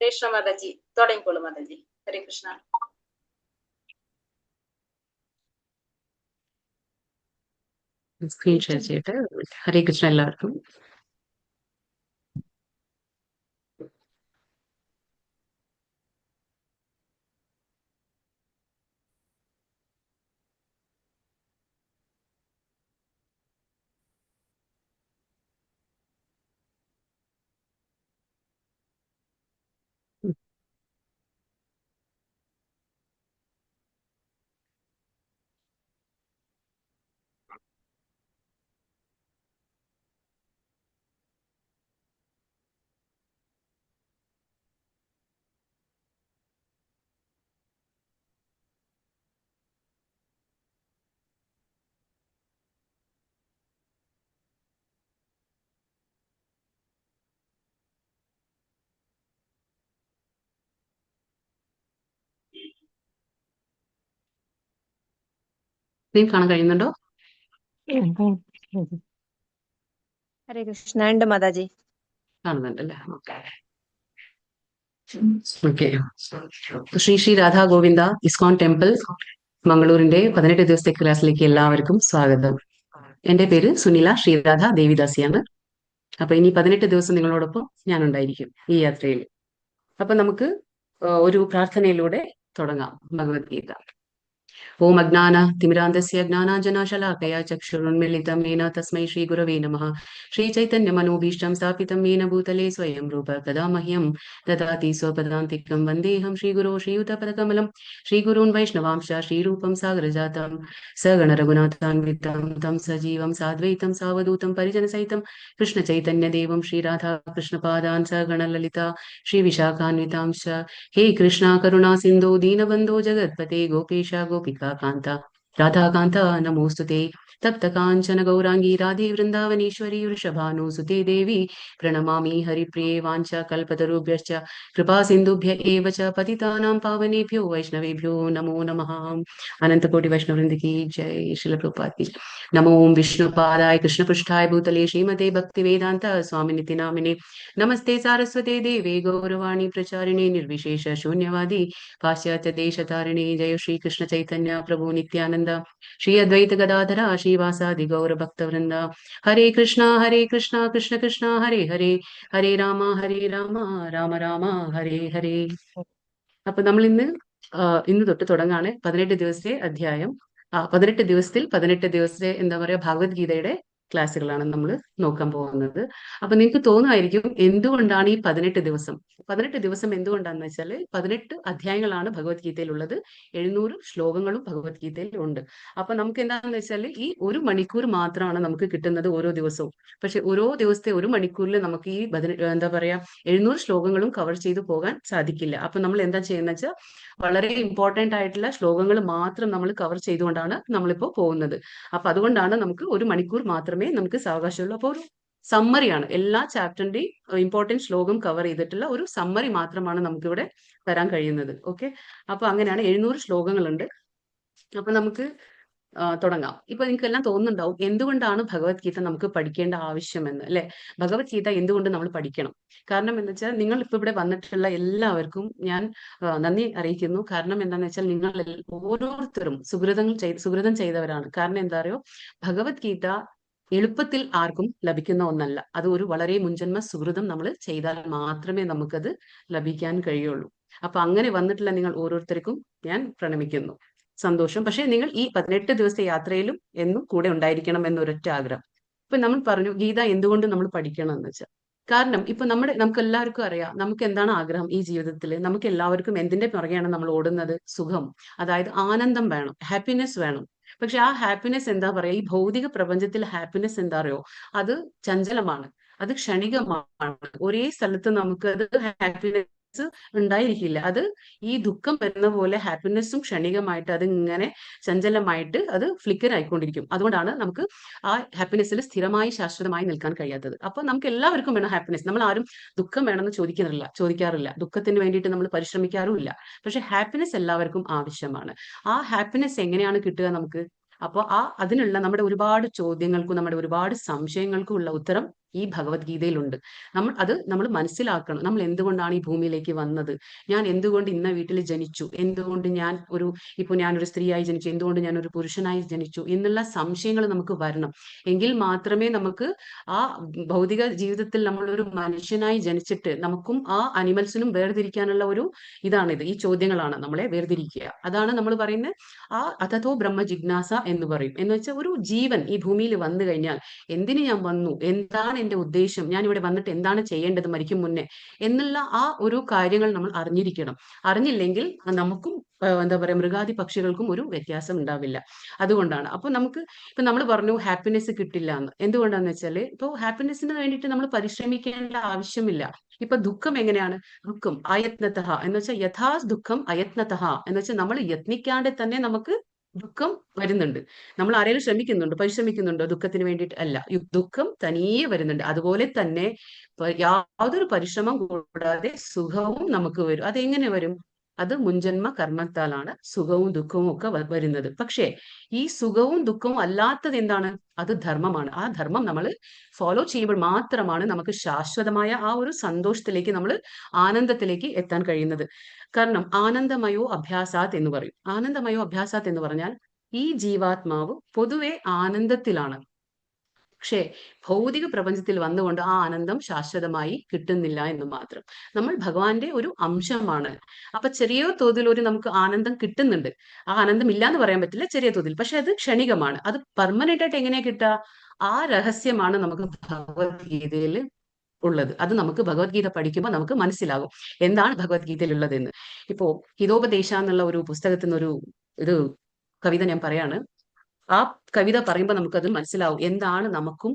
രേഷ്മ മാതാജി തുടങ്ങിക്കോളൂ മാതാജി. ഹരേ Krishna. Screen share ചെയ്തിട്ട് ഹരേ കൃഷ്ണ എല്ലാവർക്കും. Screen കാണാൻ കഴിയുന്നുണ്ടോ? ഹരേ കൃഷ്ണ. ഉണ്ട് മാതാജി. കാണുന്നുണ്ടല്ലേ? ഓക്കെ. ശ്രീ ശ്രീ രാധാ ഗോവിന്ദ ഇസ്കോൺ ടെമ്പിൾ മംഗളൂരിന്റെ 18 ദിവസത്തെ ക്ലാസ്സിലേക്ക് എല്ലാവർക്കും സ്വാഗതം. എന്റെ പേര് സുനില ശ്രീരാധ ദേവിദാസിയാണ്. അപ്പൊ ഇനി 18 ദിവസം നിങ്ങളോടൊപ്പം ഞാൻ ഉണ്ടായിരിക്കും ഈ യാത്രയിൽ. അപ്പൊ നമുക്ക് ഒരു പ്രാർത്ഥനയിലൂടെ തുടങ്ങാം ഭഗവത്ഗീത. ഓം അജ്ഞാന തിമിരാന്തസ്യ ജ്ഞാനാഞ്ജനാശലാകയാ ചക്ഷുരുന്മിലിതം येन തസ്മൈ ശ്രീ ഗുരവേ നമഃ. ശ്രീ ചൈതന്യ മനോഭീഷ്ടം സ്ഥാപിതം येन ഭൂതലേ സ്വയം രൂപ കഥാ മഹ്യം ദദാതി സ്വപദാന്തികം വന്ദേഹം ശ്രീഗുരോ ശ്രീയുതപദകമലം ശ്രീഗുരുൻ വൈഷ്ണവാംശ ശ്രീരൂപം സാഗരജാതം സഗണ രഘുനാഥാൻവിതം തം സജീവം സാദ്വൈതം സാവധൂതം പരിജനസഹിതം കൃഷ്ണ ചൈതന്യ ദേവം ശ്രീരാധാ കൃഷ്ണപാദാൻ സഗണ ലളിത ശ്രീ വിശാഖാൻവിതാംശ. ഹേ കൃഷ്ണ കരുണാ സിന്ധോ ദീനബന്ധോ ജഗത്പതേ ഗോപേശ ഗോപികാ കാന്ത രാധാകാന്ത നമോസ്തുതേ. തപ്ത കാഞ്ചന ഗൗരാംഗീ രാധേ വൃന്ദാവനേശ്വരി വൃഷഭാനുസുതേ ദേവി പ്രണമാമി ഹരിപ്രിയേ. വാഞ്ച കൽപതരുഭ്യശ്ച കൃപാ സിന്ധുഭ്യ ഏവ ച പതിതാനാം പാവനേഭ്യോ വൈഷ്ണവേഭ്യോ നമോ നമഃ. അനന്തകോടി വൈഷ്ണവവൃന്ദ की जय. श्रील प्रभुपाद की जय. नमो विष्णुपादाय कृष्णपृष्ठाय भूतले श्रीमते भक्तिवेदांत स्वामिनिति नामिने नमस्ते सारस्वते देवे गौरवाणी प्रचारिणे निर्विशेष शून्यवादी पाश्चात्य देशतारिणे. जय श्री कृष्ण चैतन्य प्रभु नित्यानंद श्री अद्वैत गदाधर श्रीवासादि गौर भक्तवृंद. हरे कृष्णा कृष्ण कृष्ण हरे हरे ഹരേ രാമ രാമ രാമ ഹരേ ഹരേ. അപ്പൊ നമ്മൾ ഇന്ന് തൊട്ട് തുടങ്ങാണ് 18 ദിവസത്തെ അധ്യായം. 18 ദിവസത്തിൽ 18 ദിവസത്തെ എന്താ പറയാ ഭഗവത്ഗീതയുടെ ക്ലാസ്സുകളാണ് നമ്മൾ നോക്കാൻ പോകുന്നത്. അപ്പൊ നിങ്ങൾക്ക് തോന്നുമായിരിക്കും എന്തുകൊണ്ടാണ് ഈ 18 ദിവസം. 18 ദിവസം എന്തുകൊണ്ടാന്ന് വെച്ചാൽ 18 അധ്യായങ്ങളാണ് ഭഗവത്ഗീതയിലുള്ളത്. 700 ശ്ലോകങ്ങളും ഭഗവത്ഗീതയിൽ ഉണ്ട്. അപ്പൊ നമുക്ക് എന്താണെന്ന് വെച്ചാൽ ഈ 1 മണിക്കൂർ മാത്രമാണ് നമുക്ക് കിട്ടുന്നത് ഓരോ ദിവസവും. പക്ഷെ ഓരോ ദിവസത്തെ 1 മണിക്കൂറിൽ നമുക്ക് ഈ എന്താ പറയാ 700 ശ്ലോകങ്ങളും കവർ ചെയ്തു പോകാൻ സാധിക്കില്ല. അപ്പൊ നമ്മൾ എന്താ ചെയ്യുന്ന വെച്ചാൽ വളരെ ഇമ്പോർട്ടന്റ് ആയിട്ടുള്ള ശ്ലോകങ്ങൾ മാത്രം നമ്മൾ കവർ ചെയ്തുകൊണ്ടാണ് നമ്മളിപ്പോ പോകുന്നത്. അപ്പൊ അതുകൊണ്ടാണ് നമുക്ക് 1 മണിക്കൂർ മാത്രമേ നമുക്ക് സാവകാശമുള്ളൂ. അപ്പോൾ ഒരു സമ്മറിയാണ്, എല്ലാ ചാപ്റ്ററിന്റെയും ഇമ്പോർട്ടന്റ് ശ്ലോകം കവർ ചെയ്തിട്ടുള്ള ഒരു സമ്മറി മാത്രമാണ് നമുക്കിവിടെ തരാൻ കഴിയുന്നത്. ഓക്കെ, അപ്പൊ അങ്ങനെയാണ് 700 ശ്ലോകങ്ങളുണ്ട്. അപ്പൊ നമുക്ക് തുടങ്ങാം. ഇപ്പൊ നിങ്ങൾക്ക് എല്ലാം തോന്നുന്നുണ്ടാവും എന്തുകൊണ്ടാണ് ഭഗവത്ഗീത നമുക്ക് പഠിക്കേണ്ട ആവശ്യമെന്ന് അല്ലെ. ഭഗവത്ഗീത എന്തുകൊണ്ട് നമ്മൾ പഠിക്കണം? കാരണം എന്താ വെച്ചാൽ നിങ്ങൾ ഇപ്പൊ ഇവിടെ വന്നിട്ടുള്ള എല്ലാവർക്കും ഞാൻ നന്ദി അറിയിക്കുന്നു. കാരണം എന്താണെന്ന് വെച്ചാൽ നിങ്ങൾ ഓരോരുത്തരും സുകൃതം ചെയ്തവരാണ്. കാരണം എന്താ അറിയോ, ഭഗവത്ഗീത എളുപ്പത്തിൽ ആർക്കും ലഭിക്കുന്ന ഒന്നല്ല. അത് ഒരു വളരെ മുൻജന്മ സുകൃതം നമ്മൾ ചെയ്താൽ മാത്രമേ നമുക്കത് ലഭിക്കാൻ കഴിയുള്ളൂ. അപ്പൊ അങ്ങനെ വന്നിട്ടുള്ള നിങ്ങൾ ഓരോരുത്തർക്കും ഞാൻ പ്രണമിക്കുന്നു. സന്തോഷം. പക്ഷെ നിങ്ങൾ ഈ 18 ദിവസത്തെ യാത്രയിലും എന്നും കൂടെ ഉണ്ടായിരിക്കണം എന്നൊരൊറ്റ ആഗ്രഹം. ഇപ്പൊ നമ്മൾ പറഞ്ഞു ഗീത എന്തുകൊണ്ട് നമ്മൾ പഠിക്കണം എന്ന് വെച്ചാൽ, കാരണം ഇപ്പൊ നമുക്ക് എല്ലാവർക്കും അറിയാം നമുക്ക് എന്താണ് ആഗ്രഹം ഈ ജീവിതത്തിൽ. നമുക്ക് എല്ലാവർക്കും എന്തിന്റെ പുറകെയാണ് നമ്മൾ ഓടുന്നത്? സുഖം, അതായത് ആനന്ദം വേണം, ഹാപ്പിനെസ് വേണം. പക്ഷെ ആ ഹാപ്പിനെസ് എന്താ പറയാ, ഈ ഭൗതിക പ്രപഞ്ചത്തിൽ ഹാപ്പിനെസ് എന്താ അറിയോ, അത് ചഞ്ചലമാണ്, അത് ക്ഷണികമാണ്. ഒരേ സ്ഥലത്ത് നമുക്ക് അത് ഹാപ്പിനെസ് ഉണ്ടായിരിക്കില്ല. അത് ഈ ദുഃഖം വരുന്ന പോലെ ഹാപ്പിനെസ്സും ക്ഷണികമായിട്ട് അത് ഇങ്ങനെ ചഞ്ചലമായിട്ട് അത് ഫ്ലിക്കർ ആയിക്കൊണ്ടിരിക്കും. അതുകൊണ്ടാണ് നമുക്ക് ആ ഹാപ്പിനെസ്സിൽ സ്ഥിരമായി ശാശ്വതമായി നിൽക്കാൻ കഴിയാത്തത്. അപ്പൊ നമുക്ക് എല്ലാവർക്കും വേണം ഹാപ്പിനെസ്. നമ്മൾ ആരും ദുഃഖം വേണമെന്ന് ചോദിക്കാറില്ല. ദുഃഖത്തിന് വേണ്ടിയിട്ട് നമ്മൾ പരിശ്രമിക്കാറുമില്ല. പക്ഷെ ഹാപ്പിനെസ് എല്ലാവർക്കും ആവശ്യമാണ്. ആ ഹാപ്പിനെസ് എങ്ങനെയാണ് കിട്ടുക നമുക്ക്? അപ്പോൾ അതിനുള്ള നമ്മുടെ ഒരുപാട് ചോദ്യങ്ങൾക്കും നമ്മുടെ ഒരുപാട് സംശയങ്ങൾക്കും ഉള്ള ഉത്തരം ഈ ഭഗവത്ഗീതയിലുണ്ട്. നമ്മൾ മനസ്സിലാക്കണം. നമ്മൾ എന്തുകൊണ്ടാണ് ഈ ഭൂമിയിലേക്ക് വന്നത്, ഞാൻ എന്തുകൊണ്ട് ഇന്ന വീട്ടിൽ ജനിച്ചു, എന്തുകൊണ്ട് ഞാനൊരു സ്ത്രീയായി ജനിച്ചു, എന്തുകൊണ്ട് ഞാൻ ഒരു പുരുഷനായി ജനിച്ചു എന്നുള്ള സംശയങ്ങൾ നമുക്ക് വരണം. എങ്കിൽ മാത്രമേ നമുക്ക് ആ ഭൗതിക ജീവിതത്തിൽ നമ്മൾ ഒരു മനുഷ്യനായി ജനിച്ചിട്ട് നമുക്കും ആ അനിമൽസിനും വേർതിരിക്കാനുള്ള ഒരു ഇതാണിത്. ഈ ചോദ്യങ്ങളാണ് നമ്മളെ വേർതിരിക്കുക. അതാണ് നമ്മൾ പറയുന്നത് അതതോ ബ്രഹ്മ ജിജ്ഞാസ എന്ന് പറയും. എന്ന് വെച്ചാൽ ഒരു ജീവൻ ഈ ഭൂമിയിൽ വന്നു കഴിഞ്ഞാൽ എന്തിനു ഞാൻ വന്നു, എന്താണ് എന്റെ ഉദ്ദേശം, ഞാൻ ഇവിടെ വന്നിട്ട് എന്താണ് ചെയ്യേണ്ടത് മരിക്കും മുന്നേ എന്നുള്ള ആ ഒരു കാര്യങ്ങൾ നമ്മൾ അറിഞ്ഞിരിക്കണം. അറിഞ്ഞില്ലെങ്കിൽ നമുക്കും എന്താ പറയാ, മൃഗാദി പക്ഷികൾക്കും ഒരു വ്യത്യാസം ഉണ്ടാവില്ല. അതുകൊണ്ടാണ്. അപ്പൊ നമ്മൾ പറഞ്ഞു ഹാപ്പിനെസ് കിട്ടില്ല എന്ന്. എന്തുകൊണ്ടാന്ന് വെച്ചാല് ഇപ്പൊ ഹാപ്പിനെസ്സിന് വേണ്ടിയിട്ട് നമ്മൾ പരിശ്രമിക്കേണ്ട ആവശ്യമില്ല. ഇപ്പൊ ദുഃഖം എങ്ങനെയാണ്? ദുഃഖം അയത്നതഃ എന്ന് വെച്ചാൽ യഥാ ദുഃഖം അയത്നതഃ എന്ന് വെച്ചാൽ നമ്മൾ യത്നിക്കാതെ തന്നെ നമുക്ക് ദുഃഖം വരുന്നുണ്ട്. നമ്മൾ ആരെങ്കിലും പരിശ്രമിക്കുന്നുണ്ടോ ദുഃഖത്തിന് വേണ്ടിയിട്ട്? അല്ല, ദുഃഖം തനിയെ വരുന്നുണ്ട്. അതുപോലെ തന്നെ യാതൊരു പരിശ്രമം കൂടാതെ സുഖവും നമുക്ക് വരും. അതെങ്ങനെ വരും? അത് മുൻജന്മ കർമ്മത്താലാണ് സുഖവും ദുഃഖവും ഒക്കെ വരുന്നത്. പക്ഷേ ഈ സുഖവും ദുഃഖവും അല്ലാത്തത് എന്താണ്? അത് ധർമ്മമാണ്. ആ ധർമ്മം നമ്മൾ ഫോളോ ചെയ്യുമ്പോൾ മാത്രമാണ് നമുക്ക് ശാശ്വതമായ ആ ഒരു സന്തോഷത്തിലേക്ക്, നമ്മൾ ആനന്ദത്തിലേക്ക് എത്താൻ കഴിയുന്നത്. കാരണം ആനന്ദമയോ അഭ്യാസാത് എന്ന് പറയും. ആനന്ദമയോ അഭ്യാസാത് എന്ന് പറഞ്ഞാൽ ഈ ജീവാത്മാവ് പൊതുവെ ആനന്ദത്തിലാണ്. പക്ഷേ ഭൗതിക പ്രപഞ്ചത്തിൽ വന്നുകൊണ്ട് ആ ആനന്ദം ശാശ്വതമായി കിട്ടുന്നില്ല എന്ന് മാത്രം. നമ്മൾ ഭഗവാന്റെ ഒരു അംശമാണ്. അപ്പൊ ചെറിയ തോതിൽ നമുക്ക് ആനന്ദം കിട്ടുന്നുണ്ട്. ആ ആനന്ദം ഇല്ല എന്ന് പറയാൻ പറ്റില്ല, ചെറിയ തോതിൽ. പക്ഷെ അത് ക്ഷണികമാണ്. അത് പെർമനന്റ് ആയിട്ട് എങ്ങനെയാ കിട്ടുക? ആ രഹസ്യമാണ് നമുക്ക് ഭഗവത്ഗീതയിൽ ഉള്ളത്. അത് നമുക്ക് ഭഗവത്ഗീത പഠിക്കുമ്പോൾ നമുക്ക് മനസ്സിലാകും എന്താണ് ഭഗവത്ഗീതയിൽ ഉള്ളതെന്ന്. ഇപ്പോ ഹിതോപദേശ എന്നുള്ള ഒരു പുസ്തകത്തിൽ നിന്നൊരു ഇത് കവിത ഞാൻ പറയാണ്. ആ കവിത പറയുമ്പോൾ നമുക്കത് മനസ്സിലാവും എന്താണ് നമുക്കും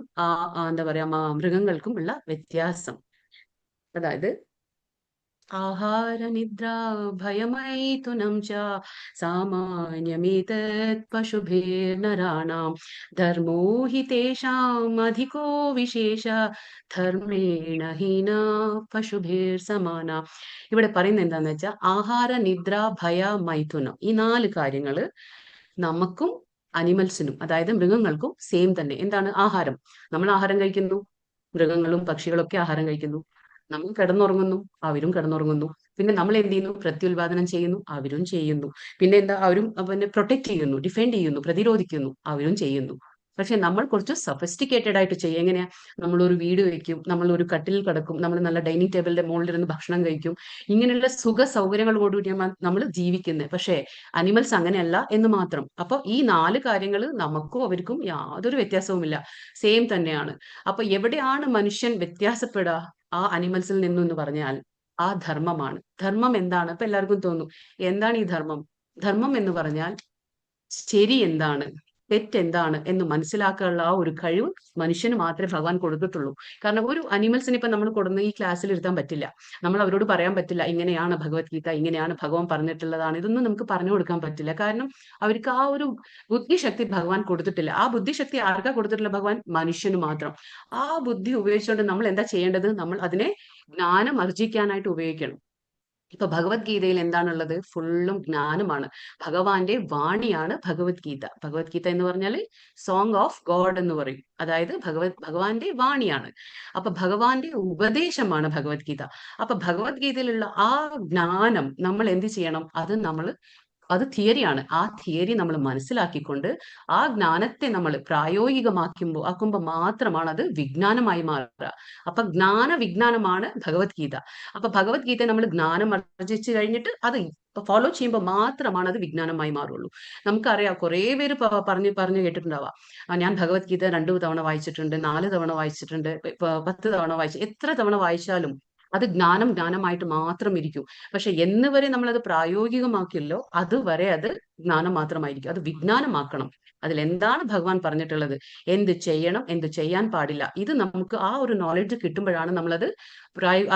എന്താ പറയാ മൃഗങ്ങൾക്കും ഉള്ള വ്യത്യാസം. അതായത് ആഹാര നിദ്ര ഭയമൈഥുനം ച സാമാന്യമേതത് പശുഭിർനരാണാം ധർമ്മോ ഹി തേഷാം അധികോ വിശേഷ ധർമ്മേണ ഹീന പശുഭിർ സമാന. ഇവിടെ പറയുന്നത് എന്താന്ന് വെച്ചാൽ ആഹാര നിദ്ര ഭയ മൈഥുനം, ഈ 4 കാര്യങ്ങള് നമുക്കും അനിമൽസിനും, അതായത് മൃഗങ്ങൾക്കും സെയിം തന്നെ. എന്താണ്? ആഹാരം. നമ്മൾ ആഹാരം കഴിക്കുന്നു, മൃഗങ്ങളും പക്ഷികളും ഒക്കെ ആഹാരം കഴിക്കുന്നു. നമ്മൾ കിടന്നുറങ്ങുന്നു, അവരും കിടന്നുറങ്ങുന്നു. പിന്നെ നമ്മൾ എന്ത് ചെയ്യുന്നു? പ്രത്യുൽപാദനം ചെയ്യുന്നു, അവരും ചെയ്യുന്നു. പിന്നെ എന്താ? അവരും പിന്നെ പ്രൊട്ടക്ട് ചെയ്യുന്നു, ഡിഫെൻഡ് ചെയ്യുന്നു, പ്രതിരോധിക്കുന്നു, അവരും ചെയ്യുന്നു. പക്ഷെ നമ്മൾ കുറച്ച് സഫിസ്റ്റിക്കേറ്റഡ് ആയിട്ട് ചെയ്യും. എങ്ങനെയാ? നമ്മളൊരു വീട് വെക്കും, നമ്മളൊരു കട്ടിലിൽ കിടക്കും, നമ്മൾ നല്ല ഡൈനിങ് ടേബിളിന്റെ മുകളിലിരുന്ന് ഭക്ഷണം കഴിക്കും. ഇങ്ങനെയുള്ള സുഖ സൗകര്യങ്ങളോടുകൂടിയാണ് നമ്മൾ ജീവിക്കുന്നത്. പക്ഷേ അനിമൽസ് അങ്ങനെയല്ല എന്ന് മാത്രം. അപ്പൊ ഈ 4 കാര്യങ്ങൾ നമുക്കും അവർക്കും യാതൊരു വ്യത്യാസവുമില്ല, സെയിം തന്നെയാണ്. അപ്പൊ എവിടെയാണ് മനുഷ്യൻ വ്യത്യാസപ്പെടുക ആ അനിമൽസിൽ നിന്നും എന്ന് പറഞ്ഞാൽ ആ ധർമ്മമാണ്. ധർമ്മം എന്താണ്? ഇപ്പൊ എല്ലാവർക്കും തോന്നും എന്താണ് ഈ ധർമ്മം? ധർമ്മം എന്ന് പറഞ്ഞാൽ ശരി എന്താണ്, തെറ്റെന്താണ് എന്ന് മനസ്സിലാക്കാനുള്ള ആ ഒരു കഴിവ് മനുഷ്യന് മാത്രമേ ഭഗവാൻ കൊടുത്തിട്ടുള്ളൂ. കാരണം ഒരു അനിമൽസിനെ ഇപ്പൊ നമ്മൾ കൊടുന്ന് ഈ ക്ലാസ്സിൽ ഇരുത്താൻ പറ്റില്ല. നമ്മൾ അവരോട് പറയാൻ പറ്റില്ല ഇങ്ങനെയാണ് ഭഗവത്ഗീത, ഇങ്ങനെയാണ് ഭഗവാൻ പറഞ്ഞിട്ടുള്ളതാണ്, ഇതൊന്നും നമുക്ക് പറഞ്ഞു കൊടുക്കാൻ പറ്റില്ല. കാരണം അവർക്ക് ആ ഒരു ബുദ്ധിശക്തി ഭഗവാൻ കൊടുത്തിട്ടില്ല. ആ ബുദ്ധിശക്തി ആർക്കാ കൊടുത്തിട്ടുള്ള? ഭഗവാൻ മനുഷ്യന് മാത്രം. ആ ബുദ്ധി ഉപയോഗിച്ചുകൊണ്ട് നമ്മൾ എന്താ ചെയ്യേണ്ടത്? നമ്മൾ അതിനെ ജ്ഞാനം ആർജിക്കാനായിട്ട് ഉപയോഗിക്കണം. ഇപ്പൊ ഭഗവത്ഗീതയിൽ എന്താണുള്ളത്? ഫുള്ളും ജ്ഞാനമാണ്. ഭഗവാന്റെ വാണിയാണ് ഭഗവത്ഗീത. ഭഗവത്ഗീത എന്ന് പറഞ്ഞാൽ സോങ് ഓഫ് ഗോഡ് എന്ന് പറയും. അതായത് ഭഗവാന്റെ വാണിയാണ്. അപ്പൊ ഭഗവാന്റെ ഉപദേശമാണ് ഭഗവത്ഗീത. അപ്പൊ ഭഗവത്ഗീതയിലുള്ള ആ ജ്ഞാനം നമ്മൾ എന്ത് ചെയ്യണം? അത് തിയറിയാണ്. ആ തിയറി നമ്മൾ മനസ്സിലാക്കിക്കൊണ്ട് ആ ജ്ഞാനത്തെ നമ്മൾ ആക്കുമ്പോൾ മാത്രമാണ് അത് വിജ്ഞാനമായി മാറുക. അപ്പൊ വിജ്ഞാനമാണ് ഭഗവത്ഗീത. അപ്പൊ ഭഗവത്ഗീത നമ്മൾ ജ്ഞാനം ആർജിച്ചു കഴിഞ്ഞിട്ട് അത് ഫോളോ ചെയ്യുമ്പോൾ മാത്രമാണ് അത് വിജ്ഞാനമായി മാറുള്ളൂ. നമുക്കറിയാം, കുറെ പേര് പറഞ്ഞു കേട്ടിട്ടുണ്ടാവാം, ഞാൻ ഭഗവത്ഗീത 2 തവണ വായിച്ചിട്ടുണ്ട്, 4 തവണ വായിച്ചിട്ടുണ്ട്, 10 തവണ വായിച്ചു. എത്ര തവണ വായിച്ചാലും അത് ജ്ഞാനമായിട്ട് മാത്രം ഇരിക്കും. പക്ഷെ എന്ന് വരെ നമ്മൾ അത് പ്രായോഗികമാക്കിയല്ലോ അതുവരെ അത് ജ്ഞാനം മാത്രമായിരിക്കും. അത് വിജ്ഞാനമാക്കണം. അതിൽ എന്താണ് ഭഗവാൻ പറഞ്ഞിട്ടുള്ളത്, എന്ത് ചെയ്യണം, എന്ത് ചെയ്യാൻ പാടില്ല, ഇത് നമുക്ക് ആ ഒരു നോളജ് കിട്ടുമ്പോഴാണ്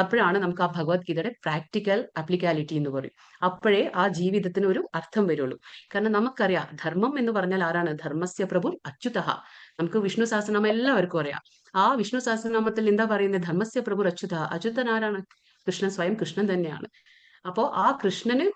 അപ്പോഴാണ് നമുക്ക് ആ ഭഗവത്ഗീതയുടെ പ്രാക്ടിക്കൽ ആപ്ലിക്കാലിറ്റി എന്ന് പറയും. അപ്പോഴേ ആ ജീവിതത്തിന് ഒരു അർത്ഥം വരുള്ളൂ. കാരണം നമുക്കറിയാം ധർമ്മം എന്ന് പറഞ്ഞാൽ ആരാണ്? ധർമ്മസ്യ പ്രഭു അച്യുതഃ. നമുക്ക് വിഷ്ണു സഹസ്രനാമം എല്ലാവർക്കും അറിയാം. ആ വിഷ്ണു സഹസ്രനാമത്തിൽ എന്താ പറയുന്നത്? ധർമ്മസ്യ പ്രഭു അച്യുതഃ. അച്യുതൻ ആരാണ്? കൃഷ്ണൻ, സ്വയം കൃഷ്ണൻ തന്നെയാണ്. അപ്പോ ആ കൃഷ്ണന്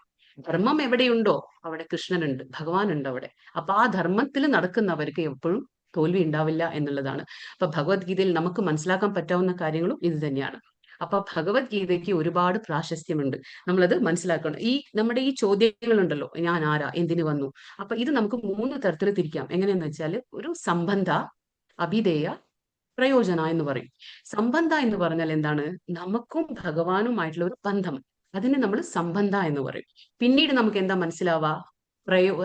ധർമ്മം എവിടെയുണ്ടോ അവിടെ കൃഷ്ണനുണ്ട്, ഭഗവാൻ ഉണ്ട് അവിടെ. അപ്പൊ ആ ധർമ്മത്തിൽ നടക്കുന്നവർക്ക് എപ്പോഴും തോൽവി ഉണ്ടാവില്ല എന്നുള്ളതാണ്. അപ്പൊ ഭഗവത്ഗീതയിൽ നമുക്ക് മനസ്സിലാക്കാൻ പറ്റാവുന്ന കാര്യങ്ങളും ഇത് തന്നെയാണ്. അപ്പൊ ഭഗവത്ഗീതയ്ക്ക് ഒരുപാട് പ്രാശസ്ത്യമുണ്ട്. നമ്മളത് മനസ്സിലാക്കണം. നമ്മുടെ ഈ ചോദ്യങ്ങളുണ്ടല്ലോ, ഞാൻ ആരാ, എന്തിനു വന്നു, അപ്പൊ ഇത് നമുക്ക് 3 തരത്തിൽ തിരിക്കാം. എങ്ങനെയെന്ന് വെച്ചാൽ, ഒരു സംബന്ധ, അഭിധേയ, പ്രയോജന എന്ന് പറയും. സംബന്ധ എന്ന് പറഞ്ഞാൽ എന്താണ്? നമുക്കും ഭഗവാനുമായിട്ടുള്ള ഒരു ബന്ധം, അതിന് നമ്മൾ സംബന്ധ എന്ന് പറയും. പിന്നീട് നമുക്ക് എന്താ മനസ്സിലാവുക?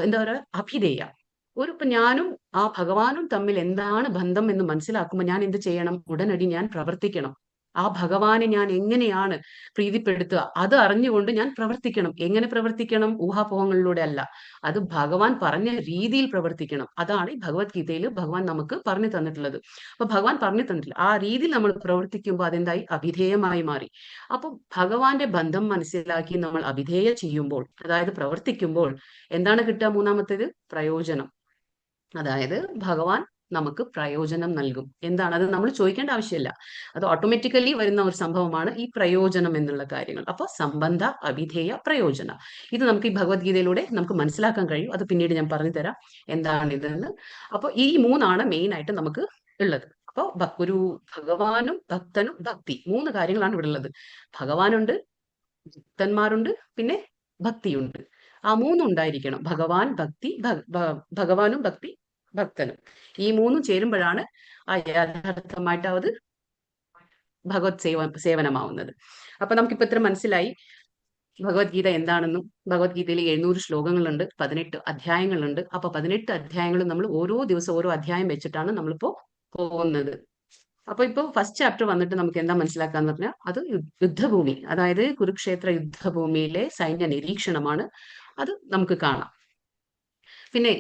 എന്താ പറയുക? അഭിധേയ. ഇപ്പൊ ഞാനും ആ ഭഗവാനും തമ്മിൽ എന്താണ് ബന്ധം എന്ന് മനസ്സിലാക്കുമ്പോൾ ഞാൻ എന്ത് ചെയ്യണം? ഉടനടി ഞാൻ പ്രവർത്തിക്കണം. ആ ഭഗവാനെ ഞാൻ എങ്ങനെയാണ് പ്രീതിപ്പെടുത്തുക, അത് അറിഞ്ഞുകൊണ്ട് ഞാൻ പ്രവർത്തിക്കണം. എങ്ങനെ പ്രവർത്തിക്കണം? ഊഹാപോഹങ്ങളിലൂടെ അല്ല, അത് ഭഗവാൻ പറഞ്ഞ രീതിയിൽ പ്രവർത്തിക്കണം. അതാണ് ഈ ഭഗവത്ഗീതയിൽ ഭഗവാൻ നമുക്ക് പറഞ്ഞു തന്നിട്ടുള്ളത്. അപ്പൊ ഭഗവാൻ പറഞ്ഞു തന്നിട്ടില്ല, ആ രീതിയിൽ നമ്മൾ പ്രവർത്തിക്കുമ്പോൾ അതെന്തായി? അഭിധേയമായി മാറി. അപ്പൊ ഭഗവാന്റെ ബന്ധം മനസ്സിലാക്കി നമ്മൾ അഭിധേയ ചെയ്യുമ്പോൾ, അതായത് പ്രവർത്തിക്കുമ്പോൾ എന്താണ് കിട്ടുക? മൂന്നാമത്തേത് പ്രയോജനം. അതായത് ഭഗവാൻ നമുക്ക് പ്രയോജനം നൽകും. എന്താണ് അത്? നമ്മൾ ചോദിക്കേണ്ട ആവശ്യമില്ല, അത് ഓട്ടോമാറ്റിക്കലി വരുന്ന ഒരു സംഭവമാണ് ഈ പ്രയോജനം എന്നുള്ള കാര്യങ്ങൾ. അപ്പൊ സംബന്ധ, അഭിധേയ, പ്രയോജന, ഇത് നമുക്ക് ഈ ഭഗവത്ഗീതയിലൂടെ നമുക്ക് മനസ്സിലാക്കാൻ കഴിയും. അത് പിന്നീട് ഞാൻ പറഞ്ഞു തരാം എന്താണ് ഇതെന്ന്. അപ്പൊ ഈ 3 മെയിൻ ആയിട്ട് നമുക്ക് ഉള്ളത്. അപ്പൊ ഒരു ഭഗവാനും ഭക്തനും ഭക്തി, 3 കാര്യങ്ങളാണ് ഇവിടെ ഉള്ളത്. ഭഗവാനുണ്ട്, ഭക്തന്മാരുണ്ട്, പിന്നെ ഭക്തിയുണ്ട്. ആ 3 ഉണ്ടായിരിക്കണം. ഭഗവാൻ, ഭക്തി, ഭഗവാനും ഭക്തി, ഭക്തനും. ഈ 3 ചേരുമ്പോഴാണ് ആ യഥാർത്ഥമായിട്ട് അത് ഭഗവത് സേവനമാവുന്നത്. അപ്പൊ നമുക്കിപ്പോ ഇത്ര മനസ്സിലായി ഭഗവത്ഗീത എന്താണെന്നും. ഭഗവത്ഗീതയിൽ 700 ശ്ലോകങ്ങളുണ്ട്, 18 അധ്യായങ്ങളുണ്ട്. അപ്പൊ 18 അധ്യായങ്ങളും നമ്മൾ ഓരോ ദിവസം ഓരോ അധ്യായം വെച്ചിട്ടാണ് നമ്മളിപ്പോ പോകുന്നത്. അപ്പൊ ഇപ്പൊ ഫസ്റ്റ് ചാപ്റ്റർ വന്നിട്ട് നമുക്ക് എന്താ മനസ്സിലാക്കാന്ന് പറഞ്ഞാൽ, അത് യുദ്ധഭൂമി, അതായത് കുരുക്ഷേത്ര യുദ്ധഭൂമിയിലെ സൈന്യ നിരീക്ഷണമാണ്. അത് നമുക്ക് കാണാം. പിന്നെ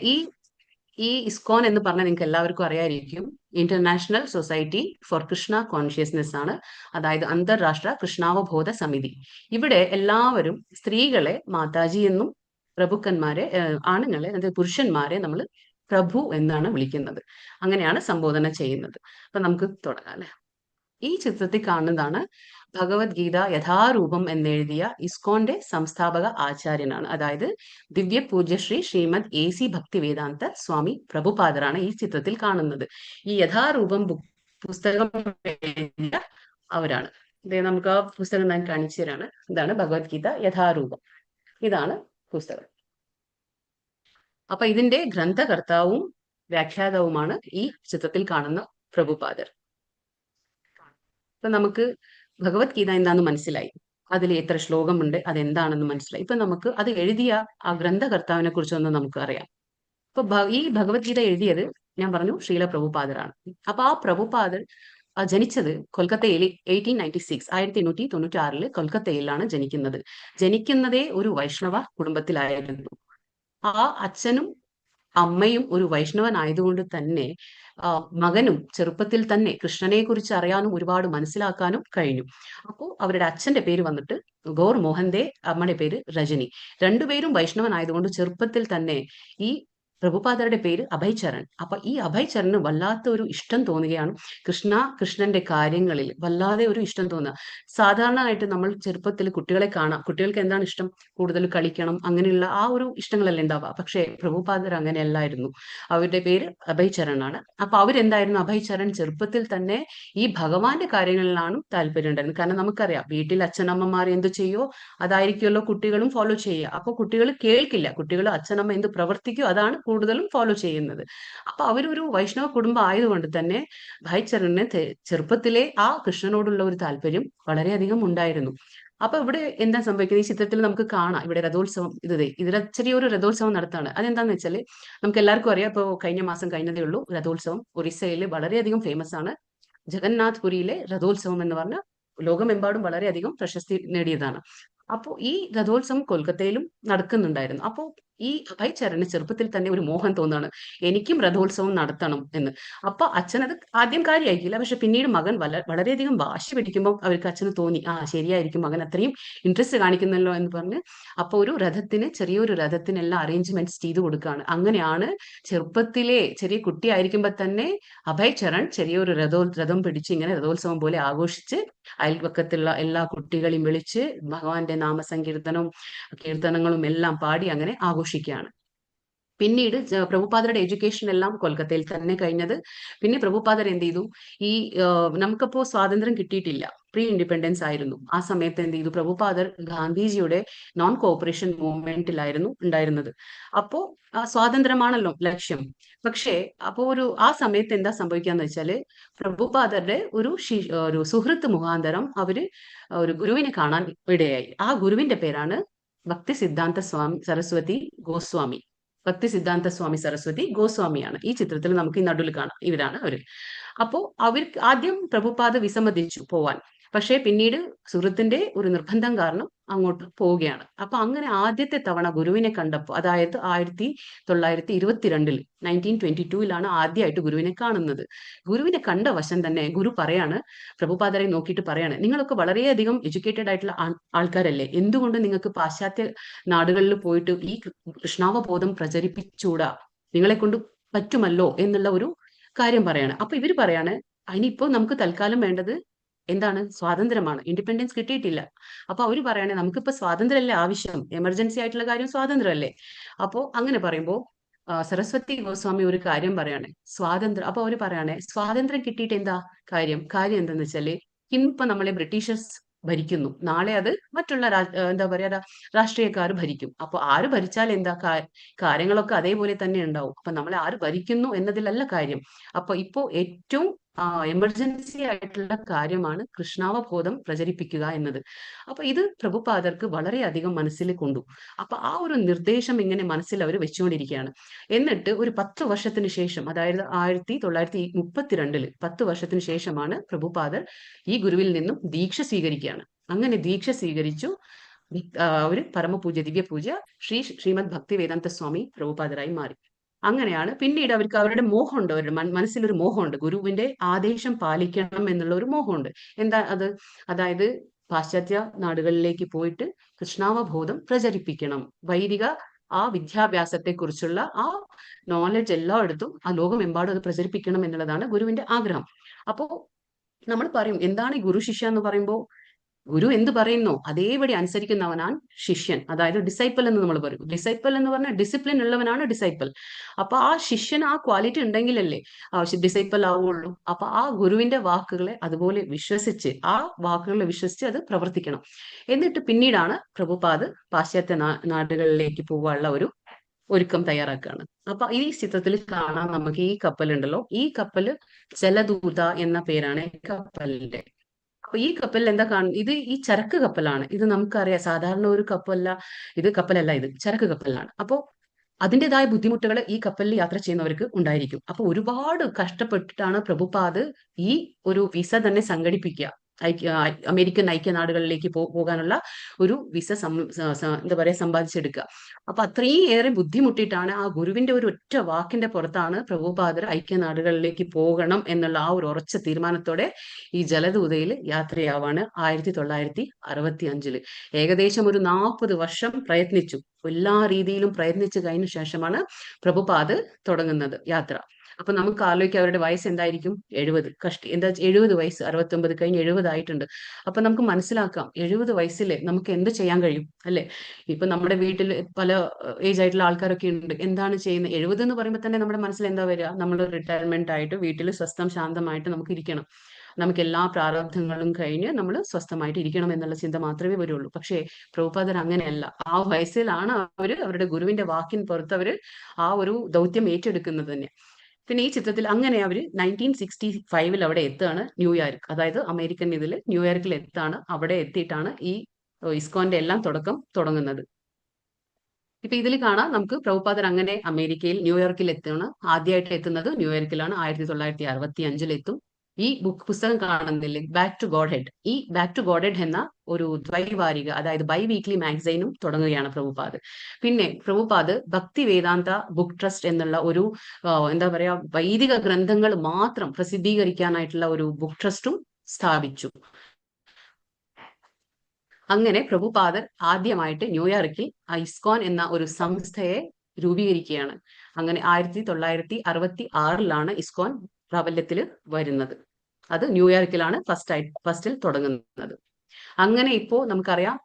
ഈ ഇസ്കോൺ എന്ന് പറഞ്ഞാൽ നിങ്ങൾക്ക് എല്ലാവർക്കും അറിയായിരിക്കും, international society for Krishna consciousness ആണ്. അതായത് അന്താരാഷ്ട്ര കൃഷ്ണാവബോധ സമിതി. ഇവിടെ എല്ലാവരും സ്ത്രീകളെ മാതാജി എന്നും പ്രഭുക്കന്മാരെ, ആണുങ്ങളെ, അതായത് പുരുഷന്മാരെ നമ്മൾ പ്രഭു എന്നാണ് വിളിക്കുന്നത്. അങ്ങനെയാണ് സംബോധന ചെയ്യുന്നത്. അപ്പൊ നമുക്ക് തുടങ്ങാം അല്ലെ. ഈ ചിത്രത്തിൽ കാണുന്നതാണ് ഭഗവത്ഗീത യഥാരൂപം എന്നെഴുതിയ ഇസ്കോന്റെ സംസ്ഥാപക ആചാര്യനാണ്. അതായത് ദിവ്യ പൂജ്യശ്രീ ശ്രീമദ് AC ഭക്തിവേദാന്ത സ്വാമി പ്രഭുപാദരാണ് ഈ ചിത്രത്തിൽ കാണുന്നത്. ഈ യഥാരൂപം പുസ്തകം എഴുതിയ അവരാണ്. നമുക്ക് ആ പുസ്തകം ഞാൻ കാണിച്ചു തരാണ്. ഇതാണ് ഭഗവത്ഗീത യഥാരൂപം. ഇതാണ് പുസ്തകം. അപ്പൊ ഇതിന്റെ ഗ്രന്ഥകർത്താവും വ്യാഖ്യാതാവുമാണ് ഈ ചിത്രത്തിൽ കാണുന്ന പ്രഭുപാദർ. ഇപ്പൊ നമുക്ക് ഭഗവത്ഗീത എന്താന്ന് മനസ്സിലായി, അതിൽ എത്ര ശ്ലോകമുണ്ട്, അതെന്താണെന്ന് മനസ്സിലായി. ഇപ്പൊ നമുക്ക് അത് എഴുതിയ ആ ഗ്രന്ഥകർത്താവിനെ കുറിച്ചൊന്ന് നമുക്ക് അറിയാം. ഇപ്പൊ ഈ ഭഗവത്ഗീത എഴുതിയത് ഞാൻ പറഞ്ഞു ശ്രീല പ്രഭുപാദരാണ്. അപ്പൊ ആ പ്രഭുപാദർ ജനിച്ചത് കൊൽക്കത്തയിൽ 1896 കൊൽക്കത്തയിലാണ് ജനിക്കുന്നത്. ജനിക്കുന്നതേ ഒരു വൈഷ്ണവ കുടുംബത്തിലായിരുന്നു. ആ അച്ഛനും അമ്മയും ഒരു വൈഷ്ണവനായതുകൊണ്ട് തന്നെ മകനും ചെറുപ്പത്തിൽ തന്നെ കൃഷ്ണനെ കുറിച്ച് അറിയാനും ഒരുപാട് മനസ്സിലാക്കാനും കഴിഞ്ഞു. അപ്പോൾ അവരുടെ അച്ഛന്റെ പേര് വന്നിട്ട് ഗൗർ മോഹൻദേ, അമ്മയുടെ പേര് രജനി. രണ്ടുപേരും വൈഷ്ണവനായതുകൊണ്ട് ചെറുപ്പത്തിൽ തന്നെ ഈ പ്രഭുപാദരുടെ പേര് അഭയ്ചരൺ. അപ്പൊ ഈ അഭയ്ചരണ് വല്ലാത്ത ഒരു ഇഷ്ടം തോന്നുകയാണ് കൃഷ്ണന്റെ കാര്യങ്ങളിൽ വല്ലാതെ ഒരു ഇഷ്ടം തോന്നുക. സാധാരണയായിട്ട് നമ്മൾ ചെറുപ്പത്തിൽ കുട്ടികളെ കാണാം, കുട്ടികൾക്ക് എന്താണ് ഇഷ്ടം? കൂടുതൽ കളിക്കണം, അങ്ങനെയുള്ള ആ ഒരു ഇഷ്ടങ്ങളല്ലേ ഉണ്ടാവുക. പക്ഷേ പ്രഭുപാദർ അങ്ങനെയല്ലായിരുന്നു. അവരുടെ പേര് അഭയ്ചരൺ ആണ്. അപ്പൊ അവരെന്തായിരുന്നു? അഭയ്ചരൺ ചെറുപ്പത്തിൽ തന്നെ ഈ ഭഗവാന്റെ കാര്യങ്ങളിലാണ് താല്പര്യം ഉണ്ടായിരുന്നത്. കാരണം നമുക്കറിയാം, വീട്ടിൽ അച്ഛനമ്മമാർ എന്ത് ചെയ്യോ അതായിരിക്കുമല്ലോ കുട്ടികളും ഫോളോ ചെയ്യുക. അപ്പൊ കുട്ടികൾ കേൾക്കില്ല, കുട്ടികൾ അച്ഛനമ്മ എന്ത് പ്രവർത്തിക്കോ അതാണ് കൂടുതലും ഫോളോ ചെയ്യുന്നത്. അപ്പൊ അവരൊരു വൈഷ്ണവ കുടുംബം ആയതുകൊണ്ട് തന്നെ ഭായ്ചരണിന് ചെറുപ്പത്തിലെ ആ കൃഷ്ണനോടുള്ള ഒരു താല്പര്യം വളരെയധികം ഉണ്ടായിരുന്നു. അപ്പൊ ഇവിടെ എന്താ സംഭവിക്കുന്നത്? ഈ ചിത്രത്തിൽ നമുക്ക് കാണാം, ഇവിടെ രഥോത്സവം, ഇതിലെ ചെറിയൊരു രഥോത്സവം നടത്താണ്. അതെന്താന്ന് വെച്ചാല് നമുക്ക് എല്ലാവർക്കും അറിയാം, ഇപ്പൊ കഴിഞ്ഞ മാസം കഴിഞ്ഞതേ ഉള്ളൂ രഥോത്സവം. ഒറീസയിൽ വളരെയധികം ഫേമസ് ആണ്. ജഗന്നാഥ് പുരിയിലെ രഥോത്സവം എന്ന് പറഞ്ഞാൽ ലോകമെമ്പാടും വളരെയധികം പ്രശസ്തി നേടിയതാണ്. അപ്പോ ഈ രഥോത്സവം കൊൽക്കത്തയിലും നടക്കുന്നുണ്ടായിരുന്നു. അപ്പോ ഈ അഭയ്ചരണ് ചെറുപ്പത്തിൽ തന്നെ ഒരു മോഹം തോന്നാണ്, എനിക്കും രഥോത്സവം നടത്തണം എന്ന്. അപ്പൊ അച്ഛനത് ആദ്യം കാര്യമായിക്കില്ല. പക്ഷെ പിന്നീട് മകൻ വളരെയധികം വാശി പിടിക്കുമ്പോൾ അവർക്ക് അച്ഛന് തോന്നി, ശരിയായിരിക്കും, മകൻ അത്രയും ഇൻട്രസ്റ്റ് കാണിക്കുന്നല്ലോ എന്ന് പറഞ്ഞ് അപ്പൊ ഒരു ചെറിയൊരു രഥത്തിനെല്ലാം അറേഞ്ച്മെന്റ്സ് ചെയ്തു കൊടുക്കുകയാണ്. അങ്ങനെയാണ് ചെറുപ്പത്തിലെ ചെറിയ കുട്ടിയായിരിക്കുമ്പോൾ തന്നെ അഭയ്ചരൺ ചെറിയൊരു രഥം പിടിച്ച് ഇങ്ങനെ രഥോത്സവം പോലെ ആഘോഷിച്ച് അയൽപക്കത്തുള്ള എല്ലാ കുട്ടികളെയും വിളിച്ച് ഭഗവാന്റെ നാമസങ്കീർത്തനവും കീർത്തനങ്ങളും എല്ലാം പാടി അങ്ങനെ ആഘോഷിക്കുകയാണ്. പിന്നീട് പ്രഭുപാദരുടെ എഡ്യൂക്കേഷൻ എല്ലാം കൊൽക്കത്തയിൽ തന്നെ കഴിഞ്ഞത്. പിന്നെ പ്രഭുപാദർ എന്ത് ചെയ്തു, ഈ നമുക്കപ്പോ സ്വാതന്ത്ര്യം കിട്ടിയിട്ടില്ല, പ്രീ ഇൻഡിപെൻഡൻസ് ആയിരുന്നു. ആ സമയത്ത് എന്ത് ചെയ്തു, പ്രഭുപാദർ ഗാന്ധിജിയുടെ നോൺ കോഓപ്പറേഷൻ മൂവ്മെന്റിലായിരുന്നു ഉണ്ടായിരുന്നത്. അപ്പോ സ്വാതന്ത്ര്യമാണല്ലോ ലക്ഷ്യം. പക്ഷേ അപ്പോ ആ സമയത്ത് എന്താ സംഭവിക്കാന്ന് വെച്ചാല്, പ്രഭുപാദരുടെ ഒരു സുഹൃത്ത് മുഖാന്തരം അവര് ഒരു ഗുരുവിനെ കാണാൻ ഇടയായി. ആ ഗുരുവിന്റെ പേരാണ് ഭക്തി സിദ്ധാന്ത സ്വാമി സരസ്വതി ഗോസ്വാമി. ഭക്തി സിദ്ധാന്ത സ്വാമി സരസ്വതി ഗോസ്വാമിയാണ് ഈ ചിത്രത്തിൽ നമുക്ക് ഈ നടുവിൽ കാണാം. ഇവരാണ് അവര്. അപ്പോ അവർക്ക് ആദ്യം പ്രഭുപാദ് വിസമ്മതിച്ചു പോവാൻ. പക്ഷേ പിന്നീട് സുഹൃത്തിന്റെ ഒരു നിർബന്ധം കാരണം അങ്ങോട്ട് പോവുകയാണ്. അപ്പൊ അങ്ങനെ ആദ്യത്തെ തവണ ഗുരുവിനെ കണ്ടപ്പോൾ, അതായത് 1922 1922 ആദ്യമായിട്ട് ഗുരുവിനെ കാണുന്നത്. ഗുരുവിനെ കണ്ട വശം തന്നെ ഗുരു പറയാണ്, പ്രഭുപാദരെ നോക്കിയിട്ട് പറയാണ്, നിങ്ങളൊക്കെ വളരെയധികം എഡ്യൂക്കേറ്റഡ് ആയിട്ടുള്ള ആൾക്കാരല്ലേ, എന്തുകൊണ്ട് നിങ്ങൾക്ക് പാശ്ചാത്യ നാടുകളിൽ പോയിട്ട് ഈ കൃഷ്ണാവബോധം പ്രചരിപ്പിച്ചൂടാ, നിങ്ങളെ കൊണ്ട് പറ്റുമല്ലോ എന്നുള്ള ഒരു കാര്യം പറയാണ്. അപ്പൊ ഇവര് പറയാണ്, അതിനിപ്പോ നമുക്ക് തൽക്കാലം വേണ്ടത് എന്താണ്, സ്വാതന്ത്ര്യമാണ്, ഇൻഡിപെൻഡൻസ് കിട്ടിയിട്ടില്ല. അപ്പൊ അവര് പറയണേ, നമുക്കിപ്പോ സ്വാതന്ത്ര്യമല്ലേ ആവശ്യം, എമർജൻസി ആയിട്ടുള്ള കാര്യം സ്വാതന്ത്ര്യമല്ലേ. അപ്പോ അങ്ങനെ പറയുമ്പോ സരസ്വതി ഗോസ്വാമി ഒരു കാര്യം പറയാണ്, സ്വാതന്ത്ര്യം. അപ്പൊ അവര് പറയണേ, സ്വാതന്ത്ര്യം കിട്ടിയിട്ട് എന്താ കാര്യം, കാര്യം എന്താന്ന് വെച്ചാല്, ഇന്നിപ്പോ നമ്മളെ ബ്രിട്ടീഷേഴ്സ് ഭരിക്കുന്നു, നാളെ അത് മറ്റുള്ള എന്താ പറയാ രാഷ്ട്രീയക്കാർ ഭരിക്കും. അപ്പൊ ആര് ഭരിച്ചാൽ എന്താ, കാര്യങ്ങളൊക്കെ അതേപോലെ തന്നെ ഉണ്ടാവും. അപ്പൊ നമ്മളെ ആര് ഭരിക്കുന്നു എന്നതിലല്ല കാര്യം. അപ്പൊ ഇപ്പോ ഏറ്റവും എമർജൻസി ആയിട്ടുള്ള കാര്യമാണ് കൃഷ്ണാവബോധം പ്രചരിപ്പിക്കുക എന്നത്. അപ്പൊ ഇത് പ്രഭുപാദർക്ക് വളരെയധികം മനസ്സിൽ കൊണ്ടു. അപ്പൊ ആ ഒരു നിർദ്ദേശം ഇങ്ങനെ മനസ്സിൽ അവർ വെച്ചുകൊണ്ടിരിക്കുകയാണ്. എന്നിട്ട് ഒരു 10 വർഷത്തിന് ശേഷം, അതായത് 1932 10 വർഷത്തിന് ശേഷമാണ് പ്രഭുപാദർ ഈ ഗുരുവിൽ നിന്നും ദീക്ഷ സ്വീകരിക്കുകയാണ്. അങ്ങനെ ദീക്ഷ സ്വീകരിച്ചു. ഒരു പരമപൂജ്യ ദിവ്യപൂജ്യ ശ്രീമദ് ഭക്തി വേദാന്ത സ്വാമി പ്രഭുപാദരായി മാറി. അങ്ങനെയാണ് പിന്നീട് അവർക്ക് അവരുടെ മോഹമുണ്ട്, അവരുടെ മനസ്സിലൊരു മോഹമുണ്ട്, ഗുരുവിന്റെ ആദേശം പാലിക്കണം എന്നുള്ള ഒരു മോഹമുണ്ട്. എന്താ അത്, അതായത് പാശ്ചാത്യ നാടുകളിലേക്ക് പോയിട്ട് കൃഷ്ണാവബോധം പ്രചരിപ്പിക്കണം, വൈദിക ആ വിദ്യാഭ്യാസത്തെ കുറിച്ചുള്ള ആ നോളജ് എല്ലായിടത്തും ആ ലോകമെമ്പാടും അത് പ്രചരിപ്പിക്കണം എന്നുള്ളതാണ് ഗുരുവിന്റെ ആഗ്രഹം. അപ്പോ നമ്മൾ പറയും, എന്താണ് ഈ ഗുരു ശിഷ്യ എന്ന് പറയുമ്പോൾ, ഗുരു എന്ത് പറയുന്നോ അതേപടി അനുസരിക്കുന്നവനാണ് ശിഷ്യൻ, അതായത് ഡിസൈപ്പിൾ എന്ന് നമ്മൾ പറയും. ഡിസൈപ്പിൾ എന്ന് പറഞ്ഞാൽ ഡിസിപ്ലിൻ ഉള്ളവനാണ് ഡിസൈപ്പിൾ. അപ്പൊ ആ ശിഷ്യൻ ആ ക്വാളിറ്റി ഉണ്ടെങ്കിലല്ലേ ഡിസൈപ്പിൾ ആവുള്ളൂ. അപ്പൊ ആ ഗുരുവിന്റെ വാക്കുകളെ അതുപോലെ വിശ്വസിച്ച്, ആ വാക്കുകളെ വിശ്വസിച്ച് അത് പ്രവർത്തിക്കണം. എന്നിട്ട് പിന്നീടാണ് പ്രഭുപാദ് പാശ്ചാത്യ നാടുകളിലേക്ക് പോകാനുള്ള ഒരു ഒരുക്കം തയ്യാറാക്കുകയാണ്. അപ്പൊ ഈ ചിത്രത്തിൽ കാണാൻ നമുക്ക് ഈ കപ്പലുണ്ടല്ലോ, ഈ കപ്പല് ജലദൂത എന്ന പേരാണ് ഈ കപ്പലിന്റെ. അപ്പൊ ഈ കപ്പലിൽ എന്താ കാണുന്നത്, ഇത് ഈ ചരക്ക് കപ്പലാണ്. ഇത് നമുക്കറിയാം, സാധാരണ ഒരു കപ്പലല്ല, ഇത് ചരക്ക് കപ്പലാണ്. അപ്പോ അതിൻ്റെതായ ബുദ്ധിമുട്ടുകൾ ഈ കപ്പലിൽ യാത്ര ചെയ്യുന്നവർക്ക് ഉണ്ടായിരിക്കും. അപ്പൊ ഒരുപാട് കഷ്ടപ്പെട്ടിട്ടാണ് പ്രഭുപാദ് ഈ ഒരു വിസ തന്നെ സംഘടിപ്പിക്കുക, അമേരിക്കൻ ഐക്യനാടുകളിലേക്ക് പോകാനുള്ള ഒരു വിസ എന്താ പറയാ സമ്പാദിച്ചെടുക്കുക. അപ്പൊ അത്രയും ഏറെ ബുദ്ധിമുട്ടിയിട്ടാണ്, ആ ഗുരുവിന്റെ ഒരു ഒറ്റ വാക്കിന്റെ പുറത്താണ് പ്രഭുപാദർ ഐക്യനാടുകളിലേക്ക് പോകണം എന്നുള്ള ആ ഒരു ഉറച്ച തീരുമാനത്തോടെ ഈ ജലദൂതയിൽ യാത്രയാവാണ് 1965. ഏകദേശം ഒരു 40 വർഷം പ്രയത്നിച്ചു, എല്ലാ രീതിയിലും പ്രയത്നിച്ചു കഴിഞ്ഞ ശേഷമാണ് പ്രഭുപാദ് തുടങ്ങുന്നത് യാത്ര. അപ്പൊ നമുക്ക് ആലോചിക്കാം, അവരുടെ വയസ്സ് എന്തായിരിക്കും, 70 എന്താ 70 വയസ്സ്, 69 കഴിഞ്ഞ് 70 ആയിട്ടുണ്ട്. അപ്പൊ നമുക്ക് മനസ്സിലാക്കാം, 70 വയസ്സിലെ നമുക്ക് എന്ത് ചെയ്യാൻ കഴിയും അല്ലെ. ഇപ്പൊ നമ്മുടെ വീട്ടിൽ പല ഏജ് ആയിട്ടുള്ള ആൾക്കാരൊക്കെ ഉണ്ട്, എന്താണ് ചെയ്യുന്നത്. 70 എന്ന് പറയുമ്പോൾ തന്നെ നമ്മുടെ മനസ്സിൽ എന്താ വരിക, നമ്മൾ റിട്ടയർമെന്റ് ആയിട്ട് വീട്ടിൽ സ്വസ്ഥം ശാന്തമായിട്ട് നമുക്ക് ഇരിക്കണം, നമുക്ക് എല്ലാ പ്രാരബ്ധങ്ങളും കഴിഞ്ഞ് നമ്മൾ സ്വസ്ഥമായിട്ട് ഇരിക്കണം എന്നുള്ള ചിന്ത മാത്രമേ വരുള്ളൂ. പക്ഷേ പ്രഭുപാദർ അങ്ങനെയല്ല. ആ വയസ്സിലാണ് അവരുടെ ഗുരുവിന്റെ വാക്കിന് പുറത്ത് ആ ഒരു ദൗത്യം ഏറ്റെടുക്കുന്നത് തന്നെ. പിന്നെ ഈ ചിത്രത്തിൽ അങ്ങനെ അവർ 1965 അവിടെ എത്തുകയാണ്, ന്യൂയോർക്ക്, അതായത് അമേരിക്കൻ ന്യൂയോർക്കിൽ എത്താണ്. അവിടെ എത്തിയിട്ടാണ് ഈ ഇസ്കോന്റെ എല്ലാം തുടങ്ങുന്നത്. ഇപ്പൊ ഇതിൽ കാണാം നമുക്ക്, പ്രഭുപാദർ അങ്ങനെ അമേരിക്കയിൽ ന്യൂയോർക്കിൽ എത്തുകയാണ്. ആദ്യമായിട്ട് എത്തുന്നത് ന്യൂയോർക്കിലാണ്, 1965 എത്തും. ഈ പുസ്തകം കാണുന്നില്ലേ, ബാക്ക് ടു ഗോഡ് ഹെഡ്. ഈ ബാക്ക് ടു ഗോഡ് ഹെഡ് എന്ന ഒരു ദ്വൈവാരിക, അതായത് ബൈ വീക്ക്ലി മാഗസൈനും തുടങ്ങുകയാണ് പ്രഭുപാദ്. പിന്നെ പ്രഭുപാദ് ഭക്തി വേദാന്ത ബുക്ക് ട്രസ്റ്റ് എന്നുള്ള ഒരു എന്താ പറയാ വൈദിക ഗ്രന്ഥങ്ങൾ മാത്രം പ്രസിദ്ധീകരിക്കാനായിട്ടുള്ള ഒരു ബുക്ക് ട്രസ്റ്റും സ്ഥാപിച്ചു. അങ്ങനെ പ്രഭുപാദർ ആദ്യമായിട്ട് ന്യൂയോർക്കിൽ ഇസ്കോൻ എന്ന ഒരു സംസ്ഥയെ രൂപീകരിക്കുകയാണ്. അങ്ങനെ 1966 ഇസ്കോൻ പ്രാബല്യത്തിൽ വരുന്നത്. അത് ന്യൂയോർക്കിലാണ് ഫസ്റ്റിൽ തുടങ്ങുന്നത്. അങ്ങനെ ഇപ്പോ നമുക്കറിയാം,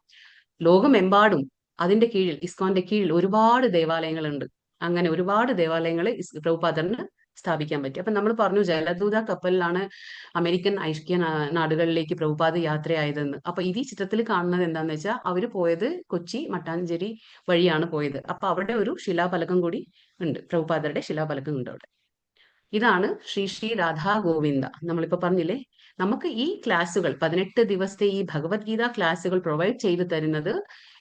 ലോകമെമ്പാടും അതിന്റെ കീഴിൽ, ഇസ്കോന്റെ കീഴിൽ ഒരുപാട് ദേവാലയങ്ങളുണ്ട്. അങ്ങനെ ഒരുപാട് ദേവാലയങ്ങൾ പ്രഭുപാദറിന് സ്ഥാപിക്കാൻ പറ്റി. അപ്പൊ നമ്മൾ പറഞ്ഞു ജലദൂത കപ്പലിലാണ് അമേരിക്കൻ ഐക്യ നാടുകളിലേക്ക് പ്രഭുപാദ് യാത്രയായതെന്ന്. അപ്പൊ ഈ ചിത്രത്തിൽ കാണുന്നത് എന്താന്ന് വെച്ചാൽ അവര് പോയത് കൊച്ചി മട്ടാഞ്ചേരി വഴിയാണ് പോയത്. അപ്പൊ അവിടെ ഒരു ശിലാഫലകം കൂടി ഉണ്ട്, പ്രഭുപാദരുടെ ശിലാഫലകം ഉണ്ട് അവിടെ. ഇതാണ് ശ്രീ ശ്രീ രാധാ ഗോവിന്ദ. നമ്മളിപ്പോ പറഞ്ഞില്ലേ, നമുക്ക് ഈ ക്ലാസ്സുകൾ 18 ദിവസത്തെ ഈ ഭഗവത്ഗീത ക്ലാസ്സുകൾ പ്രൊവൈഡ് ചെയ്തു തരുന്നത്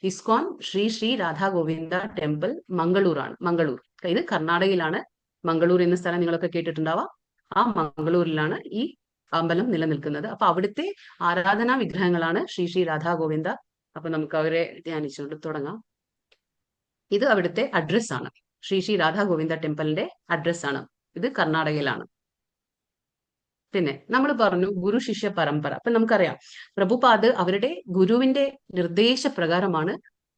ഇസ്കോൺ ശ്രീ ശ്രീ രാധാ ഗോവിന്ദ ടെമ്പിൾ മംഗളൂരാണ്. മംഗളൂർ, ഇത് കർണാടകയിലാണ്. മംഗളൂർ എന്ന സ്ഥലം നിങ്ങളൊക്കെ കേട്ടിട്ടുണ്ടാവാം. ആ മംഗളൂരിലാണ് ഈ അമ്പലം നിലനിൽക്കുന്നത്. അപ്പൊ അവിടുത്തെ ആരാധനാ വിഗ്രഹങ്ങളാണ് ശ്രീ ശ്രീ രാധാ ഗോവിന്ദ. അപ്പൊ നമുക്ക് അവരെ ധ്യാനിച്ചുകൊണ്ട് തുടങ്ങാം. ഇത് അവിടുത്തെ അഡ്രസ് ആണ്, ശ്രീ ശ്രീ രാധാ ഗോവിന്ദ ടെമ്പിളിന്റെ അഡ്രസ് ആണ്. ഇത് കർണാടകയിലാണ്. പിന്നെ നമ്മൾ പറഞ്ഞു ഗുരു ശിഷ്യ പരമ്പര. അപ്പൊ നമുക്കറിയാം പ്രഭുപാദ് അവരുടെ ഗുരുവിന്റെ നിർദ്ദേശപ്രകാരമാണ്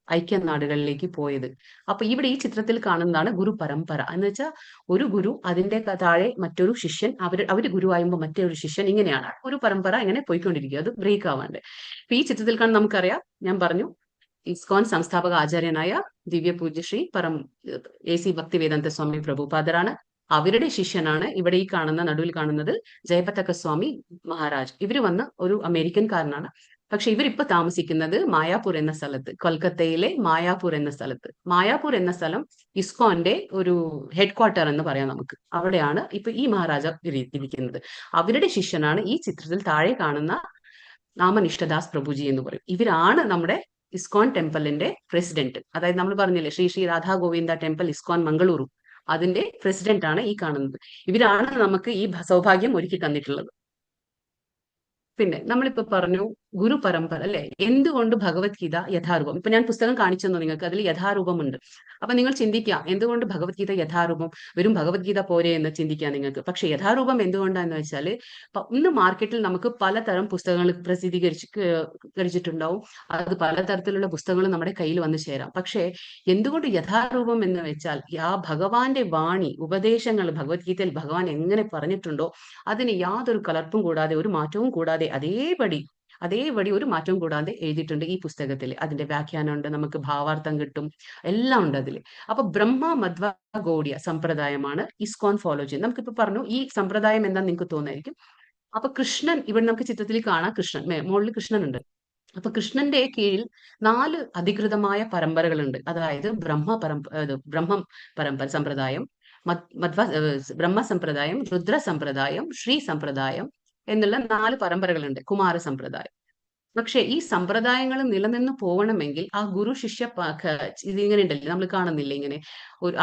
ഐക്യനാടുകളിലേക്ക് പോയത്. അപ്പൊ ഇവിടെ ഈ ചിത്രത്തിൽ കാണുന്നതാണ് ഗുരു പരമ്പര എന്ന് വെച്ചാൽ ഒരു ഗുരു, അതിന്റെ താഴെ മറ്റൊരു ശിഷ്യൻ, അവര് ഗുരുവായുമ്പോൾ മറ്റൊരു ശിഷ്യൻ, ഇങ്ങനെയാണ് ഗുരു പരമ്പര ഇങ്ങനെ പോയിക്കൊണ്ടിരിക്കുക, അത് ബ്രേക്ക് ആവാണ്ട്. ഇപ്പൊ ഈ ചിത്രത്തിൽ കാണുന്ന നമുക്കറിയാം, ഞാൻ പറഞ്ഞു ഇസ്കോൺ സംസ്ഥാപക ആചാര്യനായ ദിവ്യ പൂജ്യ ശ്രീ AC ഭക്തിവേദാന്ത സ്വാമി പ്രഭുപാദരാണ്. അവരുടെ ശിഷ്യനാണ് ഇവിടെ ഈ കാണുന്ന നടുവിൽ കാണുന്നത് ജയപതാക സ്വാമി മഹാരാജ്. ഇവര് വന്ന ഒരു അമേരിക്കൻകാരനാണ്. പക്ഷെ ഇവരിപ്പോ താമസിക്കുന്നത് മായാപൂർ എന്ന സ്ഥലത്ത്, കൊൽക്കത്തയിലെ മായാപൂർ എന്ന സ്ഥലത്ത്. മായാപൂർ എന്ന സ്ഥലം ഇസ്കോന്റെ ഒരു ഹെഡ് ക്വാർട്ടർ എന്ന് പറയാം നമുക്ക്. അവിടെയാണ് ഇപ്പൊ ഈ മഹാരാജ ഇരിക്കുന്നത്. അവരുടെ ശിഷ്യനാണ് ഈ ചിത്രത്തിൽ താഴെ കാണുന്ന നാമനിഷ്ഠദാസ് പ്രഭുജി എന്ന് പറയും. ഇവരാണ് നമ്മുടെ ഇസ്കോൺ ടെമ്പിളിന്റെ പ്രസിഡന്റ്. അതായത് നമ്മൾ പറഞ്ഞില്ലേ ശ്രീ ശ്രീ രാധാ ഗോവിന്ദ ടെമ്പിൾ ഇസ്കോൺ മംഗളൂരു, അതിന്റെ പ്രസിഡന്റ് ആണ് ഈ കാണുന്നത്. ഇവരാണ് നമുക്ക് ഈ സൗഭാഗ്യം ഒരുക്കി തന്നിട്ടുള്ളത്. പിന്നെ നമ്മളിപ്പോ പറഞ്ഞു ഗുരു പരമ്പര അല്ലെ, എന്തുകൊണ്ട് ഭഗവത്ഗീത യഥാരൂപം. ഇപ്പൊ ഞാൻ പുസ്തകം കാണിച്ചു തന്നു നിങ്ങൾക്ക്, അതിൽ യഥാരൂപമുണ്ട്. അപ്പൊ നിങ്ങൾ ചിന്തിക്കാം എന്തുകൊണ്ട് ഭഗവത്ഗീത യഥാരൂപം, വെറും ഭഗവത്ഗീത പോരെ എന്ന് ചിന്തിക്കാം നിങ്ങൾക്ക്. പക്ഷെ യഥാരൂപം എന്തുകൊണ്ടാന്ന് വെച്ചാല് ഇന്ന് മാർക്കറ്റിൽ നമുക്ക് പലതരം പുസ്തകങ്ങൾ പ്രസിദ്ധീകരിച്ചിട്ടുണ്ടാവും. അത് പലതരത്തിലുള്ള പുസ്തകങ്ങൾ നമ്മുടെ കയ്യിൽ വന്നു ചേരാം. പക്ഷെ എന്തുകൊണ്ട് യഥാരൂപം എന്ന് വെച്ചാൽ ആ ഭഗവാന്റെ വാണി, ഉപദേശങ്ങൾ ഭഗവത്ഗീതയിൽ ഭഗവാൻ എങ്ങനെ പറഞ്ഞിട്ടുണ്ടോ അതിന് യാതൊരു കലർപ്പും കൂടാതെ, ഒരു മാറ്റവും കൂടാതെ അതേപടി ഒരു മാറ്റവും കൂടാതെ എഴുതിയിട്ടുണ്ട് ഈ പുസ്തകത്തിൽ. അതിന്റെ വ്യാഖ്യാനം ഉണ്ട്, നമുക്ക് ഭാവാർത്ഥം കിട്ടും, എല്ലാം ഉണ്ട് അതിൽ. അപ്പൊ ബ്രഹ്മ മധ്വ ഗൗഡിയ സമ്പ്രദായമാണ് ഇസ്കോൺ ഫോളോ ചെയ്യുന്നത്. നമുക്കിപ്പോ പറഞ്ഞു ഈ സമ്പ്രദായം എന്താന്ന് നിങ്ങൾക്ക് തോന്നായിരിക്കും. അപ്പൊ കൃഷ്ണൻ, ഇവിടെ നമുക്ക് ചിത്രത്തിൽ കാണാം കൃഷ്ണൻ, മുകളിൽ കൃഷ്ണൻ ഉണ്ട്. അപ്പൊ കൃഷ്ണന്റെ കീഴിൽ 4 അധികൃതമായ പരമ്പരകളുണ്ട്. അതായത് ബ്രഹ്മം പരമ്പര സമ്പ്രദായം, ബ്രഹ്മ സമ്പ്രദായം, രുദ്ര സമ്പ്രദായം, ശ്രീ സമ്പ്രദായം എന്നുള്ള 4 പരമ്പരകളുണ്ട്, കുമാര സമ്പ്രദായം. പക്ഷെ ഈ സമ്പ്രദായങ്ങൾ നിലനിന്ന് പോകണമെങ്കിൽ ആ ഗുരു ശിഷ്യ ഇതിങ്ങനെ ഉണ്ടല്ലേ, നമ്മൾ കാണുന്നില്ല ഇങ്ങനെ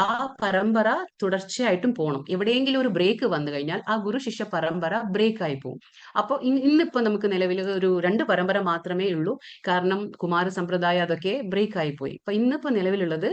ആ പരമ്പര തുടർച്ചയായിട്ടും പോകണം. എവിടെയെങ്കിലും ഒരു ബ്രേക്ക് വന്നു കഴിഞ്ഞാൽ ആ ഗുരു ശിഷ്യ പരമ്പര ബ്രേക്ക് ആയി പോകും. അപ്പൊ ഇന്നിപ്പോ നമുക്ക് നിലവിൽ ഒരു 2 പരമ്പര മാത്രമേ ഉള്ളൂ. കാരണം കുമാര സമ്പ്രദായം അതൊക്കെ ബ്രേക്ക് ആയി പോയി. ഇപ്പൊ ഇന്നിപ്പോ നിലവിലുള്ളത്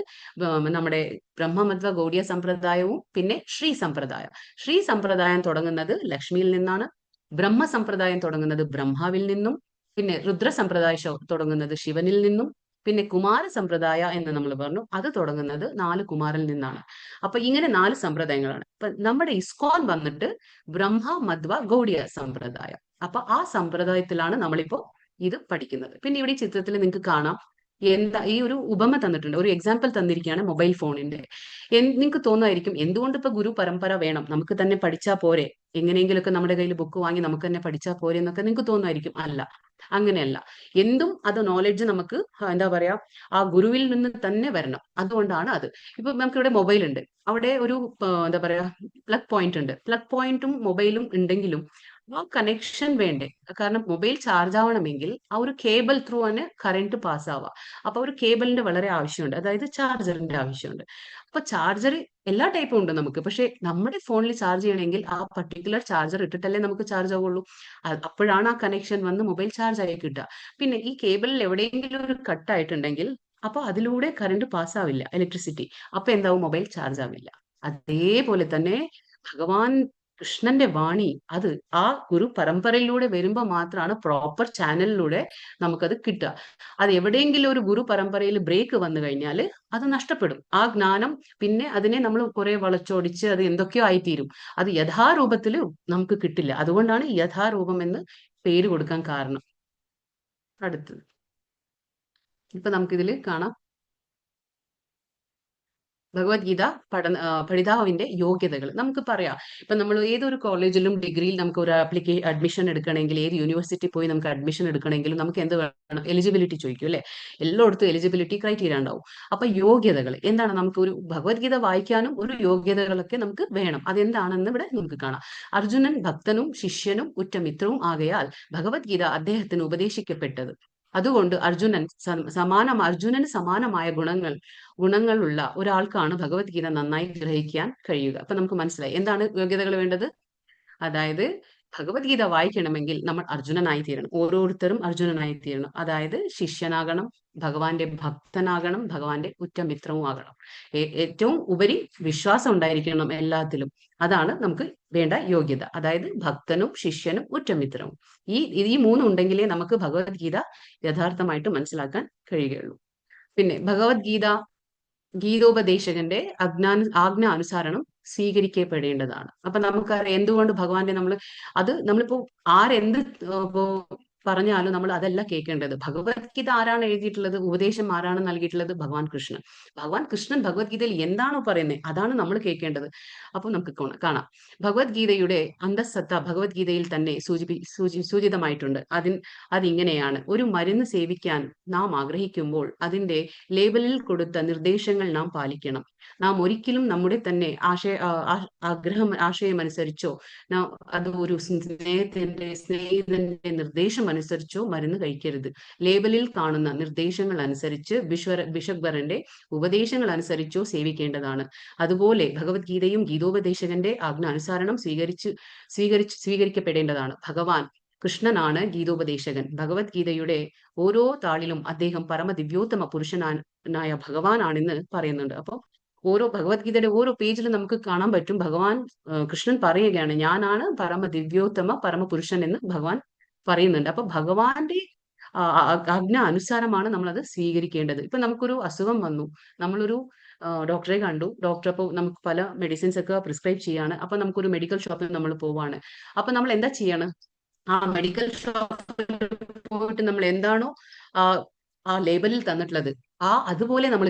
നമ്മുടെ ബ്രഹ്മമധ്വ ഗൗഡിയ സമ്പ്രദായവും പിന്നെ ശ്രീ സമ്പ്രദായം. ശ്രീ സമ്പ്രദായം തുടങ്ങുന്നത് ലക്ഷ്മിയിൽ നിന്നാണ്, ബ്രഹ്മ സമ്പ്രദായം തുടങ്ങുന്നത് ബ്രഹ്മാവിൽ നിന്നും, പിന്നെ രുദ്ര സമ്പ്രദായം തുടങ്ങുന്നത് ശിവനിൽ നിന്നും, പിന്നെ കുമാര സമ്പ്രദായ എന്ന് നമ്മൾ പറഞ്ഞു അത് തുടങ്ങുന്നത് 4 കുമാരിൽ നിന്നാണ്. അപ്പൊ ഇങ്ങനെ 4 സമ്പ്രദായങ്ങളാണ്. അപ്പൊ നമ്മുടെ ഇസ്കോൺ വന്നിട്ട് ബ്രഹ്മ മധ്വ ഗൗഡിയ സമ്പ്രദായം. അപ്പൊ ആ സമ്പ്രദായത്തിലാണ് നമ്മളിപ്പോ ഇത് പഠിക്കുന്നത്. പിന്നെ ഇവിടെ ഈ ചിത്രത്തിൽ നിങ്ങൾക്ക് കാണാം എന്താ ഈ ഒരു ഉപമ തന്നിട്ടുണ്ട്, ഒരു എക്സാമ്പിൾ തന്നിരിക്കുകയാണ് മൊബൈൽ ഫോണിന്റെ. നിങ്ങൾക്ക് തോന്നുമായിരിക്കും എന്തുകൊണ്ട് ഇപ്പൊ ഗുരു പരമ്പര വേണം, നമുക്ക് തന്നെ പഠിച്ചാൽ പോരെ, എങ്ങനെയെങ്കിലുമൊക്കെ നമ്മുടെ കയ്യിൽ ബുക്ക് വാങ്ങി നമുക്ക് തന്നെ പഠിച്ചാൽ പോരെ എന്നൊക്കെ നിങ്ങൾക്ക് തോന്നുമായിരിക്കും. അല്ല, അങ്ങനെയല്ല. എന്തും അത് നോളജ് നമുക്ക് എന്താ പറയാ ആ ഗുരുവിൽ നിന്ന് തന്നെ വരണം. അതുകൊണ്ടാണ് അത്. ഇപ്പൊ നമുക്ക് ഇവിടെ മൊബൈൽ ഉണ്ട്, അവിടെ ഒരു എന്താ പറയാ പ്ലഗ് പോയിന്റ് ഉണ്ട്. പ്ലഗ് പോയിന്റും മൊബൈലും ഉണ്ടെങ്കിലും ആ കണക്ഷൻ വേണ്ടേ? കാരണം മൊബൈൽ ചാർജ് ആവണമെങ്കിൽ ആ ഒരു കേബിൾ ത്രൂ ആണ് കറന്റ് പാസ് ആവുക. അപ്പൊ ഒരു കേബിളിന്റെ വളരെ ആവശ്യമുണ്ട്, അതായത് ചാർജറിന്റെ ആവശ്യമുണ്ട്. അപ്പൊ ചാർജർ എല്ലാ ടൈപ്പും ഉണ്ട് നമുക്ക്. പക്ഷെ നമ്മുടെ ഫോണിൽ ചാർജ് ചെയ്യണമെങ്കിൽ ആ പർട്ടിക്കുലർ ചാർജർ ഇട്ടിട്ടല്ലേ നമുക്ക് ചാർജ് ആവുള്ളൂ. അപ്പോഴാണ് ആ കണക്ഷൻ വന്ന് മൊബൈൽ ചാർജ് ആയി കിട്ടുക. പിന്നെ ഈ കേബിളിൽ എവിടെയെങ്കിലും ഒരു കട്ട് ആയിട്ടുണ്ടെങ്കിൽ അപ്പൊ അതിലൂടെ കറണ്ട് പാസ്സാവില്ല, ഇലക്ട്രിസിറ്റി. അപ്പൊ എന്താവും, മൊബൈൽ ചാർജ് ആവില്ല. അതേപോലെ തന്നെ ഭഗവാൻ കൃഷ്ണന്റെ വാണി അത് ആ ഗുരു പരമ്പരയിലൂടെ വരുമ്പോ മാത്രമാണ് പ്രോപ്പർ ചാനലിലൂടെ നമുക്കത് കിട്ടുക. അത് എവിടെയെങ്കിലും ഒരു ഗുരു പരമ്പരയിൽ ബ്രേക്ക് വന്നു കഴിഞ്ഞാൽ അത് നഷ്ടപ്പെടും ആ ജ്ഞാനം. പിന്നെ അതിനെ നമ്മൾ കുറെ വളച്ചൊടിച്ച് അത് എന്തൊക്കെയോ ആയിത്തീരും. അത് യഥാരൂപത്തിൽ നമുക്ക് കിട്ടില്ല. അതുകൊണ്ടാണ് യഥാരൂപം എന്ന് പേര് കൊടുക്കാൻ കാരണം. അടുത്തത് ഇപ്പൊ നമുക്കിതിൽ കാണാം ഭഗവത്ഗീത പഠിതാവിന്റെ യോഗ്യതകൾ നമുക്ക് പറയാം. ഇപ്പൊ നമ്മൾ ഏതൊരു കോളേജിലും ഡിഗ്രിയിൽ നമുക്ക് ഒരു അഡ്മിഷൻ എടുക്കണമെങ്കിൽ, ഏത് യൂണിവേഴ്സിറ്റി പോയി നമുക്ക് അഡ്മിഷൻ എടുക്കണമെങ്കിലും നമുക്ക് എന്ത് വേണം? എലിജിബിലിറ്റി ചോദിക്കും അല്ലെ? എല്ലായിടത്തും എലിജിബിലിറ്റി ക്രൈറ്റീരിയ ഉണ്ടാവും. അപ്പൊ യോഗ്യതകൾ എന്താണ്? നമുക്ക് ഒരു ഭഗവത്ഗീത വായിക്കാനും ഒരു യോഗ്യതകളൊക്കെ നമുക്ക് വേണം. അതെന്താണെന്ന് ഇവിടെ നമുക്ക് കാണാം. അർജുനൻ ഭക്തനും ശിഷ്യനും ഉറ്റ മിത്രവും ആകയാൽ ഭഗവത്ഗീത അദ്ദേഹത്തിന് ഉപദേശിക്കപ്പെട്ടത്. അതുകൊണ്ട് അർജുനന് സമാനമായ ഗുണങ്ങളുള്ള ഒരാൾക്കാണ് ഭഗവത്ഗീത നന്നായി ഗ്രഹിക്കാൻ കഴിയുക. അപ്പൊ നമുക്ക് മനസ്സിലായി എന്താണ് യോഗ്യതകൾ വേണ്ടത്. അതായത് ഭഗവത്ഗീത വായിക്കണമെങ്കിൽ നമ്മൾ അർജുനനായി തീരണം. ഓരോരുത്തരും അർജുനനായി തീരണം. അതായത് ശിഷ്യനാകണം, ഭഗവാന്റെ ഭക്തനാകണം, ഭഗവാന്റെ ഉറ്റമിത്രവും ആകണം. ഏറ്റവും ഉപരി വിശ്വാസം ഉണ്ടായിരിക്കണം എല്ലാത്തിലും. അതാണ് നമുക്ക് വേണ്ട യോഗ്യത. അതായത് ഭക്തനും ശിഷ്യനും ഉറ്റമിത്രവും. ഈ മൂന്നും ഉണ്ടെങ്കിലേ നമുക്ക് ഭഗവത്ഗീത യഥാർത്ഥമായിട്ട് മനസ്സിലാക്കാൻ കഴിയുകയുള്ളൂ. പിന്നെ ഗീതോപദേശകന്റെ ആജ്ഞാനുസാരണം സ്വീകരിക്കപ്പെടേണ്ടതാണ്. അപ്പൊ നമുക്കറിയാം എന്തുകൊണ്ട് ഭഗവാന്റെ നമ്മളിപ്പോ ആരെന്ത് ഇപ്പോ പറഞ്ഞാലും നമ്മൾ അതല്ല കേൾക്കേണ്ടത്. ഭഗവത്ഗീത ആരാണ് എഴുതിയിട്ടുള്ളത്? ഉപദേശം ആരാണ് നൽകിയിട്ടുള്ളത്? ഭഗവാൻ കൃഷ്ണൻ. ഭഗവത്ഗീതയിൽ എന്താണോ പറയുന്നത് അതാണ് നമ്മൾ കേൾക്കേണ്ടത്. അപ്പൊ നമുക്ക് കാണാം ഭഗവത്ഗീതയുടെ അന്തഃസത്ത ഭഗവത്ഗീതയിൽ തന്നെ സൂചിതമായിട്ടുണ്ട്. അതിങ്ങനെയാണ്: ഒരു മരുന്ന് സേവിക്കാൻ നാം ആഗ്രഹിക്കുമ്പോൾ അതിന്റെ ലേബലിൽ കൊടുത്ത നിർദ്ദേശങ്ങൾ നാം പാലിക്കണം. നാം ഒരിക്കലും നമ്മുടെ തന്നെ ആശയമനുസരിച്ചോ അത് ഒരു സ്നേഹിതന്റെ നിർദ്ദേശം അനുസരിച്ചോ മരുന്ന് കഴിക്കരുത്. ലേബലിൽ കാണുന്ന നിർദ്ദേശങ്ങൾ അനുസരിച്ച് ബിഷഗ്വരന്റെ ഉപദേശങ്ങൾ അനുസരിച്ചോ സേവിക്കേണ്ടതാണ്. അതുപോലെ ഭഗവത്ഗീതയും ഗീതോപദേശകന്റെ ആജ്ഞാനുസാരണം സ്വീകരിക്കപ്പെടേണ്ടതാണ്. ഭഗവാൻ കൃഷ്ണനാണ് ഗീതോപദേശകൻ. ഭഗവത്ഗീതയുടെ ഓരോ താളിലും അദ്ദേഹം പരമദിവ്യോത്തമ പുരുഷനായ ഭഗവാനാണെന്ന് പറയുന്നുണ്ട്. അപ്പൊ ഭഗവത്ഗീതയുടെ ഓരോ പേജിലും നമുക്ക് കാണാൻ പറ്റും കൃഷ്ണൻ പറയുകയാണ്, ഞാനാണ് പരമദിവ്യോത്തമ പരമപുരുഷൻ എന്ന് ഭഗവാൻ പറയുന്നുണ്ട്. അപ്പൊ ഭഗവാന്റെ ആജ്ഞ അനുസാരമാണ് നമ്മളത് സ്വീകരിക്കേണ്ടത്. ഇപ്പൊ നമുക്കൊരു അസുഖം വന്നു, നമ്മളൊരു ഡോക്ടറെ കണ്ടു. ഡോക്ടർ അപ്പോൾ നമുക്ക് പല മെഡിസിൻസ് ഒക്കെ പ്രിസ്ക്രൈബ് ചെയ്യാണ്. അപ്പൊ നമുക്കൊരു മെഡിക്കൽ ഷോപ്പിൽ നമ്മൾ പോവാണ്. അപ്പൊ നമ്മൾ എന്താ ചെയ്യണം? ആ മെഡിക്കൽ ഷോപ്പിൽ പോയിട്ട് നമ്മൾ എന്താണോ ആ ലേബലിൽ തന്നിട്ടുള്ളത് അതുപോലെ നമ്മൾ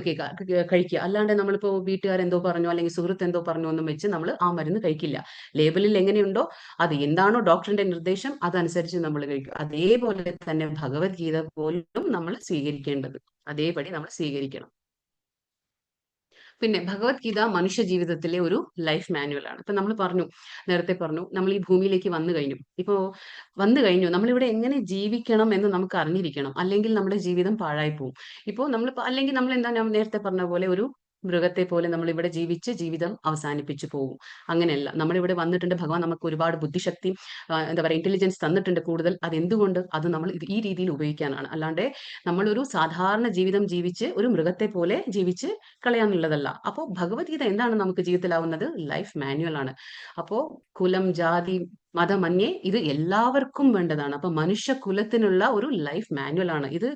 കഴിക്കുക. അല്ലാണ്ട് നമ്മളിപ്പോ വീട്ടുകാരെന്തോ പറഞ്ഞോ അല്ലെങ്കിൽ സുഹൃത്ത് എന്തോ പറഞ്ഞോ ഒന്നും വെച്ച് നമ്മൾ ആ മരുന്ന് കഴിക്കില്ല. ലേബലിൽ എങ്ങനെയുണ്ടോ അത് എന്താണോ ഡോക്ടറിന്റെ നിർദ്ദേശം അതനുസരിച്ച് നമ്മൾ കഴിക്കും. അതേപോലെ തന്നെ ഭഗവത്ഗീത പോലും നമ്മൾ സ്വീകരിക്കേണ്ടത് അതേപടി നമ്മൾ സ്വീകരിക്കണം. പിന്നെ ഭഗവത്ഗീത മനുഷ്യ ജീവിതത്തിലെ ഒരു ലൈഫ് മാനുവൽ ആണ്. ഇപ്പൊ നമ്മൾ നേരത്തെ പറഞ്ഞു നമ്മൾ ഈ ഭൂമിയിലേക്ക് വന്നു കഴിഞ്ഞു നമ്മളിവിടെ എങ്ങനെ ജീവിക്കണം എന്ന് നമുക്ക് അറിഞ്ഞിരിക്കണം. അല്ലെങ്കിൽ നമ്മുടെ ജീവിതം പാഴായി പോകും. അല്ലെങ്കിൽ നമ്മൾ ഞാൻ നേരത്തെ പറഞ്ഞ പോലെ ഒരു മൃഗത്തെ പോലെ നമ്മൾ ഇവിടെ ജീവിച്ച് ജീവിതം അവസാനിപ്പിച്ചു പോകും. അങ്ങനെയല്ല, നമ്മളിവിടെ വന്നിട്ടുണ്ട്. ഭഗവാൻ നമുക്ക് ഒരുപാട് ബുദ്ധിശക്തി ഇന്റലിജൻസ് തന്നിട്ടുണ്ട് കൂടുതൽ. അതെന്തുകൊണ്ട്? അത് നമ്മൾ ഈ രീതിയിൽ ഉപയോഗിക്കാനാണ്. അല്ലാണ്ട് നമ്മളൊരു സാധാരണ ജീവിതം ജീവിച്ച് ഒരു മൃഗത്തെ പോലെ ജീവിച്ച് കളയാനുള്ളതല്ല. അപ്പോൾ ഭഗവത്ഗീത എന്താണ് നമുക്ക് ജീവിതത്തിലാവുന്നത്? ലൈഫ് മാനുവൽ ആണ്. അപ്പോ കുലം, ജാതി, മതമന്യേ ഇത് എല്ലാവർക്കും വേണ്ടതാണ്. അപ്പൊ മനുഷ്യ കുലത്തിനുള്ള ഒരു ലൈഫ് മാനുവൽ ആണ് ഇത്.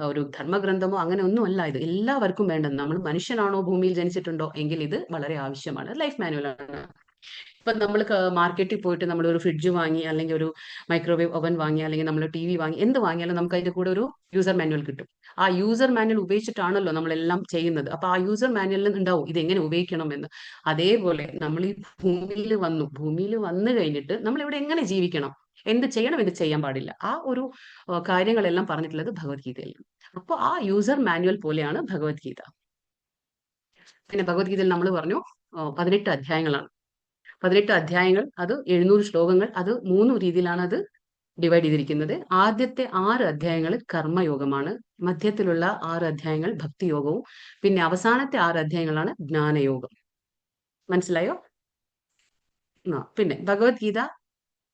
ഒരു ധർമ്മഗ്രന്ഥമോ അങ്ങനെ ഒന്നുമല്ല. ഇത് എല്ലാവർക്കും വേണ്ടത്. നമ്മൾ മനുഷ്യനാണോ ഭൂമിയിൽ ജനിച്ചിട്ടുണ്ടോ എങ്കിൽ ഇത് വളരെ ആവശ്യമാണ്. ലൈഫ് മാനുവൽ ആണ്. ഇപ്പൊ നമ്മൾ മാർക്കറ്റിൽ പോയിട്ട് നമ്മൾ ഒരു ഫ്രിഡ്ജ് വാങ്ങി അല്ലെങ്കിൽ ഒരു മൈക്രോവേവ് ഓവൻ വാങ്ങി അല്ലെങ്കിൽ നമ്മൾ TV വാങ്ങി എന്ത് വാങ്ങിയാലും നമുക്ക് അതിന്റെ കൂടെ ഒരു യൂസർ മാനുവൽ കിട്ടും. ആ യൂസർ മാനുവൽ ഉപയോഗിച്ചിട്ടാണല്ലോ നമ്മളെല്ലാം ചെയ്യുന്നത്. അപ്പൊ ആ യൂസർ മാനുവലിൽ ഉണ്ടാവും ഇത് എങ്ങനെ ഉപയോഗിക്കണം എന്ന്. അതേപോലെ നമ്മൾ ഈ ഭൂമിയിൽ വന്നു കഴിഞ്ഞിട്ട് നമ്മൾ ഇവിടെ എങ്ങനെ ജീവിക്കണം, എന്ത് ചെയ്യണം, എന്ത് ചെയ്യാൻ പാടില്ല, ആ ഒരു കാര്യങ്ങളെല്ലാം പറഞ്ഞിട്ടുള്ളത് ഭഗവത്ഗീതയിൽ. അപ്പോൾ ആ യൂസർ മാനുവൽ പോലെയാണ് ഭഗവത്ഗീത. പിന്നെ ഭഗവത്ഗീതയിൽ നമ്മൾ പറഞ്ഞു 18 അധ്യായങ്ങളാണ്. 18 അധ്യായങ്ങൾ, അത് 700 ശ്ലോകങ്ങൾ. അത് 3 രീതിയിലാണ് അത് ഡിവൈഡ് ചെയ്തിരിക്കുന്നത്. ആദ്യത്തെ 6 അധ്യായങ്ങൾ കർമ്മയോഗമാണ്. മധ്യത്തിലുള്ള 6 അധ്യായങ്ങൾ ഭക്തിയോഗവും പിന്നെ അവസാനത്തെ 6 അധ്യായങ്ങളാണ് ജ്ഞാനയോഗം. മനസ്സിലായോ? പിന്നെ ഭഗവത്ഗീത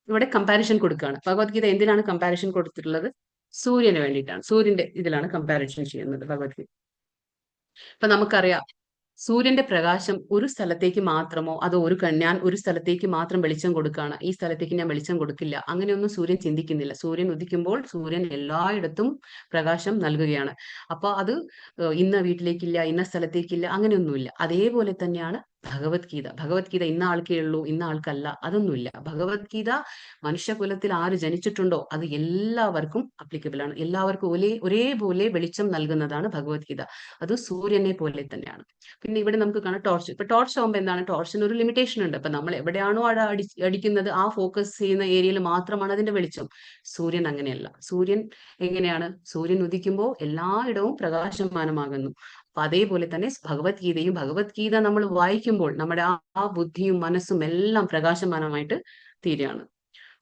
ഇവിടെ കമ്പാരിഷൻ കൊടുക്കുകയാണ്. ഭഗവത്ഗീത എന്തിനാണ് കമ്പാരിഷൻ കൊടുത്തിട്ടുള്ളത്? സൂര്യന് വേണ്ടിയിട്ടാണ്. സൂര്യന്റെ ഇതിലാണ് കമ്പാരിഷൻ ചെയ്യുന്നത് ഭഗവത്ഗീത. ഇപ്പൊ നമുക്കറിയാം സൂര്യന്റെ പ്രകാശം ഒരു സ്ഥലത്തേക്ക് മാത്രമോ അതോ ഞാൻ ഒരു സ്ഥലത്തേക്ക് മാത്രം വെളിച്ചം കൊടുക്കുകയാണ്, ഈ സ്ഥലത്തേക്ക് ഞാൻ വെളിച്ചം കൊടുക്കില്ല, അങ്ങനെയൊന്നും സൂര്യൻ ചിന്തിക്കുന്നില്ല. സൂര്യൻ ഉദിക്കുമ്പോൾ സൂര്യൻ എല്ലായിടത്തും പ്രകാശം നൽകുകയാണ്. അപ്പൊ അത് ഇന്ന വീട്ടിലേക്കില്ല, ഇന്ന സ്ഥലത്തേക്കില്ല, അങ്ങനെയൊന്നുമില്ല. അതേപോലെ തന്നെയാണ് ഭഗവത്ഗീത ഇന്ന ആൾക്കേ ഉള്ളൂ, ഇന്ന ആൾക്കല്ല, അതൊന്നുമില്ല. ഭഗവത്ഗീത മനുഷ്യകുലത്തിൽ ആര് ജനിച്ചിട്ടുണ്ടോ അത് എല്ലാവർക്കും അപ്ലിക്കബിൾ ആണ്. എല്ലാവർക്കും ഒരേപോലെ വെളിച്ചം നൽകുന്നതാണ് ഭഗവത്ഗീത. അത് സൂര്യനെ പോലെ തന്നെയാണ്. പിന്നെ ഇവിടെ നമുക്ക് കാണാം ടോർച്ച്. ഇപ്പൊ ടോർച്ച് ആകുമ്പോൾ എന്താണ്, ടോർച്ചിന് ഒരു ലിമിറ്റേഷൻ ഉണ്ട്. ഇപ്പൊ നമ്മൾ എവിടെയാണോ അവിടെ അടിക്കുന്നത് ആ ഫോക്കസ് ചെയ്യുന്ന ഏരിയയിൽ മാത്രമാണ് അതിന്റെ വെളിച്ചം. സൂര്യൻ അങ്ങനെയല്ല. സൂര്യൻ എങ്ങനെയാണ്, സൂര്യൻ ഉദിക്കുമ്പോൾ എല്ലായിടവും പ്രകാശമാനമാകുന്നു. അപ്പൊ അതേപോലെ തന്നെ ഭഗവത്ഗീത നമ്മൾ വായിക്കുമ്പോൾ നമ്മുടെ ആ ബുദ്ധിയും മനസ്സും എല്ലാം പ്രകാശമാനമായിട്ട് തീരുകയാണ്.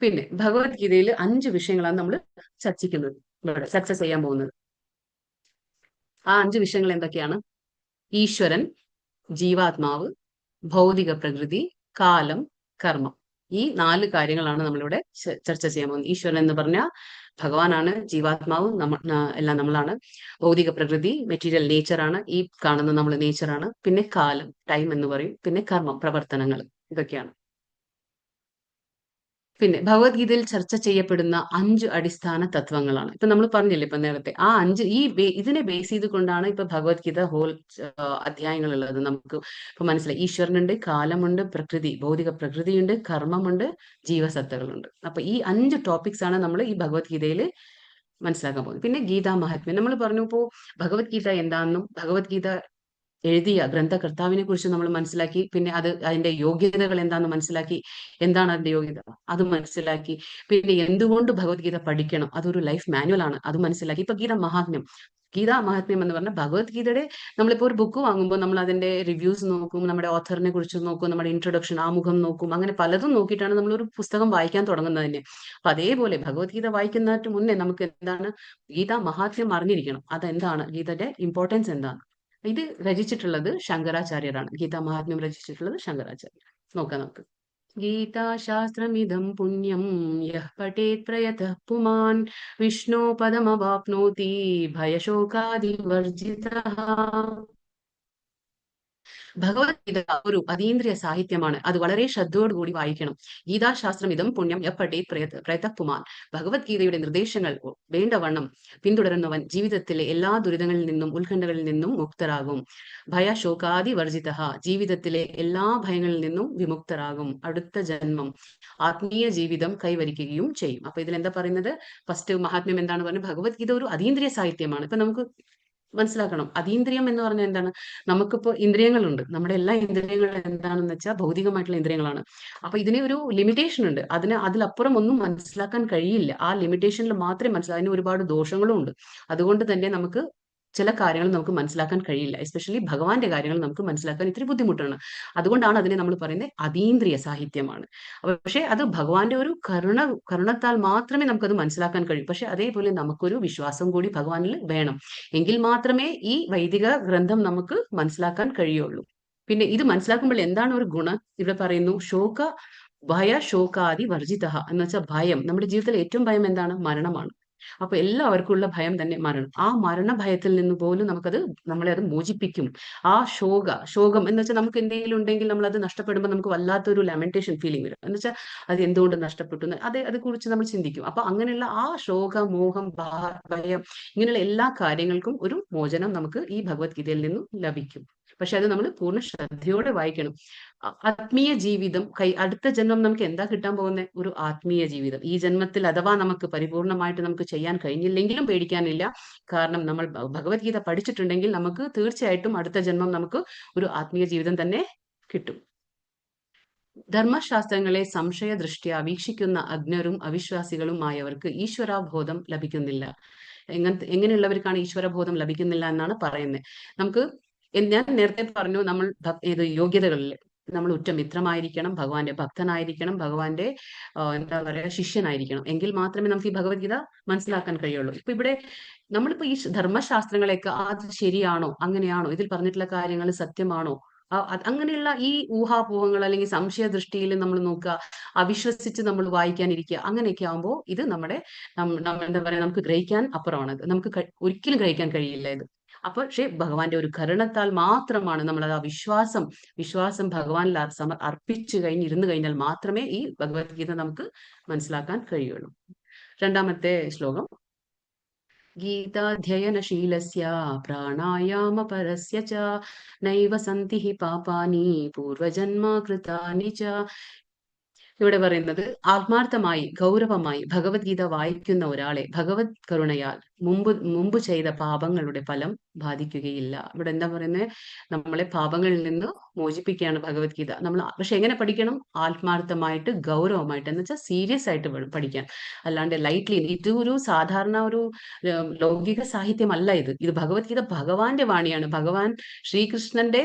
പിന്നെ ഭഗവത്ഗീതയിൽ 5 വിഷയങ്ങളാണ് നമ്മൾ ചർച്ച ചെയ്യാൻ പോകുന്നത്. ആ 5 വിഷയങ്ങൾ എന്തൊക്കെയാണ്? ഈശ്വരൻ, ജീവാത്മാവ്, ഭൗതിക പ്രകൃതി, കാലം, കർമ്മം. ഈ 4 കാര്യങ്ങളാണ് നമ്മളിവിടെ ചർച്ച ചെയ്യാൻ പോകുന്നത്. ഈശ്വരൻ എന്ന് പറഞ്ഞാൽ ഭഗവാനാണ്, ജീവാത്മാവും എല്ലാം നമ്മളാണ്, ഭൗതിക പ്രകൃതി മെറ്റീരിയൽ നേച്ചർ ആണ്, ഈ കാണുന്ന നമ്മൾ നേച്ചർ ആണ്, പിന്നെ കാലം ടൈം എന്ന് പറയും, പിന്നെ കർമ്മം പ്രവർത്തനങ്ങൾ, ഇതൊക്കെയാണ്. പിന്നെ ഭഗവത്ഗീതയിൽ ചർച്ച ചെയ്യപ്പെടുന്ന 5 അടിസ്ഥാന തത്വങ്ങളാണ്. ഇപ്പൊ നമ്മൾ പറഞ്ഞില്ലേ ഇപ്പൊ നേരത്തെ, ആ 5 ഇതിനെ ബേസ് ചെയ്തുകൊണ്ടാണ് ഇപ്പൊ ഭഗവത്ഗീത ഹോൾ അധ്യായങ്ങളുള്ളത്. നമുക്ക് ഇപ്പൊ മനസ്സിലായി, ഈശ്വരനുണ്ട്, കാലമുണ്ട്, ഭൗതിക പ്രകൃതിയുണ്ട്, കർമ്മമുണ്ട്, ജീവസത്തകളുണ്ട്. അപ്പൊ ഈ 5 ടോപ്പിക്സ് ആണ് നമ്മൾ ഈ ഭഗവത്ഗീതയിൽ മനസ്സിലാക്കാൻ പോകുന്നത്. പിന്നെ ഗീതാ മഹാത്മ്യം നമ്മൾ പറഞ്ഞു. ഇപ്പോ ഭഗവത്ഗീത എന്താണെന്നും ഭഗവത്ഗീത എഴുതിയ ഗ്രന്ഥകർത്താവിനെ കുറിച്ച് നമ്മൾ മനസ്സിലാക്കി. പിന്നെ അതിന്റെ യോഗ്യതകൾ എന്താണെന്ന് മനസ്സിലാക്കി. എന്താണ് അതിന്റെ യോഗ്യത അത് മനസ്സിലാക്കി. പിന്നെ എന്തുകൊണ്ട് ഭഗവത്ഗീത പഠിക്കണം, അതൊരു ലൈഫ് മാനുവൽ ആണ്, അത് മനസ്സിലാക്കി. ഇപ്പൊ ഗീതാ മഹാത്മ്യം എന്ന് പറഞ്ഞാൽ ഭഗവത്ഗീതയുടെ, നമ്മളിപ്പോ ഒരു ബുക്ക് വാങ്ങുമ്പോൾ നമ്മൾ അതിന്റെ റിവ്യൂസ് നോക്കും, നമ്മുടെ ഓഥറിനെ കുറിച്ച് നോക്കും, നമ്മുടെ ഇൻട്രൊഡക്ഷൻ ആമുഖം നോക്കും, അങ്ങനെ പലതും നോക്കിയിട്ടാണ് നമ്മൾ ഒരു പുസ്തകം വായിക്കാൻ തുടങ്ങുന്നത് തന്നെ. അപ്പൊ അതേപോലെ ഭഗവത്ഗീത വായിക്കുന്നതിന് മുന്നേ നമുക്ക് എന്താണ്, ഗീതാ മഹാത്മ്യം അറിഞ്ഞിരിക്കണം. അതെന്താണ്, ഗീതയുടെ ഇമ്പോർട്ടൻസ് എന്താണ്. ഇത് രചിച്ചിട്ടുള്ളത് ശങ്കരാചാര്യരാണ്. ഗീതാ മഹാത്മ്യം രചിച്ചിട്ടുള്ളത് ശങ്കരാചാര്യർ. നോക്കാം നമുക്ക്. ഗീതാശാസ്ത്രമിദം പുണ്യം യഃ പഠേത് പ്രയതഃ പുമാൻ വിഷ്ണോ പദമവാപ്നോതി ഭയശോകാദിവർജിതഃ. ഭഗവത്ഗീത ഒരു അതീന്ദ്രിയ സാഹിത്യമാണ്. അത് വളരെ ശ്രദ്ധയോടുകൂടി വായിക്കണം. ഗീതാശാസ്ത്രം ഇതം പുണ്യം എപ്പടേ പ്രയതഃപുമാൻ. ഭഗവത്ഗീതയുടെ നിർദ്ദേശങ്ങൾ വേണ്ടവണ്ണം പിന്തുടരുന്നവൻ ജീവിതത്തിലെ എല്ലാ ദുരിതങ്ങളിൽ നിന്നും ഉത്കണ്ഠകളിൽ നിന്നും മുക്തരാകും. ഭയശോകാദി വർജിത. ജീവിതത്തിലെ എല്ലാ ഭയങ്ങളിൽ നിന്നും വിമുക്തരാകും. അടുത്ത ജന്മം ആത്മീയ ജീവിതം കൈവരിക്കുകയും ചെയ്യും. അപ്പൊ ഇതിൽ എന്താ പറയുന്നത്, ഫസ്റ്റ് മഹാത്മ്യം എന്താണ് പറയുന്നത്, ഭഗവത്ഗീത ഒരു അതീന്ദ്രിയ സാഹിത്യമാണ്. ഇപ്പൊ നമുക്ക് മനസ്സിലാക്കണം, അതീന്ദ്രിയം എന്ന് പറഞ്ഞാൽ എന്താണ്, നമുക്കിപ്പോ ഇന്ദ്രിയങ്ങളുണ്ട്. നമ്മുടെ എല്ലാ ഇന്ദ്രിയങ്ങളും എന്താണെന്ന് വെച്ചാൽ ഭൗതികമായിട്ടുള്ള ഇന്ദ്രിയങ്ങളാണ്. അപ്പൊ ഇതിന് ഒരു ലിമിറ്റേഷൻ ഉണ്ട്. അതിലപ്പുറം ഒന്നും മനസ്സിലാക്കാൻ കഴിയില്ല. ആ ലിമിറ്റേഷനിൽ മാത്രമേ മനസ്സിലാക്കാൻ, അതിന് ഒരുപാട് ദോഷങ്ങളും ഉണ്ട്. അതുകൊണ്ട് തന്നെ നമുക്ക് ചില കാര്യങ്ങൾ നമുക്ക് മനസ്സിലാക്കാൻ കഴിയില്ല. എസ്പെഷ്യലി ഭഗവാന്റെ കാര്യങ്ങൾ നമുക്ക് മനസ്സിലാക്കാൻ ഇത്തിരി ബുദ്ധിമുട്ടാണ്. അതുകൊണ്ടാണ് അതിനെ നമ്മൾ പറയുന്നത് അതീന്ദ്രിയ സാഹിത്യമാണ്. പക്ഷെ അത് ഭഗവാന്റെ ഒരു കരുണത്താൽ മാത്രമേ നമുക്കത് മനസ്സിലാക്കാൻ കഴിയൂ. പക്ഷെ അതേപോലെ നമുക്കൊരു വിശ്വാസം കൂടി ഭഗവാനിൽ വേണം. എങ്കിൽ മാത്രമേ ഈ വൈദിക ഗ്രന്ഥം നമുക്ക് മനസ്സിലാക്കാൻ കഴിയുള്ളൂ. പിന്നെ ഇത് മനസ്സിലാക്കുമ്പോൾ എന്താണ് ഒരു ഗുണം, ഇവിടെ പറയുന്നു ശോകാദി വർജിത എന്ന് വെച്ചാൽ ഭയം. നമ്മുടെ ജീവിതത്തിൽ ഏറ്റവും ഭയം എന്താണ്, മരണമാണ്. അപ്പൊ എല്ലാവർക്കും ഉള്ള ഭയം തന്നെ മരണം. ആ മരണ ഭയത്തിൽ നിന്ന് പോലും നമ്മളെ അത് മോചിപ്പിക്കും. ആ ശോകം എന്ന് വെച്ചാൽ നമുക്ക് എന്തെങ്കിലും ഉണ്ടെങ്കിൽ നമ്മൾ അത് നഷ്ടപ്പെടുമ്പോൾ നമുക്ക് വല്ലാത്തൊരു ലാമെന്റേഷൻ ഫീലിംഗ് വരും. എന്ന് വെച്ചാൽ അത് എന്തുകൊണ്ട് നഷ്ടപ്പെട്ടു, അത് കുറിച്ച് നമ്മൾ ചിന്തിക്കും. അപ്പൊ അങ്ങനെയുള്ള ആ മോഹം, ഭയം, ഇങ്ങനെയുള്ള എല്ലാ കാര്യങ്ങൾക്കും ഒരു മോചനം നമുക്ക് ഈ ഭഗവത്ഗീതയിൽ നിന്നും ലഭിക്കും. പക്ഷെ അത് നമ്മൾ പൂർണ്ണ ശ്രദ്ധയോടെ വായിക്കണം. ആത്മീയ ജീവിതം അടുത്ത ജന്മം നമുക്ക് എന്താ കിട്ടാൻ പോകുന്നത്, ഒരു ആത്മീയ ജീവിതം. ഈ ജന്മത്തിൽ അഥവാ നമുക്ക് പരിപൂർണമായിട്ട് നമുക്ക് ചെയ്യാൻ കഴിഞ്ഞില്ലെങ്കിലും പേടിക്കാനില്ല. കാരണം നമ്മൾ ഭഗവത്ഗീത പഠിച്ചിട്ടുണ്ടെങ്കിൽ നമുക്ക് തീർച്ചയായിട്ടും അടുത്ത ജന്മം നമുക്ക് ഒരു ആത്മീയ ജീവിതം തന്നെ കിട്ടും. ധർമ്മശാസ്ത്രങ്ങളെ സംശയദൃഷ്ട്യാ വീക്ഷിക്കുന്ന അജ്ഞരും അവിശ്വാസികളുമായവർക്ക് ഈശ്വരബോധം ലഭിക്കുന്നില്ല. എങ്ങനെയുള്ളവർക്കാണ് ഈശ്വരബോധം ലഭിക്കുന്നില്ല എന്നാണ് പറയുന്നത്. ഞാൻ നേരത്തെ പറഞ്ഞു, നമ്മൾ യോഗ്യതകളിൽ നമ്മൾ ഉറ്റ മിത്രമായിരിക്കണം, ഭഗവാന്റെ ഭക്തനായിരിക്കണം, ഭഗവാന്റെ എന്താ പറയുക ശിഷ്യനായിരിക്കണം. എങ്കിൽ മാത്രമേ നമുക്ക് ഈ ഭഗവത്ഗീത മനസ്സിലാക്കാൻ കഴിയുള്ളൂ. ഇപ്പൊ ഇവിടെ നമ്മളിപ്പോ ഈ ധർമ്മശാസ്ത്രങ്ങളെയൊക്കെ അത് ശരിയാണോ, അങ്ങനെയാണോ, ഇതിൽ പറഞ്ഞിട്ടുള്ള കാര്യങ്ങൾ സത്യമാണോ, അങ്ങനെയുള്ള ഈ ഊഹാപോഹങ്ങൾ അല്ലെങ്കിൽ സംശയദൃഷ്ടിയിൽ നമ്മൾ നോക്കുക, അവിശ്വസിച്ച് നമ്മൾ വായിക്കാനിരിക്കുക, അങ്ങനെയൊക്കെ ആകുമ്പോൾ ഇത് എന്താ പറയാ, നമുക്ക് ഗ്രഹിക്കാൻ അപ്പുറമാണ്. നമുക്ക് ഒരിക്കലും ഗ്രഹിക്കാൻ കഴിയില്ല ഇത്. പക്ഷെ ഭഗവാന്റെ ഒരു കരുണത്താൽ മാത്രമാണ് നമ്മൾ ആ വിശ്വാസം ഭഗവാനിൽ അർപ്പിച്ചു ഇരുന്നു കഴിഞ്ഞാൽ മാത്രമേ ഈ ഭഗവത്ഗീത നമുക്ക് മനസ്സിലാക്കാൻ കഴിയുള്ളൂ. രണ്ടാമത്തെ ശ്ലോകം. गीताध्ययनशीलस्य प्राणायामपरस्य च नैव सन्ति हि पापानि पूर्वजन्मकृतानि च. ഇവിടെ പറയുന്നത് ആത്മാർത്ഥമായി ഗൗരവമായി ഭഗവത്ഗീത വായിക്കുന്ന ഒരാളെ ഭഗവത് കരുണയാൽ മുമ്പ് ചെയ്ത പാപങ്ങളുടെ ഫലം ബാധിക്കുകയില്ല. ഇവിടെ എന്താ പറയുന്നത്? നമ്മളെ പാപങ്ങളിൽ നിന്ന് മോചിപ്പിക്കുകയാണ് ഭഗവത്ഗീത. നമ്മൾ പക്ഷെ എങ്ങനെ പഠിക്കണം? ആത്മാർത്ഥമായിട്ട് ഗൗരവമായിട്ട്, എന്ന് വെച്ചാൽ സീരിയസ് ആയിട്ട് വേണം പഠിക്കാൻ. അല്ലാണ്ട് ലൈറ്റ്ലി. ഇത് ഒരു സാധാരണ ഒരു ലൗകിക സാഹിത്യമല്ല. ഇത് ഭഗവത്ഗീത ഭഗവാന്റെ വാണിയാണ്. ഭഗവാൻ ശ്രീകൃഷ്ണന്റെ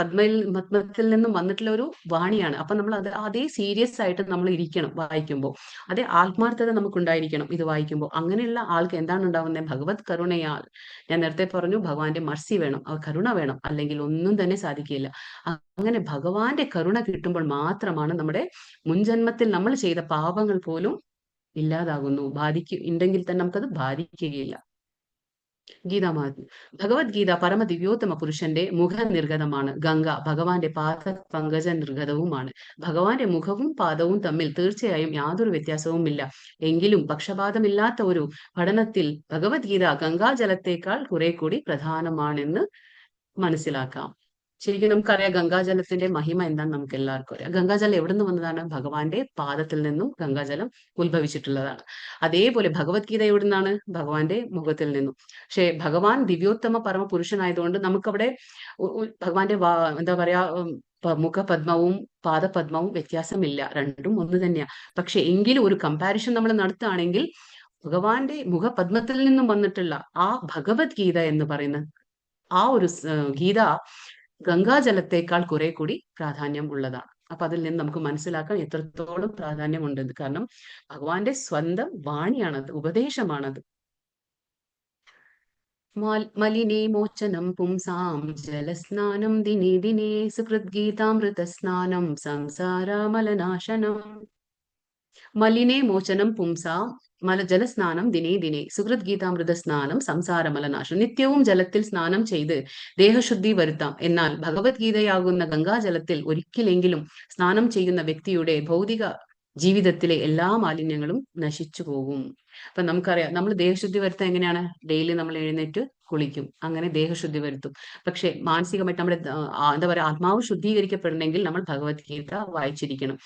പദ്മത്തിൽ നിന്നും വന്നിട്ടുള്ള ഒരു വാണിയാണ്. അപ്പൊ നമ്മൾ അതേ സീരിയസ് ആയിട്ട് നമ്മൾ ഇരിക്കണം വായിക്കുമ്പോൾ. അതേ ആത്മാർത്ഥത നമുക്കുണ്ടായിരിക്കണം ഇത് വായിക്കുമ്പോൾ. അങ്ങനെയുള്ള ആൾക്ക് എന്താണ് ഉണ്ടാവുന്നത്? ഭഗവത് കരുണയാൽ. ഞാൻ നേരത്തെ പറഞ്ഞു, ഭഗവാന്റെ മർസി വേണം, കരുണ വേണം, അല്ലെങ്കിൽ ഒന്നും തന്നെ സാധിക്കില്ല. അങ്ങനെ ഭഗവാന്റെ കരുണ കിട്ടുമ്പോൾ മാത്രമാണ് നമ്മുടെ മുൻജന്മത്തിൽ നമ്മൾ ചെയ്ത പാപങ്ങൾ പോലും ഇല്ലാതാകുന്നു. ഉണ്ടെങ്കിൽ തന്നെ നമുക്കത് ബാധിക്കുകയില്ല. ഗീതാമാതി. ഭഗവത്ഗീത പരമദിവ്യോത്തമ പുരുഷന്റെ മുഖനിർഗതമാണ്. ഗംഗ ഭഗവാന്റെ പാദ പങ്കജ നിർഗതവുമാണ്. ഭഗവാന്റെ മുഖവും പാദവും തമ്മിൽ തീർച്ചയായും യാതൊരു വ്യത്യാസവുമില്ല. എങ്കിലും പക്ഷപാതമില്ലാത്ത ഒരു പഠനത്തിൽ ഭഗവത്ഗീത ഗംഗാജലത്തേക്കാൾ കുറെ കൂടി പ്രധാനമാണെന്ന് മനസ്സിലാക്കാം. ശരിക്കും നമുക്കറിയാം ഗംഗാജലത്തിന്റെ മഹിമ എന്താണെന്ന് നമുക്ക് എല്ലാവർക്കും അറിയാം. ഗംഗാജലം എവിടെ നിന്ന് വന്നതാണ്? ഭഗവാന്റെ പാദത്തിൽ നിന്നും ഗംഗാജലം ഉത്ഭവിച്ചിട്ടുള്ളതാണ്. അതേപോലെ ഭഗവത്ഗീത എവിടെ നിന്നാണ്? ഭഗവാന്റെ മുഖത്തിൽ നിന്നും. പക്ഷെ ഭഗവാൻ ദിവ്യോത്തമ പരമപുരുഷനായതുകൊണ്ട് നമുക്കവിടെ ഭഗവാന്റെ എന്താ പറയാ മുഖപദ്മവും പാദപദ്മവും വ്യത്യാസമില്ല. രണ്ടും ഒന്ന് തന്നെയാണ്. പക്ഷെ എങ്കിലും ഒരു കമ്പാരിഷൻ നമ്മൾ നടത്തുകയാണെങ്കിൽ ഭഗവാന്റെ മുഖപദ്മത്തിൽ നിന്നും വന്നിട്ടുള്ള ആ ഭഗവത്ഗീത എന്ന് പറയുന്ന ആ ഒരു ഗീത ഗംഗാജലത്തേക്കാൾ കുറെ കൂടി പ്രാധാന്യം ഉള്ളതാണ്. അപ്പൊ അതിൽ നിന്ന് നമുക്ക് മനസ്സിലാക്കാൻ എത്രത്തോളം പ്രാധാന്യമുണ്ടെന്ന്. കാരണം ഭഗവാന്റെ സ്വന്തം വാണിയാണത്, ഉപദേശമാണത്. മലിനേ മോചനം പുംസാം ജലസ്നാനം ദിനേ ദിനേ സുഹൃദ്ഗീതാമൃതസ്നാനം സംസാരമലനാശനം. മലിനേ മോചനം പുംസാം ജലസ്നാനം ദിനേ ദിനേ സുഹൃദ്ഗീതാമൃത സ്നാനം സംസാരമലനാശം. നിത്യവും ജലത്തിൽ സ്നാനം ചെയ്ത് ദേഹശുദ്ധി വരുത്താം. എന്നാൽ ഭഗവത്ഗീതയാകുന്ന ഗംഗാജലത്തിൽ ഒരിക്കലെങ്കിലും സ്നാനം ചെയ്യുന്ന വ്യക്തിയുടെ ഭൗതിക ജീവിതത്തിലെ എല്ലാ മാലിന്യങ്ങളും നശിച്ചു പോകും. അപ്പൊ നമുക്കറിയാം, നമ്മൾ ദേഹശുദ്ധി വരുത്താൻ എങ്ങനെയാണ്? ഡെയിലി നമ്മൾ എഴുന്നേറ്റ് കുളിക്കും, അങ്ങനെ ദേഹശുദ്ധി വരുത്തും. പക്ഷെ മാനസികമായിട്ട് നമ്മുടെ എന്താ പറയാ ആത്മാവ് ശുദ്ധീകരിക്കപ്പെടണമെങ്കിൽ നമ്മൾ ഭഗവത്ഗീത വായിച്ചിരിക്കണം.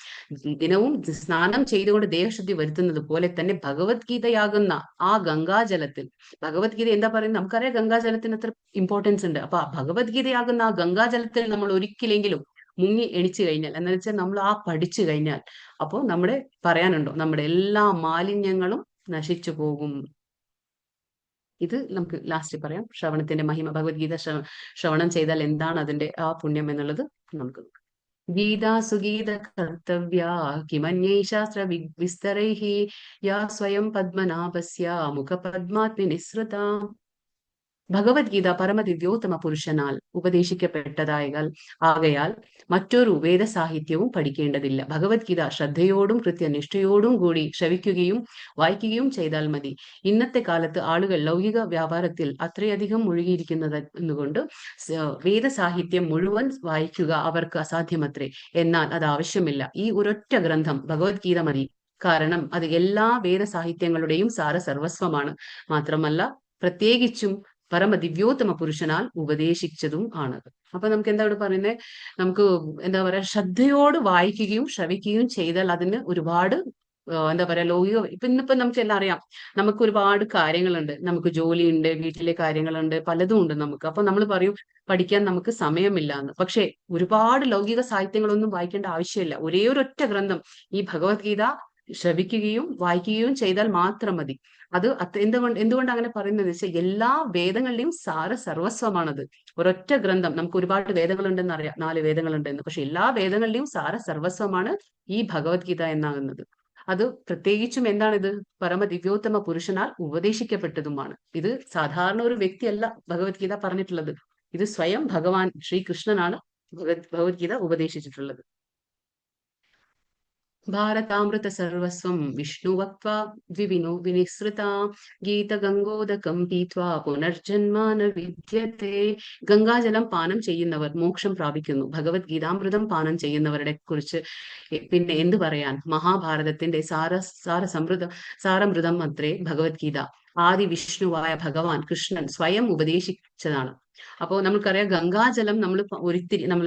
ദിനവും സ്നാനം ചെയ്തുകൊണ്ട് ദേഹശുദ്ധി വരുത്തുന്നത് പോലെ തന്നെ ഭഗവത്ഗീതയാകുന്ന ആ ഗംഗാജലത്തിൽ, ഭഗവത്ഗീത എന്താ പറയുന്നത്? നമുക്കറിയാം ഗംഗാജലത്തിന് അത്ര ഇമ്പോർട്ടൻസ് ഉണ്ട്. അപ്പൊ ആ ഭഗവത്ഗീതയാകുന്ന ആ ഗംഗാജലത്തിൽ നമ്മൾ ഒരിക്കലെങ്കിലും മുങ്ങി എണിച്ചു കഴിഞ്ഞാൽ, എന്ന് വെച്ചാൽ നമ്മൾ ആ പഠിച്ചു കഴിഞ്ഞാൽ, അപ്പോൾ നമ്മുടെ പറയാനുണ്ടോ, നമ്മുടെ എല്ലാ മാലിന്യങ്ങളും നശിച്ചു പോകും. ഇത് നമുക്ക് ലാസ്റ്റ് പറയാം. ശ്രവണത്തിന്റെ മഹിമ, ഭഗവത്ഗീത ശ്രവണം ചെയ്താൽ എന്താണ് അതിന്റെ ആ പുണ്യം എന്നുള്ളത് നമുക്ക് നോക്കാം. ഗീതാ സുഗീത കർത്തവ്യ കിമന്യൈ ശാസ്ത്ര വിസ്തരൈഃ യാ സ്വയം പദ്മനാഭസ്യ മുഖപദ്മാത്മി നിസ്സൃത. ഭഗവത്ഗീത പരമദിവ്യോത്തമ പുരുഷനാൽ ആകയാൽ മറ്റൊരു വേദസാഹിത്യവും പഠിക്കേണ്ടതില്ല. ഭഗവത്ഗീത ശ്രദ്ധയോടും കൃത്യനിഷ്ഠയോടും കൂടി ശ്രവിക്കുകയും വായിക്കുകയും ചെയ്താൽ മതി. ഇന്നത്തെ കാലത്ത് ആളുകൾ ലൗകിക വ്യാപാരത്തിൽ അത്രയധികം മുഴുകിയിരിക്കുന്നത് എന്നുകൊണ്ട് വേദസാഹിത്യം മുഴുവൻ വായിക്കുക അവർക്ക് അസാധ്യമത്രേ. എന്നാൽ അത് ആവശ്യമില്ല. ഈ ഒരൊറ്റ ഗ്രന്ഥം ഭഗവത്ഗീത മതി. കാരണം അത് എല്ലാ വേദസാഹിത്യങ്ങളുടെയും സാരസർവസ്വമാണ്. മാത്രമല്ല പ്രത്യേകിച്ചും പരമദിവ്യോത്തമ പുരുഷനാൽ ഉപദേശിച്ചതും ആണ്. അപ്പൊ നമുക്ക് എന്താ ഇവിടെ പറയുന്നത്? നമുക്ക് എന്താ പറയാ ശ്രദ്ധയോട് വായിക്കുകയും ശ്രവിക്കുകയും ചെയ്താൽ അതിന് ഒരുപാട് എന്താ പറയാ ലൗകിക ഇന്നിപ്പോ നമുക്ക് എല്ലാം അറിയാം. നമുക്ക് ഒരുപാട് കാര്യങ്ങളുണ്ട്, നമുക്ക് ജോലിയുണ്ട്, വീട്ടിലെ കാര്യങ്ങളുണ്ട്, പലതും ഉണ്ട് നമുക്ക്. അപ്പൊ നമ്മൾ പറയും പഠിക്കാൻ നമുക്ക് സമയമില്ല എന്ന്. പക്ഷെ ഒരുപാട് ലൗകിക സാഹിത്യങ്ങളൊന്നും വായിക്കേണ്ട ആവശ്യമില്ല. ഒരേ ഒരൊറ്റ ഗ്രന്ഥം ഈ ഭഗവത്ഗീത ശ്രവിക്കുകയും വായിക്കുകയും ചെയ്താൽ മാത്രം മതി. അത് എന്തുകൊണ്ട് അങ്ങനെ പറയുന്നത് വെച്ചാൽ എല്ലാ വേദങ്ങളുടെയും സർവസ്വമാണത്. ഒരൊറ്റ ഗ്രന്ഥം. നമുക്ക് ഒരുപാട് വേദങ്ങളുണ്ടെന്ന് അറിയാം, 4 വേദങ്ങളുണ്ടെന്ന്. പക്ഷെ എല്ലാ വേദങ്ങളുടെയും സർവസ്വമാണ് ഈ ഭഗവത്ഗീത എന്നാകുന്നത്. അത് പ്രത്യേകിച്ചും എന്താണിത്? പരമദിവ്യോത്തമ പുരുഷനാൽ ഉപദേശിക്കപ്പെട്ടതുമാണ്. ഇത് സാധാരണ ഒരു വ്യക്തിയല്ല ഭഗവത്ഗീത പറഞ്ഞിട്ടുള്ളത്. ഇത് സ്വയം ഭഗവാൻ ശ്രീകൃഷ്ണനാണ് ഭഗവത്ഗീത ഉപദേശിച്ചിട്ടുള്ളത്. ഭാരതാമൃത സർവസ്വം വിഷ്ണുവക്വാ വിവിനോ വിനിസൃതാ ഗീതഗംഗോദകം പീത്വാ പുനർജന്മ ന വിദ്യത്തെ. ഗംഗാജലം പാനം ചെയ്യുന്നവർ മോക്ഷം പ്രാപിക്കുന്നു. ഭഗവത്ഗീതാമൃതം പാനം ചെയ്യുന്നവരുടെ കുറിച്ച് പിന്നെ എന്ത് പറയാൻ? മഹാഭാരതത്തിന്റെ സാരമൃതം അത്രേ ഭഗവത്ഗീത. ആദി വിഷ്ണുവായ ഭഗവാൻ കൃഷ്ണൻ സ്വയം ഉപദേശിച്ചതാണ്. അപ്പോ നമുക്കറിയാം, ഗംഗാജലം നമ്മൾ ഒരിത്തിരി നമ്മൾ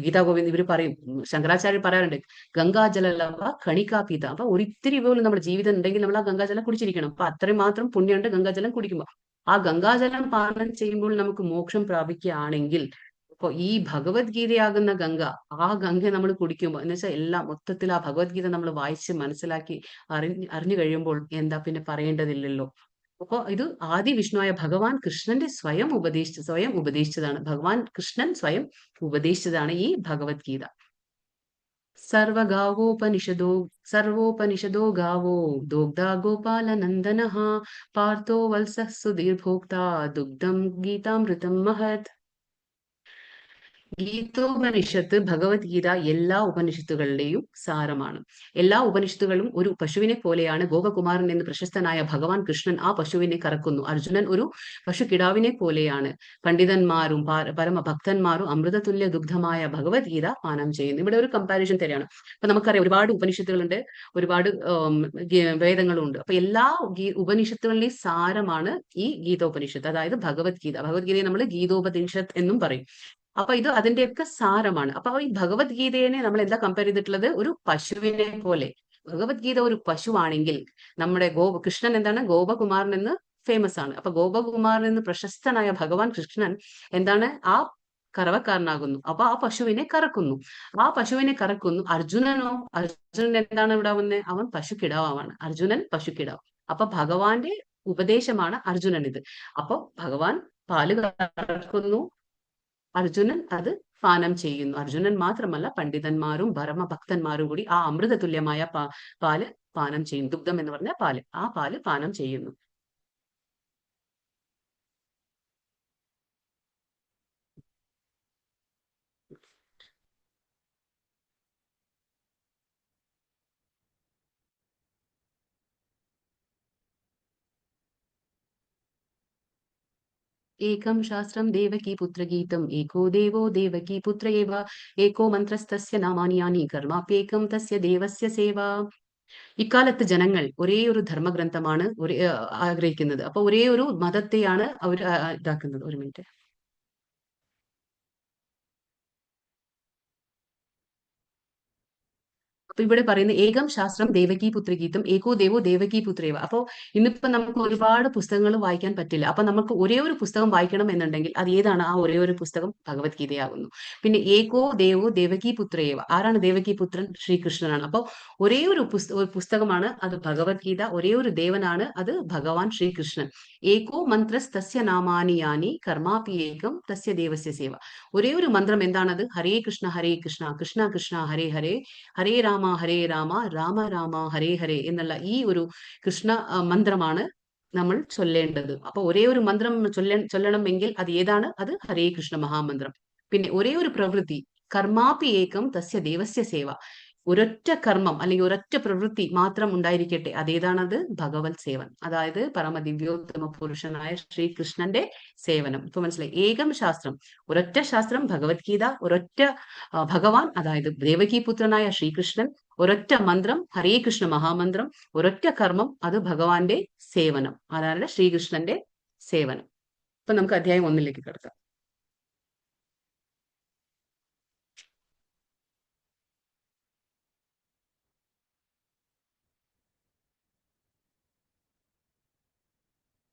ഗീതാ ഗോവിന്ദ് ഇവര് പറയും, ശങ്കരാചാര്യർ പറയാറുണ്ട്, ഗംഗാജലവ കണികാപീത. അപ്പൊ ഒരിത്തിരി പോലും നമ്മുടെ ജീവിതം ഉണ്ടെങ്കിൽ നമ്മൾ ആ ഗംഗാജലം കുടിച്ചിരിക്കണം. അപ്പൊ അത്രയും മാത്രം പുണ്യമുണ്ട് ഗംഗാജലം കുടിക്കുമ്പോൾ. ആ ഗംഗാജലം പാനം ചെയ്യുമ്പോൾ നമുക്ക് മോക്ഷം പ്രാപിക്കുകയാണെങ്കിൽ, അപ്പൊ ഈ ഭഗവത്ഗീതയാകുന്ന ഗംഗ, ആ ഗംഗ നമ്മൾ കുടിക്കുമ്പോൾ എന്ന് വെച്ചാൽ എല്ലാം മൊത്തത്തിൽ ആ ഭഗവത്ഗീത നമ്മൾ വായിച്ച് മനസ്സിലാക്കി അറിഞ്ഞു കഴിയുമ്പോൾ എന്താ പിന്നെ പറയേണ്ടതില്ലല്ലോ. അപ്പൊ ഇത് ആദി വിഷ്ണുവായ ഭഗവാൻ കൃഷ്ണന്റെ സ്വയം ഉപദേശിച്ചതാണ്. ഭഗവാൻ കൃഷ്ണൻ സ്വയം ഉപദേശിച്ചതാണ് ഈ ഭഗവത്ഗീത. സർവോപനിഷദോ ഗാവോ ദോഗ്ധാ ഗോപാലനന്ദനഃ പാർത്ഥോ വത്സഃ സുധീർഭോക്താ ദുഗ്ധം ഗീതാമൃതം മഹത്. ഗീതോപനിഷത്ത്, ഭഗവത്ഗീത എല്ലാ ഉപനിഷത്തുകളുടെയും സാരമാണ്. എല്ലാ ഉപനിഷത്തുകളും ഒരു പശുവിനെ പോലെയാണ്. ഗോപകുമാരൻ എന്ന് പ്രശസ്തനായ ഭഗവാൻ കൃഷ്ണൻ ആ പശുവിനെ കറക്കുന്നു. അർജുനൻ ഒരു പശുക്കിടാവിനെ പോലെയാണ്. പണ്ഡിതന്മാരും പരമഭക്തന്മാരും അമൃതതുല്യ ദുഗ്ധമായ ഭഗവത്ഗീത പാനം ചെയ്യുന്നു. ഇവിടെ ഒരു കമ്പാരിസൺ തന്നെയാണ്. അപ്പൊ നമുക്കറിയാം, ഒരുപാട് ഉപനിഷത്തുകളുണ്ട്, ഒരുപാട് വേദങ്ങളുണ്ട്. അപ്പൊ എല്ലാ ഉപനിഷത്തുകളുടെയും സാരമാണ് ഈ ഗീതോപനിഷത്ത്, അതായത് ഭഗവത്ഗീത. ഭഗവത്ഗീതയെ നമ്മൾ ഗീതോപനിഷത്ത് എന്നും പറയും. അപ്പൊ ഇത് അതിന്റെയൊക്കെ സാരമാണ്. അപ്പൊ ഈ ഭഗവത്ഗീതയെ നമ്മൾ എന്താ കമ്പയർ ചെയ്തിട്ടുള്ളത്? ഒരു പശുവിനെ പോലെ. ഭഗവത്ഗീത ഒരു പശുവാണെങ്കിൽ നമ്മുടെ കൃഷ്ണൻ എന്താണ്? ഗോപകുമാരൻ എന്ന് ഫേമസ് ആണ്. അപ്പൊ ഗോപകുമാരൻ എന്ന് പ്രശസ്തനായ ഭഗവാൻ കൃഷ്ണൻ എന്താണ്? ആ കറവക്കാരനാകുന്നു. അപ്പൊ ആ പശുവിനെ കറക്കുന്നു. അർജുനൻ എന്താണ് ഇവിടെ വന്നത്? അവൻ പശുക്കിടാവാണ്. അർജുനൻ പശുക്കിടാവ്. അപ്പൊ ഭഗവാന്റെ ഉപദേശമാണ് അർജുനൻ ഇത്. അപ്പൊ ഭഗവാൻ പാല് കറക്കുന്നു, അർജുനൻ അത് പാനം ചെയ്യുന്നു. അർജുനൻ മാത്രമല്ല, പണ്ഡിതന്മാരും പരമഭക്തന്മാരും കൂടി ആ അമൃത തുല്യമായ പാല് പാനം ചെയ്യുന്നു. ദുഗ്ധം എന്ന് പറഞ്ഞ പാല്, ആ പാല് പാനം ചെയ്യുന്നു. ഏകം ശാസ്ത്രം ദേവകീ പുത്രഗീതം ഏകോ ദേവോ ദേവകീ പുത്ര ഏവ ഏകോ മന്ത്രസ്തസ്യ നാമാനി യാനി കർമാപ്യേകം തസ്യ ദേവസ്യ സേവ. ഇക്കാലത്ത് ജനങ്ങൾ ഒരേ ഒരു ധർമ്മഗ്രന്ഥമാണ് ആഗ്രഹിക്കുന്നത്. അപ്പൊ ഒരേ ഒരു മതത്തെയാണ് അവർ ഇതാക്കുന്നത്. ഒരു മിനിറ്റ്. അപ്പൊ ഇവിടെ പറയുന്ന ഏകം ശാസ്ത്രം ദേവകീ പുത്രഗീതം ഏകോ ദേവോ ദേവകീ പുത്രേവ. അപ്പോ ഇന്നിപ്പോ നമുക്ക് ഒരുപാട് പുസ്തകങ്ങൾ വായിക്കാൻ പറ്റില്ല. അപ്പൊ നമുക്ക് ഒരേ ഒരു പുസ്തകം വായിക്കണം എന്നുണ്ടെങ്കിൽ അത് ഏതാണ്? ആ ഒരേ ഒരു പുസ്തകം ഭഗവത്ഗീതയാകുന്നു. പിന്നെ ഏകോ ദേവോ ദേവകീ പുത്രേവ. ആരാണ് ദേവകീ പുത്രൻ? ശ്രീകൃഷ്ണനാണ്. അപ്പൊ ഒരേ ഒരു പുസ്തകമാണ് അത് ഭഗവത്ഗീത. ഒരേ ഒരു ദേവനാണ് അത് ഭഗവാൻ ശ്രീകൃഷ്ണൻ. ഏകോ മന്ത്രസ്തസ്യ നാമാനി യാനി കർമാപി ഏകം തസ്യ ദേവസ്യ സേവ. ഒരേ ഒരു മന്ത്രം എന്താണത്? ഹരേ കൃഷ്ണ കൃഷ്ണ കൃഷ്ണ ഹരേ ഹരേ, ഹരേ രാമ രാമ രാമ ഹരേ ഹരേ എന്നുള്ള ഈ ഒരു കൃഷ്ണ മന്ത്രമാണ് നമ്മൾ ചൊല്ലേണ്ടത്. അപ്പൊ ഒരേ ഒരു മന്ത്രം ചൊല്ലണമെങ്കിൽ അത് ഏതാണ്? അത് ഹരേ കൃഷ്ണ മഹാമന്ത്രം. പിന്നെ ഒരേ ഒരു പ്രവൃത്തി, കർമാപി ഏകം തസ്യ ദേവസ്യ സേവ. ഒരൊറ്റ കർമ്മം അല്ലെങ്കിൽ ഒരൊറ്റ പ്രവൃത്തി മാത്രം ഉണ്ടായിരിക്കട്ടെ, അതേതാണത്? ഭഗവത് സേവൻ, അതായത് പരമദിവ്യോത്തമ പുരുഷനായ ശ്രീകൃഷ്ണന്റെ സേവനം. ഇപ്പൊ മനസ്സിലായി? ഏകം ശാസ്ത്രം, ഒരൊറ്റ ശാസ്ത്രം ഭഗവത്ഗീത, ഒരൊറ്റ ഭഗവാൻ അതായത് ദേവകീ പുത്രനായ ശ്രീകൃഷ്ണൻ, ഒരൊറ്റ മന്ത്രം ഹരേ കൃഷ്ണ മഹാമന്ത്രം, ഒരൊറ്റ കർമ്മം അത് ഭഗവാന്റെ സേവനം, അതായത് ശ്രീകൃഷ്ണന്റെ സേവനം. ഇപ്പൊ നമുക്ക് അധ്യായം 1 കിടക്കാം.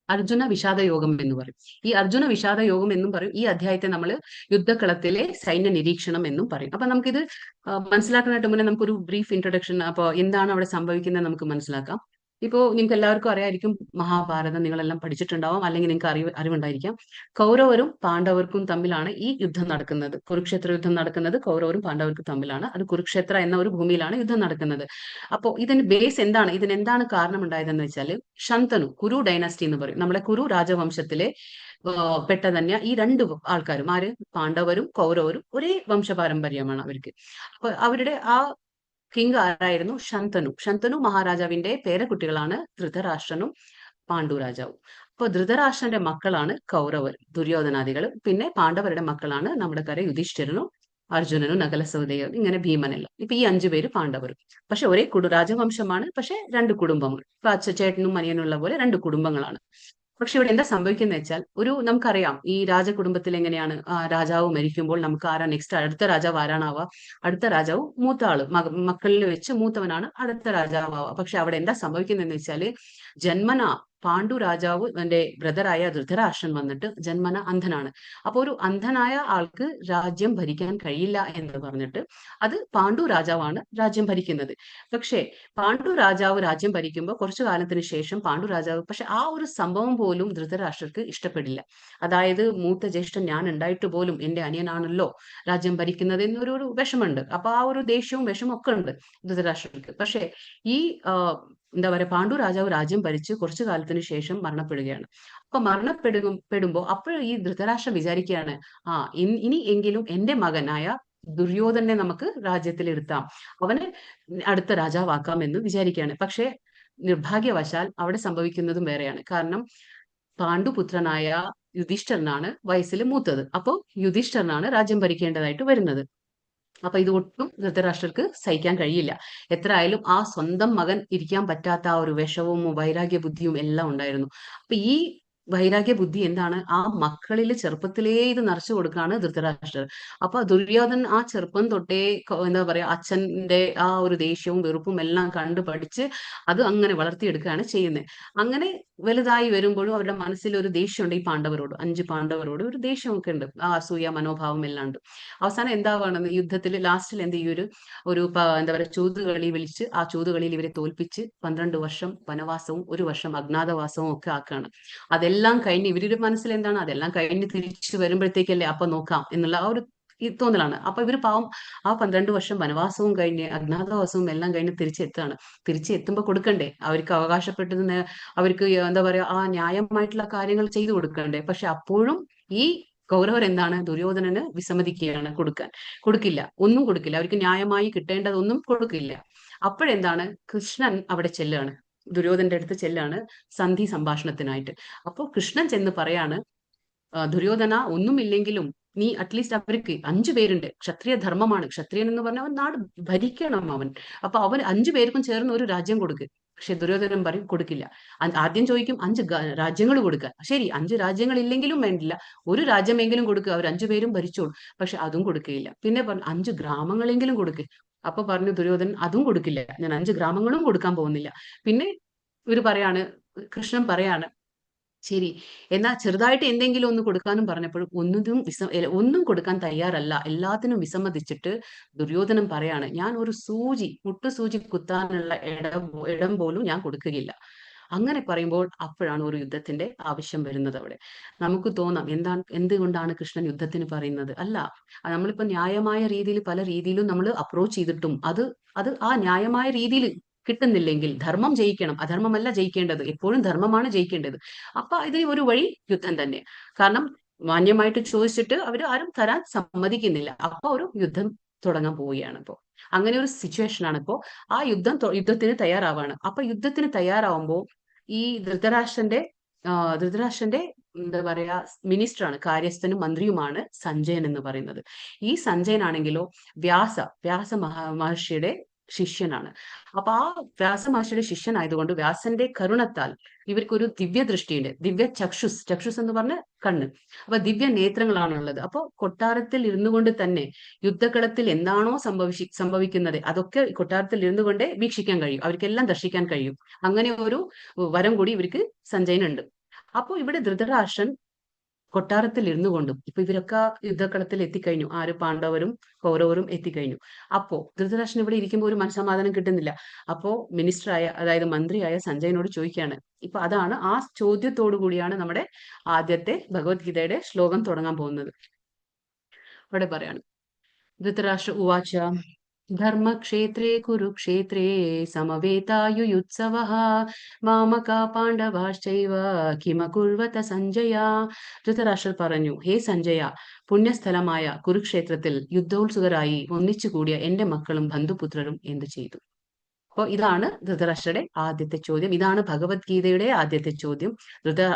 അർജുന വിഷാദ യോഗം എന്ന് പറയും. ഈ അർജുന വിഷാദ യോഗം എന്നും പറയും. ഈ അധ്യായത്തെ നമ്മൾ യുദ്ധക്കളത്തിലെ സൈന്യ നിരീക്ഷണം എന്നും പറയും. അപ്പൊ നമുക്കിത് മനസ്സിലാക്കാനായിട്ട് മുന്നേ നമുക്കൊരു ബ്രീഫ് ഇൻട്രൊഡക്ഷൻ, അപ്പോൾ എന്താണ് അവിടെ സംഭവിക്കുന്നത് നമുക്ക് മനസ്സിലാക്കാം. ഇപ്പോ നിങ്ങൾക്ക് എല്ലാവർക്കും അറിയായിരിക്കും, മഹാഭാരതം നിങ്ങളെല്ലാം പഠിച്ചിട്ടുണ്ടാവാം, അല്ലെങ്കിൽ നിങ്ങൾക്ക് അറിവുണ്ടായിരിക്കാം. കൗരവരും പാണ്ഡവർക്കും തമ്മിലാണ് ഈ യുദ്ധം നടക്കുന്നത്. കുരുക്ഷേത്ര യുദ്ധം നടക്കുന്നത് കൗരവരും പാണ്ഡവർക്കും തമ്മിലാണ്. അത് കുരുക്ഷേത്ര എന്ന ഒരു ഭൂമിയിലാണ് യുദ്ധം നടക്കുന്നത്. അപ്പോ ഇതിന് ബേസ് എന്താണ്? ഇതിനെന്താണ് കാരണം ഉണ്ടായതെന്ന് വെച്ചാൽ, ശന്തനു, കുരു ഡൈനാസ്റ്റി എന്ന് പറയും, നമ്മുടെ കുരു രാജവംശത്തിലെ പെട്ട തന്നെ ഈ രണ്ട് ആൾക്കാരും, ആര്? പാണ്ഡവരും കൗരവരും ഒരേ വംശപാരമ്പര്യമാണ് അവർക്ക്. അപ്പൊ അവരുടെ ആ കിങ് ആരായിരുന്നു? ശന്തനു. ശന്തനു മഹാരാജാവിന്റെ പേരക്കുട്ടികളാണ് ധൃതരാഷ്ട്രനും പാണ്ഡു രാജാവും. അപ്പൊ ധൃതരാഷ്ട്രന്റെ മക്കളാണ് കൗരവർ, ദുര്യോധനാദികൾ. പിന്നെ പാണ്ഡവരുടെ മക്കളാണ് നമ്മുടെ യുധിഷ്ഠിരനും അർജുനനും നകുലസഹദേവനും, ഇങ്ങനെ ഭീമനെല്ലാം. ഇപ്പൊ ഈ 5 പേര് പാണ്ഡവർ. പക്ഷെ ഒരേ രാജവംശമാണ്, പക്ഷെ 2 കുടുംബങ്ങൾ. ഇപ്പൊ ചേട്ടനും അനിയനുള്ള പോലെ 2 കുടുംബങ്ങളാണ്. പക്ഷെ ഇവിടെ എന്താ സംഭവിക്കുന്നത് വെച്ചാൽ, നമുക്കറിയാം ഈ രാജകുടുംബത്തിൽ എങ്ങനെയാണ്, രാജാവ് മരിക്കുമ്പോൾ നമുക്ക് ആരാ നെക്സ്റ്റ്, അടുത്ത രാജാവ് ആരാണാവുക? അടുത്ത രാജാവ് മൂത്ത ആള്, മക്കളിൽ വെച്ച് മൂത്തവനാണ് അടുത്ത രാജാവാവുക. പക്ഷെ അവിടെ എന്താ സംഭവിക്കുന്നതെന്ന് വെച്ചാല്, ജന്മന പാണ്ഡു രാജാവ് എന്റെ ബ്രദറായ ധൃതരാഷ്ട്രൻ വന്നിട്ട് ജന്മന അന്ധനാണ്. അപ്പൊ ഒരു അന്ധനായ ആൾക്ക് രാജ്യം ഭരിക്കാൻ കഴിയില്ല എന്ന് പറഞ്ഞിട്ട് അത് പാണ്ഡു രാജാവാണ് രാജ്യം ഭരിക്കുന്നത്. പക്ഷേ പാണ്ഡു രാജാവ് രാജ്യം ഭരിക്കുമ്പോൾ കുറച്ചു കാലത്തിന് ശേഷം പാണ്ഡു രാജാവ്, പക്ഷെ ആ ഒരു സംഭവം പോലും ധൃതരാഷ്ട്രർക്ക് ഇഷ്ടപ്പെടില്ല. അതായത് മൂത്ത ജ്യേഷ്ഠൻ ഞാൻ ഉണ്ടായിട്ട് പോലും എന്റെ അനിയനാണല്ലോ രാജ്യം ഭരിക്കുന്നത് എന്നൊരു വിഷമുണ്ട്. അപ്പൊ ആ ഒരു ദേഷ്യവും വിഷമവും ഒക്കെ ഉണ്ട് ധൃതരാഷ്ട്രർക്ക്. പക്ഷേ ഈ എന്താ പറയാ, പാണ്ഡു രാജാവ് രാജ്യം ഭരിച്ച് കുറച്ചു കാലത്തിന് ശേഷം മരണപ്പെടുകയാണ്. അപ്പൊ പെടുമ്പോ അപ്പോൾ ഈ ധൃതരാഷ്ട്രം വിചാരിക്കുകയാണ്, ഇനി എങ്കിലും എന്റെ മകനായ ദുര്യോധനെ നമുക്ക് രാജ്യത്തിൽ ഇരുത്താം, അവനെ അടുത്ത രാജാവാക്കാം എന്ന് വിചാരിക്കുകയാണ്. പക്ഷെ നിർഭാഗ്യവശാൽ അവിടെ സംഭവിക്കുന്നതും വേറെയാണ്. കാരണം പാണ്ഡുപുത്രനായ യുധിഷ്ഠിരനാണ് വയസ്സിൽ മൂത്തത്. അപ്പോൾ യുധിഷ്ഠിരനാണ് രാജ്യം ഭരിക്കേണ്ടതായിട്ട് വരുന്നത്. അപ്പൊ ഇത് ഒട്ടും ധൃതരാഷ്ട്രർക്ക് സഹിക്കാൻ കഴിയില്ല. എത്ര ആയാലും ആ സ്വന്തം മകൻ ഇരിക്കാൻ പറ്റാത്ത ആ ഒരു വിഷവും വൈരാഗ്യ ബുദ്ധിയും എല്ലാം ഉണ്ടായിരുന്നു. അപ്പൊ ഈ വൈരാഗ്യ ബുദ്ധി എന്താണ്, ആ മക്കളിൽ ചെറുപ്പത്തിലേ ഇത് നിറച്ചു കൊടുക്കാണ് ധൃതരാഷ്ട്രർ. അപ്പൊ ദുര്യോധനൻ ആ ചെറുപ്പം തൊട്ടേ എന്താ പറയാ, അച്ഛന്റെ ആ ഒരു ദേഷ്യവും വെറുപ്പും എല്ലാം കണ്ടു പഠിച്ച് അത് അങ്ങനെ വളർത്തിയെടുക്കുകയാണ് ചെയ്യുന്നത്. അങ്ങനെ വലുതായി വരുമ്പോഴും അവരുടെ മനസ്സിൽ ഒരു ദേഷ്യമുണ്ട് ഈ പാണ്ഡവരോട്, 5 പാണ്ഡവരോട് ഒരു ദേഷ്യമൊക്കെ ഉണ്ട്, ആ അസൂയ മനോഭാവം എല്ലാം ഉണ്ട്. അവസാനം എന്താവാണെന്ന്, യുദ്ധത്തിൽ ലാസ്റ്റിൽ എന്ത് ചെയ്യും, എന്താ പറയുക, ചൂതുകളി വിളിച്ച് ആ ചൂതുകളിയിൽ ഇവരെ തോൽപ്പിച്ച് 12 വർഷം വനവാസവും 1 വർഷം അജ്ഞാതവാസവും ഒക്കെ ആക്കുകയാണ്. അതെല്ലാം കഴിഞ്ഞ് ഇവരുടെ മനസ്സിൽ എന്താണ്, അതെല്ലാം കഴിഞ്ഞ് തിരിച്ചു വരുമ്പോഴത്തേക്കല്ലേ അപ്പൊ നോക്കാം എന്നുള്ള ആ ഒരു തോന്നലാണ്. അപ്പൊ ഇവര് പാവം ആ 12 വർഷം വനവാസവും കഴിഞ്ഞ് അജ്ഞാതവാസവും എല്ലാം കഴിഞ്ഞ് തിരിച്ചെത്താണ്. തിരിച്ചെത്തുമ്പോ കൊടുക്കണ്ടേ അവർക്ക് അവകാശപ്പെട്ടത്, അവർക്ക് എന്താ പറയാ, ആ ന്യായമായിട്ടുള്ള കാര്യങ്ങൾ ചെയ്തു കൊടുക്കണ്ടേ? പക്ഷെ അപ്പോഴും ഈ കൗരവർ എന്താണ്, ദുര്യോധനന് വിസമ്മതിക്കുകയാണ്, കൊടുക്കില്ല, ഒന്നും കൊടുക്കില്ല, അവർക്ക് ന്യായമായി കിട്ടേണ്ടതൊന്നും കൊടുക്കില്ല. അപ്പോഴെന്താണ്, കൃഷ്ണൻ അവിടെ ചെല്ലുകയാണ്, ദുര്യോധന്റെ അടുത്ത് ചെല്ലാണ് സന്ധി സംഭാഷണത്തിനായിട്ട്. അപ്പോൾ കൃഷ്ണൻ ചെന്ന് പറയാണ്, ദുര്യോധന ഒന്നുമില്ലെങ്കിലും നീ അറ്റ്ലീസ്റ്റ്, അവർക്ക് 5 പേരുണ്ട്, ക്ഷത്രിയ ധർമ്മമാണ്, ക്ഷത്രിയൻ എന്ന് പറഞ്ഞാൽ അവൻ നാട് ഭരിക്കണം അവൻ. അപ്പൊ അവൻ 5 പേർക്കും ചേർന്ന് ഒരു രാജ്യം കൊടുക്കുക. പക്ഷെ ദുര്യോധനൻ പറയും കൊടുക്കില്ല. ആദ്യം ചോദിക്കും 5 രാജ്യങ്ങൾ കൊടുക്കുക. ശരി, 5 രാജ്യങ്ങൾ ഇല്ലെങ്കിലും വേണ്ടില്ല, ഒരു രാജ്യമെങ്കിലും കൊടുക്കുക, അവർ 5 പേരും ഭരിച്ചോളൂ. പക്ഷെ അതും കൊടുക്കുകയില്ല. പിന്നെ പറഞ്ഞു 5 ഗ്രാമങ്ങളെങ്കിലും കൊടുക്കുക. അപ്പൊ പറഞ്ഞു ദുര്യോധനൻ അതും കൊടുക്കില്ല, ഞാൻ 5 ഗ്രാമങ്ങളും കൊടുക്കാൻ പോകുന്നില്ല. പിന്നെ ഇവര് പറയാണ്, കൃഷ്ണൻ പറയാണ്, ശരി എന്നാ ചെറുതായിട്ട് എന്തെങ്കിലും ഒന്ന് കൊടുക്കാനും പറഞ്ഞപ്പോഴും ഒന്നും കൊടുക്കാൻ തയ്യാറല്ല, എല്ലാത്തിനും വിസമ്മതിച്ചിട്ട് ദുര്യോധനൻ പറയാണ്, ഞാൻ ഒരു മുട്ടുസൂചി കുത്താനുള്ള ഇടം പോലും ഞാൻ കൊടുക്കുകയില്ല. അങ്ങനെ പറയുമ്പോൾ അപ്പോഴാണ് ഒരു യുദ്ധത്തിന്റെ ആവശ്യം വരുന്നത്. അവിടെ നമുക്ക് തോന്നാം എന്തുകൊണ്ടാണ് കൃഷ്ണൻ യുദ്ധത്തിന് പറയുന്നത്? അല്ല, നമ്മളിപ്പോ ന്യായമായ രീതിയിൽ പല രീതിയിലും നമ്മൾ അപ്രോച്ച് ചെയ്തിട്ടും അത് ആ ന്യായമായ രീതിയിൽ കിട്ടുന്നില്ലെങ്കിൽ, ധർമ്മം ജയിക്കണം, അധർമ്മമല്ല ജയിക്കേണ്ടത്, എപ്പോഴും ധർമ്മമാണ് ജയിക്കേണ്ടത്. അപ്പൊ ഇതിന് ഒരു വഴി യുദ്ധം തന്നെ. കാരണം മാന്യമായിട്ട് ചോദിച്ചിട്ട് അവർ ആരും തരാൻ സമ്മതിക്കുന്നില്ല. അപ്പൊ ഒരു യുദ്ധം തുടങ്ങാൻ പോവുകയാണ്. ഇപ്പോ അങ്ങനെ ഒരു സിറ്റുവേഷൻ ആണ്. ഇപ്പോ ആ യുദ്ധത്തിന് തയ്യാറാവാണ്. അപ്പൊ യുദ്ധത്തിന് തയ്യാറാവുമ്പോ ഈ ധൃതരാഷ്ട്രന്റെ എന്താ പറയാ, മിനിസ്റ്ററാണ്, കാര്യസ്ഥനും മന്ത്രിയുമാണ് സഞ്ജയൻ എന്ന് പറയുന്നത്. ഈ സഞ്ജയനാണെങ്കിലോ വ്യാസ മഹർഷിയുടെ ശിഷ്യനാണ്. അപ്പൊ ആ വ്യാസ മഹർഷിയുടെ ശിഷ്യനായതുകൊണ്ട് വ്യാസന്റെ കരുണത്താൽ ഇവർക്കൊരു ദിവ്യ ദൃഷ്ടിയുണ്ട്, ദിവ്യ ചക്ഷുസ് എന്ന് പറഞ്ഞ കണ്ണ്. അപ്പൊ ദിവ്യ നേത്രങ്ങളാണുള്ളത്. അപ്പൊ കൊട്ടാരത്തിൽ ഇരുന്നു കൊണ്ട് തന്നെ യുദ്ധകളത്തിൽ എന്താണോ സംഭവിക്കുന്നത് അതൊക്കെ കൊട്ടാരത്തിൽ ഇരുന്നു കൊണ്ടേ വീക്ഷിക്കാൻ കഴിയും, അവർക്കെല്ലാം ദർശിക്കാൻ കഴിയും. അങ്ങനെ ഒരു വരം കൂടി ഇവർക്ക് സഞ്ജയനുണ്ട്. അപ്പൊ ഇവിടെ ധൃതരാഷ്ട്രൻ കൊട്ടാരത്തിൽ ഇരുന്നു കൊണ്ടും, ഇപ്പൊ ഇവരൊക്കെ യുദ്ധക്കളത്തിൽ എത്തിക്കഴിഞ്ഞു, പാണ്ഡവരും കൗരവരും എത്തിക്കഴിഞ്ഞു. അപ്പോ ധൃതരാഷ്ട്രൻ ഇവിടെ ഇരിക്കുമ്പോൾ ഒരു മനസ്സമാധാനം കിട്ടുന്നില്ല. അപ്പോ അതായത് മന്ത്രിയായ സഞ്ജയനോട് ചോദിക്കുകയാണ്. ഇപ്പൊ അതാണ്, ആ ചോദ്യത്തോടു കൂടിയാണ് നമ്മുടെ ആദ്യത്തെ ഭഗവത്ഗീതയുടെ ശ്ലോകം തുടങ്ങാൻ പോകുന്നത്. അവിടെ പറയാണ്, ധൃതരാഷ്ട്ര ഉവാച ധർമ്മക്ഷേത്രേ കുരുക്ഷേത്രേ സമവേതായുയുത്സവഃ മാമകാ പാണ്ഡവാശ്ചൈവ കിമകുർവത സഞ്ജയ. ധൃതരാഷ്ട്രർ പറഞ്ഞു, ഹേ സഞ്ജയ, പുണ്യസ്ഥലമായ കുരുക്ഷേത്രത്തിൽ യുദ്ധോത്സുകരായി ഒന്നിച്ചുകൂടിയ എന്റെ മക്കളും ബന്ധുപുത്രരും എന്തു ചെയ്തു? അപ്പോൾ ഇതാണ് ധൃതരാഷ്ട്രയുടെ ആദ്യത്തെ ചോദ്യം. ഇതാണ് ഭഗവത്ഗീതയുടെ ആദ്യത്തെ ചോദ്യം.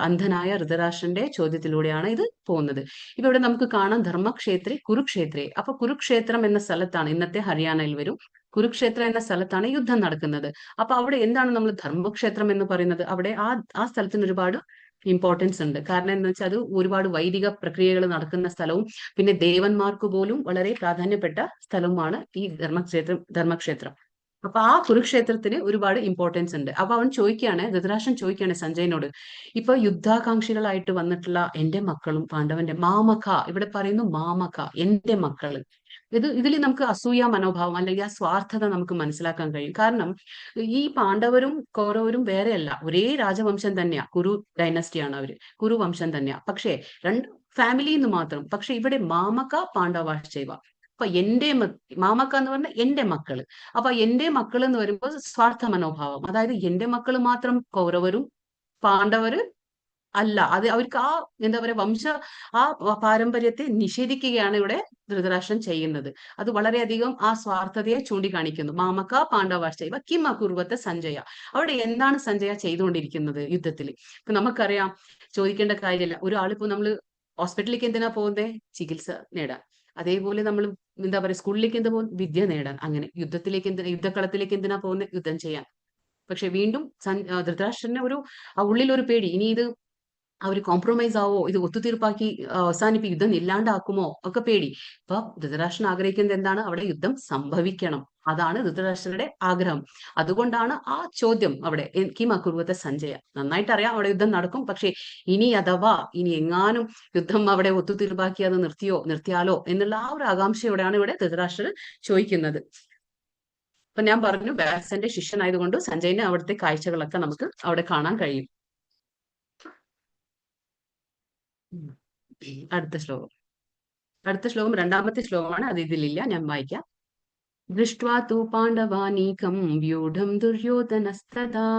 അന്ധനായ ധൃതരാഷ്ട്രന്റെ ചോദ്യത്തിലൂടെയാണ് ഇത് പോകുന്നത്. ഇപ്പൊ ഇവിടെ നമുക്ക് കാണാം ധർമ്മക്ഷേത്രേ കുരുക്ഷേത്രേ. അപ്പൊ കുരുക്ഷേത്രം എന്ന സ്ഥലത്താണ്, ഇന്നത്തെ ഹരിയാനയിൽ വരും, കുരുക്ഷേത്ര എന്ന സ്ഥലത്താണ് യുദ്ധം നടക്കുന്നത്. അപ്പൊ അവിടെ എന്താണ് നമ്മൾ ധർമ്മക്ഷേത്രം എന്ന് പറയുന്നത്? അവിടെ ആ സ്ഥലത്തിന് ഒരുപാട് ഇമ്പോർട്ടൻസ് ഉണ്ട്. കാരണം എന്ന് വെച്ചാൽ അത് ഒരുപാട് വൈദിക പ്രക്രിയകൾ നടക്കുന്ന സ്ഥലവും പിന്നെ ദേവന്മാർക്ക് പോലും വളരെ പ്രാധാന്യപ്പെട്ട സ്ഥലവുമാണ് ഈ ധർമ്മക്ഷേത്രം. അപ്പൊ ആ കുരുക്ഷേത്രത്തിന് ഒരുപാട് ഇമ്പോർട്ടൻസ് ഉണ്ട്. അപ്പൊ അവൻ ചോദിക്കുകയാണ്, ധൃതരാഷ്ട്രൻ ചോദിക്കുകയാണ് സഞ്ജയനോട്, ഇപ്പൊ യുദ്ധാകാംക്ഷികളായിട്ട് വന്നിട്ടുള്ള എന്റെ മക്കളും പാണ്ഡവന്റെ മാമക, ഇവിടെ പറയുന്നു മാമക, എന്റെ മക്കള്, ഇതിൽ നമുക്ക് അസൂയ മനോഭാവം അല്ലെങ്കിൽ ആ സ്വാർത്ഥത നമുക്ക് മനസ്സിലാക്കാൻ കഴിയും. കാരണം ഈ പാണ്ഡവരും കൗരവരും വേറെയല്ല, ഒരേ രാജവംശം തന്നെയാ, കുരു ഡൈനസ്റ്റിയാണ് അവര്, കുരു വംശം തന്നെയാ. പക്ഷേ രണ്ട് ഫാമിലിന്ന് മാത്രം. പക്ഷെ ഇവിടെ മാമക പാണ്ഡവാശ്ചൈവ, അപ്പൊ എന്റെ മാമക്ക എന്ന് പറഞ്ഞാൽ എന്റെ മക്കള്. അപ്പൊ എന്റെ മക്കൾ എന്ന് വരുമ്പോൾ സ്വാർത്ഥ മനോഭാവം, അതായത് എന്റെ മക്കള് മാത്രം കൗരവരും പാണ്ഡവര് അല്ല, അത് അവർക്ക് ആ എന്താ പറയാ ആ പാരമ്പര്യത്തെ നിഷേധിക്കുകയാണ് ഇവിടെ ധൃതരാഷ്ട്രൻ ചെയ്യുന്നത്. അത് വളരെയധികം ആ സ്വാർത്ഥതയെ ചൂണ്ടിക്കാണിക്കുന്നു. മാമക പാണ്ഡവാശ്ചൈവ കിം അകുർവത സഞ്ജയ, അവിടെ എന്താണ് സഞ്ജയ ചെയ്തുകൊണ്ടിരിക്കുന്നത് യുദ്ധത്തിൽ? ഇപ്പൊ നമുക്കറിയാം, ചോദിക്കേണ്ട കാര്യമില്ല, ഒരാളിപ്പോ നമ്മള് ഹോസ്പിറ്റലിലേക്ക് എന്തിനാ പോകുന്നത്? ചികിത്സ നേടാൻ. അതേപോലെ നമ്മൾ എന്താ പറയുക, സ്കൂളിലേക്ക് എന്താ പോകുന്നത്? വിദ്യ നേടാൻ. അങ്ങനെ യുദ്ധക്കളത്തിലേക്ക് എന്തിനാ പോകുന്നത്? യുദ്ധം ചെയ്യാൻ. പക്ഷെ വീണ്ടും ധൃതരാഷ്ട്രന് ഉള്ളിലൊരു പേടി, ഇനി ഇത് അവർ കോംപ്രമൈസ് ആവോ, ഇത് ഒത്തുതീർപ്പാക്കി അവസാനിപ്പിക്കും, യുദ്ധം ഇല്ലാണ്ടാക്കുമോ ഒക്കെ പേടി. അപ്പൊ ധൃതരാഷ്ട്രൻ ആഗ്രഹിക്കുന്നത് എന്താണ്? അവിടെ യുദ്ധം സംഭവിക്കണം. അതാണ് ധൃതരാഷ്ട്രരുടെ ആഗ്രഹം. അതുകൊണ്ടാണ് ആ ചോദ്യം അവിടെ കിം അകുർവത സഞ്ജയ. നന്നായിട്ട് അറിയാം അവിടെ യുദ്ധം നടക്കും, പക്ഷെ ഇനി എങ്ങാനും യുദ്ധം അവിടെ ഒത്തുതീർപ്പാക്കി അത് നിർത്തിയാലോ എന്നുള്ള ആ ഒരു ആകാംക്ഷയോടെയാണ് ഇവിടെ ധൃതരാഷ്ട്രർ ചോദിക്കുന്നത്. അപ്പൊ ഞാൻ പറഞ്ഞു, വ്യാസന്റെ ശിഷ്യനായതുകൊണ്ട് സഞ്ജയന് അവിടുത്തെ കാഴ്ചകളൊക്കെ നമുക്ക് അവിടെ കാണാൻ കഴിയും. അടുത്ത ശ്ലോകം രണ്ടാമത്തെ ശ്ലോകമാണ്, അത് ഇതിലില്ല, ഞാൻ വായിക്കാം. ദൃഷ്ട്വാ തു പാണ്ഡവാനീകം വ്യൂഢം ദുര്യോധനസ്തദാ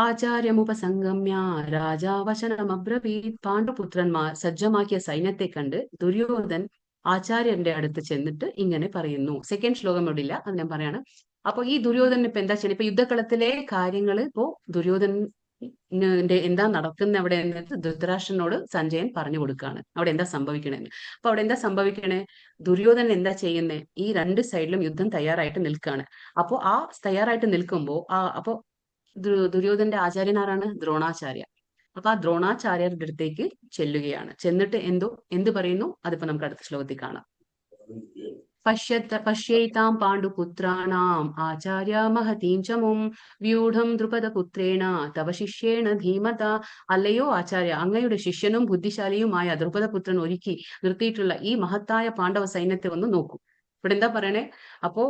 ആചാര്യമുപസംഗമ്യ രാജാ വചനമബ്രവീത്. പാണ്ഡുപുത്രന്മാർ സജ്ജമാക്കിയ സൈന്യത്തെ കണ്ട് ദുര്യോധൻ ആചാര്യന്റെ അടുത്ത് ചെന്നിട്ട് ഇങ്ങനെ പറയുന്നു. സെക്കൻഡ് ശ്ലോകം ഇവിടെ ഇല്ല, അത് ഞാൻ പറയാണ്. അപ്പൊ ഈ ദുര്യോധന ഇപ്പൊ എന്താ ചെയ്യുന്നത്? ഇപ്പൊ യുദ്ധക്കളത്തിലെ കാര്യങ്ങൾ ഇപ്പോ ദുര്യോധന എന്താ നടക്കുന്ന അവിടെ എന്നിട്ട് ധൃതരാഷ്ട്രനോട് സഞ്ജയൻ പറഞ്ഞു കൊടുക്കുകയാണ് അവിടെ എന്താ സംഭവിക്കണേന്ന്. അപ്പൊ അവിടെ എന്താ സംഭവിക്കണേ? ദുര്യോധനൻ എന്താ ചെയ്യുന്നേ? ഈ രണ്ട് സൈഡിലും യുദ്ധം തയ്യാറായിട്ട് നിൽക്കുകയാണ്. അപ്പോ ആ തയ്യാറായിട്ട് നിൽക്കുമ്പോ അപ്പോ ദുര്യോധനന്റെ ആചാര്യൻ ആരാണ്? ദ്രോണാചാര്യ. അപ്പൊ ആ ദ്രോണാചാര്യരുടെ അടുത്തേക്ക് ചെല്ലുകയാണ്. ചെന്നിട്ട് എന്ത് പറയുന്നു? അതിപ്പോ നമുക്ക് അടുത്ത ശ്ലോകത്തിൽ കാണാം. പശ്യൈതാം പാണ്ഡുപുത്രാണാം ആചാര്യ മഹതീം ചമും വ്യൂഢം ദ്രുപദപുത്രേണ തവ ശിഷ്യേണ ധീമത. അല്ലയോ ആചാര്യ, അങ്ങയുടെ ശിഷ്യനും ബുദ്ധിശാലിയുമായ ദ്രുപദപുത്രൻ ഒരുക്കി നിർത്തിയിട്ടുള്ള ഈ മഹത്തായ പാണ്ഡവ സൈന്യത്തെ ഒന്ന് നോക്കൂ. ഇവിടെ എന്താ പറയണേ? അപ്പോ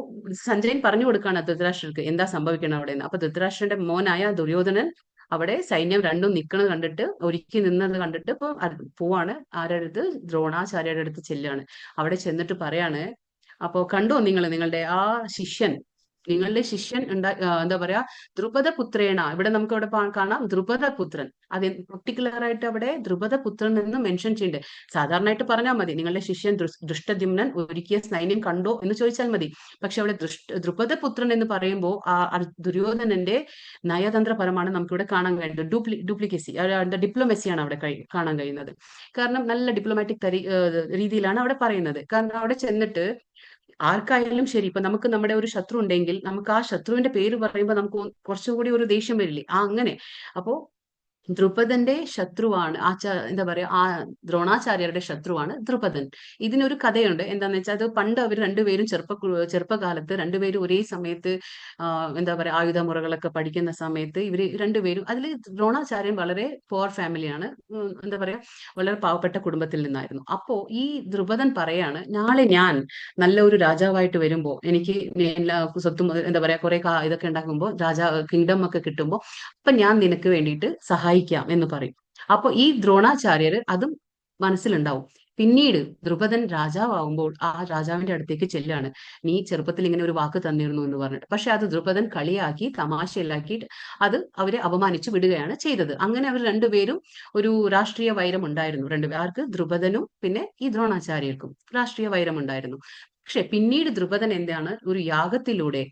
സഞ്ജയൻ പറഞ്ഞു കൊടുക്കാണ് ധൃതരാഷ്ട്രർക്ക് എന്താ സംഭവിക്കണം അവിടെ നിന്ന്. അപ്പൊ ധൃതരാഷ്ട്രന്റെ മോനായ ദുര്യോധനൻ അവിടെ സൈന്യം രണ്ടും നിൽക്കുന്നത് കണ്ടിട്ട്, ഒരുക്കി നിന്നത് കണ്ടിട്ട് ഇപ്പൊ പോവാണ് ആരുടെ അടുത്ത്? ദ്രോണാചാര്യരുടെ അടുത്ത് ചെല്ലുകയാണ്. അവിടെ ചെന്നിട്ട് പറയാണ്, അപ്പോ കണ്ടോ നിങ്ങളുടെ നിങ്ങളുടെ ശിഷ്യൻ എന്താ പറയാ, ദ്രുപദപുത്രേണ. ഇവിടെ നമുക്ക് അവിടെ കാണാം ദ്രുപദപുത്രൻ. അത് പെർട്ടിക്കുലർ ആയിട്ട് അവിടെ ദ്രുപദപുത്രൻ എന്ന് മെൻഷൻ ചെയ്യുന്നുണ്ട്. സാധാരണയായിട്ട് പറഞ്ഞാൽ മതി നിങ്ങളുടെ ശിഷ്യൻ ദൃഷ്ടദ്യുമ്നൻ ഒരുക്കിയ സൈന്യം കണ്ടോ എന്ന് ചോദിച്ചാൽ മതി. പക്ഷെ അവിടെ ദ്രുപദപുത്രൻ എന്ന് പറയുമ്പോൾ ആ ദുര്യോധനന്റെ നയതന്ത്രപരമാണ് നമുക്കിവിടെ കാണാൻ കഴിയുന്നത്. ഡ്യൂപ്ലിക്കേസി, ഡിപ്ലോമസിയാണ് അവിടെ കാണാൻ കഴിയുന്നത്. കാരണം നല്ല ഡിപ്ലോമാറ്റിക് രീതിയിലാണ് അവിടെ പറയുന്നത്. കാരണം അവിടെ ചെന്നിട്ട് ആർക്കായാലും ശരി, ഇപ്പൊ നമുക്ക് നമ്മുടെ ഒരു ശത്രു ഉണ്ടെങ്കിൽ നമുക്ക് ആ ശത്രുവിന്റെ പേര് പറയുമ്പോൾ നമുക്ക് കുറച്ചുകൂടി ഒരു ദേഷ്യം വരില്ലേ? അങ്ങനെ അപ്പോ ദ്രുപദന്റെ ശത്രുവാണ് എന്താ പറയാ, ആ ദ്രോണാചാര്യരുടെ ശത്രുവാണ് ദ്രുപദൻ. ഇതിനൊരു കഥയുണ്ട്. എന്താന്ന് വെച്ചാൽ അത് പണ്ട് അവർ രണ്ടുപേരും ചെറുപ്പകാലത്ത് രണ്ടുപേരും ഒരേ സമയത്ത് എന്താ പറയാ ആയുധമുറകളൊക്കെ പഠിക്കുന്ന സമയത്ത് ഇവര് രണ്ടുപേരും, അതിൽ ദ്രോണാചാര്യൻ വളരെ പുവർ ഫാമിലിയാണ്, എന്താ പറയാ വളരെ പാവപ്പെട്ട കുടുംബത്തിൽ നിന്നായിരുന്നു. അപ്പോ ഈ ദ്രുപദൻ പറയാണ്, നാളെ ഞാൻ നല്ല ഒരു രാജാവായിട്ട് വരുമ്പോ, എനിക്ക് എല്ലാ സ്വത്തും എന്താ പറയാ കുറെ ഇതൊക്കെ ഉണ്ടാക്കുമ്പോ, കിങ്ഡം ഒക്കെ കിട്ടുമ്പോ, അപ്പൊ ഞാൻ നിനക്ക് വേണ്ടിയിട്ട് സഹായിക്കാം എന്ന് പറയും. അപ്പൊ ഈ ദ്രോണാചാര്യര് അതും മനസ്സിലുണ്ടാവും. പിന്നീട് ദ്രുപദൻ രാജാവാകുമ്പോൾ ആ രാജാവിന്റെ അടുത്തേക്ക് ചെല്ലാണ്. നീ ചെറുപ്പത്തിൽ ഇങ്ങനെ ഒരു വാക്ക് തന്നിരുന്നു എന്ന് പറഞ്ഞിട്ട്. പക്ഷെ അത് ദ്രുപദൻ കളിയാക്കി തമാശയിലാക്കി അത് അവരെ അപമാനിച്ചു വിടുകയാണ് ചെയ്തത്. അങ്ങനെ അവർ രണ്ടുപേരും ഒരു രാഷ്ട്രീയ വൈരം ഉണ്ടായിരുന്നു. ആർക്ക്? ദ്രുപദനും പിന്നെ ഈ ദ്രോണാചാര്യർക്കും രാഷ്ട്രീയ വൈരം ഉണ്ടായിരുന്നു. പക്ഷെ പിന്നീട് ദ്രുപദൻ എന്താണ് ഒരു യാഗത്തിലൂടെ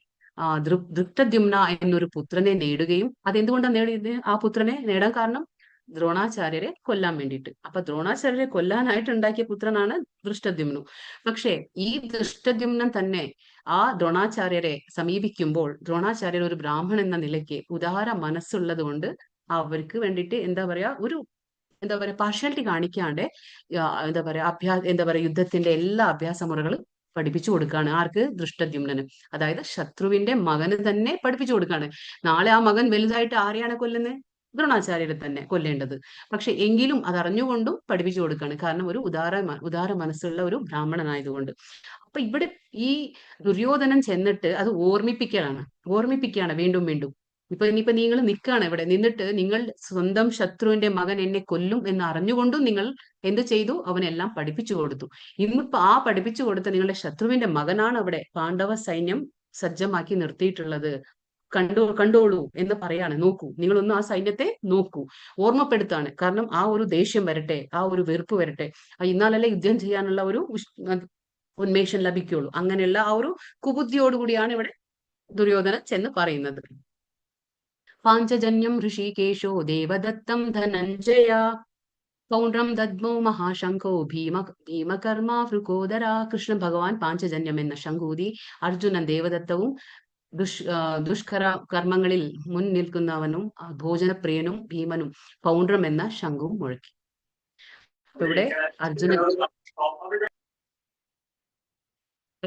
ദൃഷ്ടദ്യുമ്ന എന്നൊരു പുത്രനെ നേടുകയും അതെന്തുകൊണ്ടാണ് നേടിയത്? ആ പുത്രനെ നേടാൻ കാരണം ദ്രോണാചാര്യരെ കൊല്ലാൻ വേണ്ടിയിട്ട്. അപ്പൊ ദ്രോണാചാര്യരെ കൊല്ലാനായിട്ട് ഉണ്ടാക്കിയ പുത്രനാണ് ദൃഷ്ടദ്യുമ്നു. പക്ഷേ ഈ ദൃഷ്ടദ്യുമ്നൻ തന്നെ ആ ദ്രോണാചാര്യരെ സമീപിക്കുമ്പോൾ ദ്രോണാചാര്യർ ഒരു ബ്രാഹ്മണൻ എന്ന നിലയ്ക്ക് ഉദാര മനസ്സുള്ളത് കൊണ്ട് അവർക്ക് വേണ്ടിയിട്ട് എന്താ പറയാ പാർഷ്യാലിറ്റി കാണിക്കാണ്ട് എന്താ പറയാ യുദ്ധത്തിന്റെ എല്ലാ അഭ്യാസ മുറകളും പഠിപ്പിച്ചു കൊടുക്കുകയാണ്. ആർക്ക്? ദൃഷ്ടദ്യുമ്നന്. അതായത് ശത്രുവിന്റെ മകന് തന്നെ പഠിപ്പിച്ചു കൊടുക്കുകയാണ്. നാളെ ആ മകൻ വലുതായിട്ട് ആരെയാണ് കൊല്ലുന്നത്? ദ്രോണാചാര്യരെ തന്നെ കൊല്ലേണ്ടത്. പക്ഷെ എങ്കിലും അത് അറിഞ്ഞുകൊണ്ടും പഠിപ്പിച്ചു കൊടുക്കുകയാണ്. കാരണം ഒരു ഉദാര മനസ്സുള്ള ഒരു ബ്രാഹ്മണനായതുകൊണ്ട്. അപ്പൊ ഇവിടെ ഈ ദുര്യോധനൻ ചെന്നിട്ട് അത് ഓർമ്മിപ്പിക്കുകയാണ് വീണ്ടും വീണ്ടും. ഇനിയിപ്പോ നിങ്ങൾ നിൽക്കുകയാണ് ഇവിടെ നിന്നിട്ട് നിങ്ങൾ സ്വന്തം ശത്രുവിന്റെ മകൻ എന്നെ കൊല്ലും എന്ന് അറിഞ്ഞുകൊണ്ടും നിങ്ങൾ എന്ത് ചെയ്തു? അവനെല്ലാം പഠിപ്പിച്ചു കൊടുത്തു. ഇന്നിപ്പോ ആ പഠിപ്പിച്ചു കൊടുത്ത നിങ്ങളുടെ ശത്രുവിന്റെ മകനാണ് അവിടെ പാണ്ഡവ സൈന്യം സജ്ജമാക്കി നിർത്തിയിട്ടുള്ളത്. കണ്ടോളൂ എന്ന് പറയാണ്. നോക്കൂ, നിങ്ങളൊന്ന് ആ സൈന്യത്തെ നോക്കൂ, ഓർമ്മപ്പെടുത്താണ്. കാരണം ആ ഒരു ദേഷ്യം വരട്ടെ, ആ ഒരു വെറുപ്പ് വരട്ടെ, ഇന്നാലല്ലേ യുദ്ധം ചെയ്യാനുള്ള ഒരു ഉന്മേഷം ലഭിക്കുള്ളൂ. അങ്ങനെയുള്ള ആ ഒരു കുബുദ്ധിയോടുകൂടിയാണ് ഇവിടെ ദുര്യോധനൻ ചെന്ന് പറയുന്നത്. പാഞ്ചജന്യം ഋഷികേശോ ദേവദത്തം ധനഞ്ജയ പൗണ്ഡ്രം ദദ്മോ മഹാശങ്കോ ഭീമകർമ്മ വൃകോദര. കൃഷ്ണ ഭഗവാൻ പാഞ്ചജന്യം എന്ന ശംഖൂതി അർജുനൻ ദേവദത്തവും ദുഷ്കര കർമ്മങ്ങളിൽ മുൻ നിൽക്കുന്നവനും ഭോജനപ്രിയനും ഭീമനും പൗണ്ഡ്രം എന്ന ശംഖും മുഴക്കി. ഇവിടെ